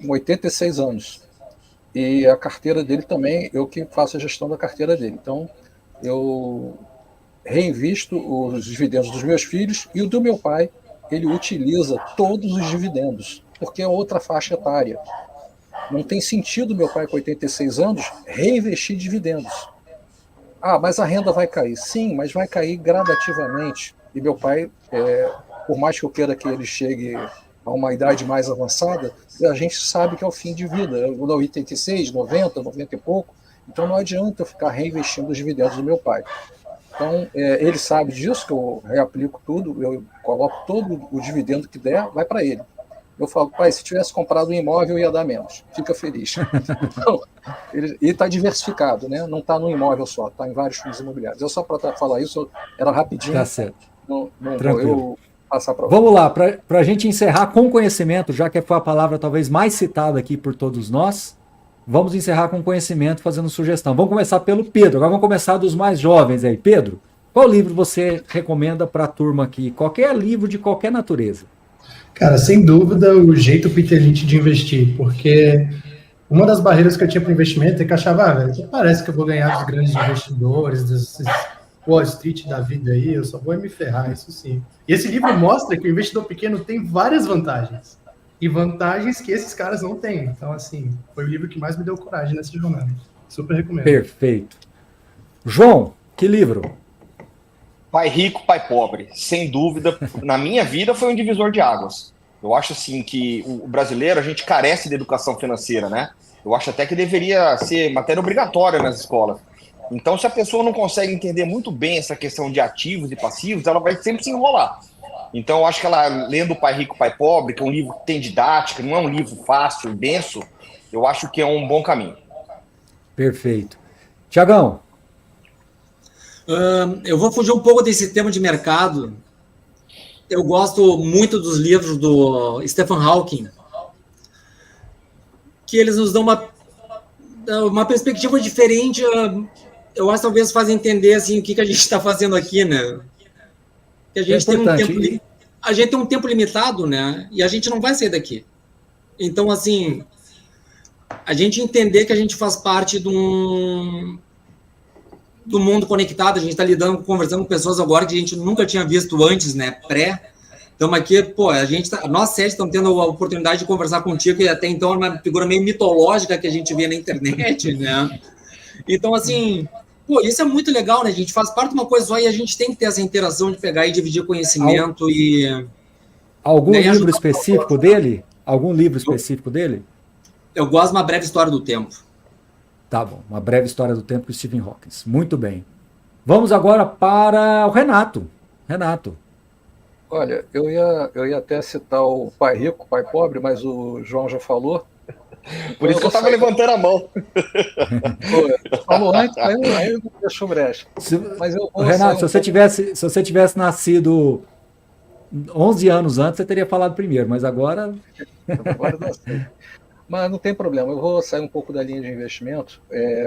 com 86 anos. E a carteira dele também, eu que faço a gestão da carteira dele. Então, eu reinvisto os dividendos dos meus filhos e o do meu pai, ele utiliza todos os dividendos, porque é outra faixa etária. Não tem sentido meu pai com 86 anos reinvestir dividendos. Ah, mas a renda vai cair. Sim, mas vai cair gradativamente. E meu pai, por mais que eu queira que ele chegue a uma idade mais avançada, a gente sabe que é o fim de vida. Eu vou dar 86, 90, 90 e pouco. Então não adianta eu ficar reinvestindo os dividendos do meu pai. Então, ele sabe disso, que eu reaplico tudo, eu coloco todo o dividendo que der, vai para ele. Eu falo, pai, se tivesse comprado um imóvel, eu ia dar menos. Fica feliz. Então, ele está diversificado, né? Não está num imóvel só, está em vários fundos imobiliários. Eu só para falar isso, era rapidinho. Tá certo. Não Tranquilo. vou eu passar para Vamos lá, para a gente encerrar com conhecimento, já que foi a palavra talvez mais citada aqui por todos nós, vamos encerrar com conhecimento, fazendo sugestão. Vamos começar pelo Pedro, agora vamos começar dos mais jovens aí. Pedro, qual livro você recomenda para a turma aqui? Qualquer livro de qualquer natureza. Cara, sem dúvida, o jeito Peter Lynch de investir, porque uma das barreiras que eu tinha para investimento é que eu achava, velho, parece que eu vou ganhar dos grandes investidores, desses Wall Street da vida aí, eu só vou me ferrar, isso sim. E esse livro mostra que o investidor pequeno tem várias vantagens, e vantagens que esses caras não têm. Então, assim, foi o livro que mais me deu coragem nessa jornada. Super recomendo. Perfeito. João, que livro? Pai Rico, Pai Pobre. Sem dúvida, na minha vida foi um divisor de águas. Eu acho assim que o brasileiro, a gente carece de educação financeira, né? Eu acho até que deveria ser matéria obrigatória nas escolas. Então, se a pessoa não consegue entender muito bem essa questão de ativos e passivos, ela vai sempre se enrolar. Então, eu acho que ela, lendo Pai Rico, Pai Pobre, que é um livro que tem didática, não é um livro fácil, denso, eu acho que é um bom caminho. Perfeito. Tiagão. Eu vou fugir um pouco desse tema de mercado. Eu gosto muito dos livros do Stephen Hawking, que eles nos dão uma perspectiva diferente. Eu acho que talvez faz entender assim, o que a gente está fazendo aqui, né? Que a gente tem um tempo limitado, né? E a gente não vai sair daqui. Então, assim, a gente entender que a gente faz parte do mundo conectado, a gente está conversando com pessoas agora que a gente nunca tinha visto antes, né? Estamos aqui, pô, nós sete estamos tendo a oportunidade de conversar contigo, que até então é uma figura meio mitológica que a gente vê na internet, né? Então, assim, pô, isso é muito legal, né? A gente faz parte de uma coisa só e a gente tem que ter essa interação de pegar e dividir conhecimento Algum livro específico dele? Algum livro específico dele? Eu gosto de Uma Breve História do Tempo. Tá bom, Uma Breve História do Tempo, do Stephen Hawking. Muito bem. Vamos agora para o Renato. Renato. Olha, eu ia até citar o Pai Rico, Pai Pobre, mas o João já falou. Por isso que eu estava levantando a mão. Falou antes, aí não deixou brecha. Mas Renato, se você tivesse nascido 11 anos antes, você teria falado primeiro, mas agora... Agora não sei. Mas não tem problema, eu vou sair um pouco da linha de investimento,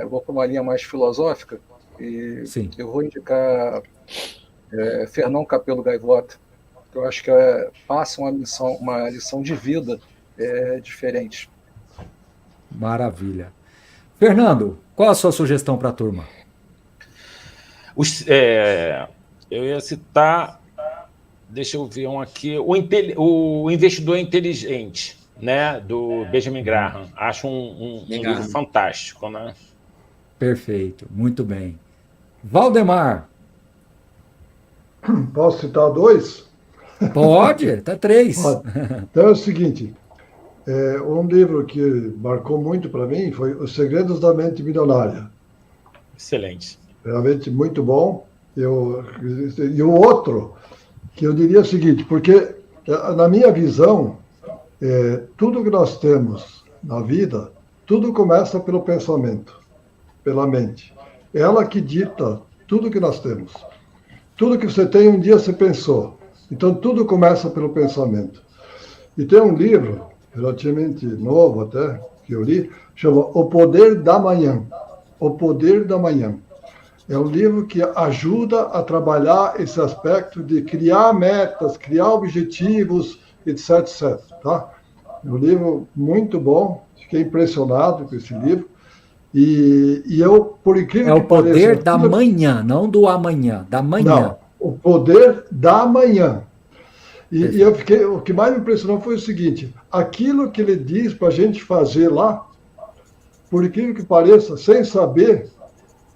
vou para uma linha mais filosófica, e Sim. Eu vou indicar Fernão Capello Gaivota, que eu acho que passa uma lição de vida diferente. Maravilha. Fernando, qual a sua sugestão para a turma? Eu ia citar, deixa eu ver um aqui, o Investidor Inteligente, né, do Benjamin Graham. Acho um livro fantástico, né? Perfeito, muito bem. Valdemar. Posso citar dois? Pode, até 3. Então é o seguinte, um livro que marcou muito para mim foi Os Segredos da Mente Milionária. Excelente. Realmente muito bom. E o outro, que eu diria o seguinte, porque na minha visão, tudo que nós temos na vida, tudo começa pelo pensamento, pela mente. Ela que dita tudo que nós temos. Tudo que você tem, um dia você pensou. Então, tudo começa pelo pensamento. E tem um livro, relativamente novo até, que eu li, chama O Poder da Manhã. O Poder da Manhã. É um livro que ajuda a trabalhar esse aspecto de criar metas, criar objetivos, etc, etc. Tá? É um livro muito bom, fiquei impressionado com esse livro. E eu, por incrível que pareça... É o poder da manhã, não do amanhã, da manhã. Não, o poder da manhã. E o que mais me impressionou foi o seguinte, aquilo que ele diz para a gente fazer lá, por incrível que pareça, sem saber,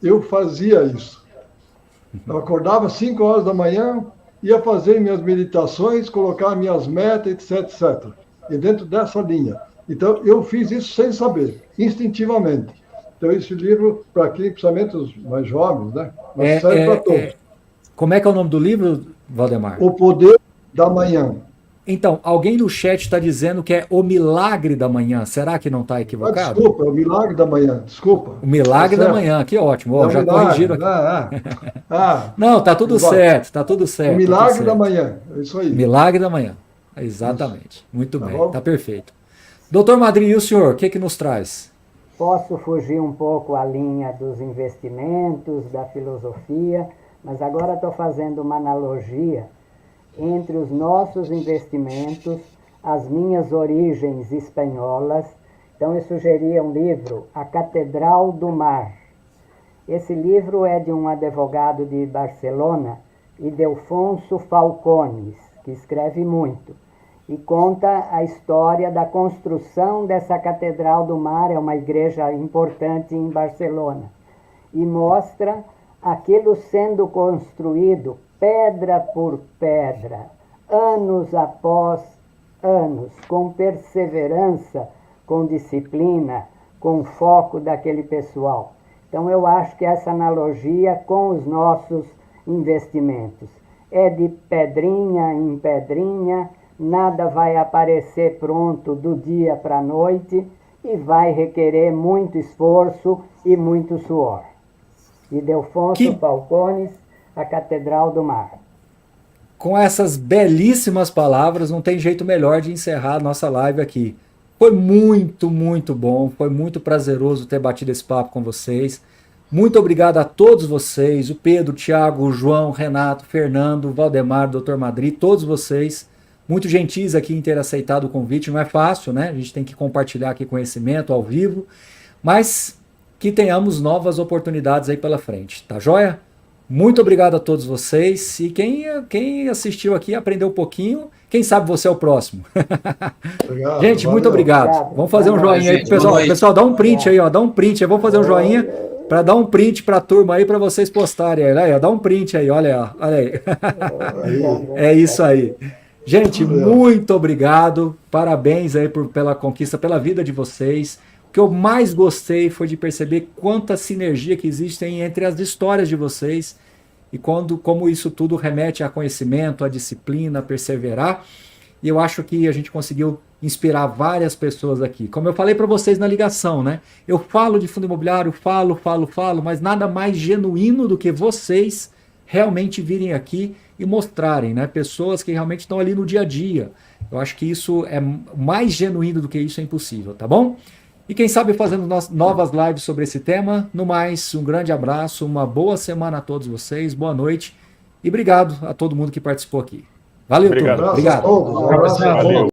eu fazia isso. Eu acordava às 5 horas da manhã, ia fazer minhas meditações, colocar minhas metas, etc, etc. E dentro dessa linha. Então, eu fiz isso sem saber, instintivamente. Então, esse livro, para quem, principalmente os mais jovens, né? Mas serve para todos. Como é que é o nome do livro, Valdemar? O Poder da Manhã. Então, alguém no chat está dizendo que é O Milagre da Manhã. Será que não está equivocado? Desculpa, é o Milagre da Manhã. Desculpa. O Milagre da Manhã, que ótimo. Oh, já corrigiram aqui. Não, tá tudo certo, tá tudo certo. O Milagre da Manhã, é isso aí. Milagre da Manhã, exatamente. Isso. Muito Tá bem, bom? tá perfeito. Doutor Madri, e o senhor, o que nos traz? Posso fugir um pouco a linha dos investimentos, da filosofia, mas agora estou fazendo uma analogia entre os nossos investimentos, as minhas origens espanholas. Então eu sugeri um livro, A Catedral do Mar. Esse livro é de um advogado de Barcelona, Ildefonso Falcones, que escreve muito, e conta a história da construção dessa Catedral do Mar, é uma igreja importante em Barcelona, e mostra aquilo sendo construído pedra por pedra, anos após anos, com perseverança, com disciplina, com foco daquele pessoal. Então eu acho que essa analogia com os nossos investimentos é de pedrinha em pedrinha, nada vai aparecer pronto do dia para a noite e vai requerer muito esforço e muito suor. Ildefonso Falcones, A Catedral do Mar. Com essas belíssimas palavras, não tem jeito melhor de encerrar a nossa live aqui. Foi muito, muito bom, foi muito prazeroso ter batido esse papo com vocês. Muito obrigado a todos vocês, o Pedro, o Thiago, o João, o Renato, o Fernando, o Valdemar, o Dr. Madri, todos vocês, muito gentis aqui em ter aceitado o convite. Não é fácil, né? A gente tem que compartilhar aqui conhecimento ao vivo, mas que tenhamos novas oportunidades aí pela frente, tá joia? Muito obrigado a todos vocês, e quem assistiu aqui aprendeu um pouquinho, quem sabe você é o próximo. Obrigado, Gente, valeu. muito obrigado. Vamos fazer um joinha aí pro pessoal. Pessoal, dá um print aí, ó, dá um print aí, vamos fazer um joinha para dar um print para a turma aí para vocês postarem aí, ó, dá um print aí, olha aí. É isso aí. Gente, muito obrigado, parabéns aí pela conquista, pela vida de vocês. O que eu mais gostei foi de perceber quanta sinergia que existe entre as histórias de vocês e como isso tudo remete a conhecimento, a disciplina, a perseverar. E eu acho que a gente conseguiu inspirar várias pessoas aqui. Como eu falei para vocês na ligação, né? Eu falo de fundo imobiliário, falo, mas nada mais genuíno do que vocês realmente virem aqui e mostrarem, né? Pessoas que realmente estão ali no dia a dia. Eu acho que isso é mais genuíno do que isso, é impossível, tá bom? E quem sabe fazendo novas lives sobre esse tema. No mais, um grande abraço, uma boa semana a todos vocês, boa noite e obrigado a todo mundo que participou aqui. Valeu, Obrigado. turma. Obrigado. Um abraço a todos. Valeu.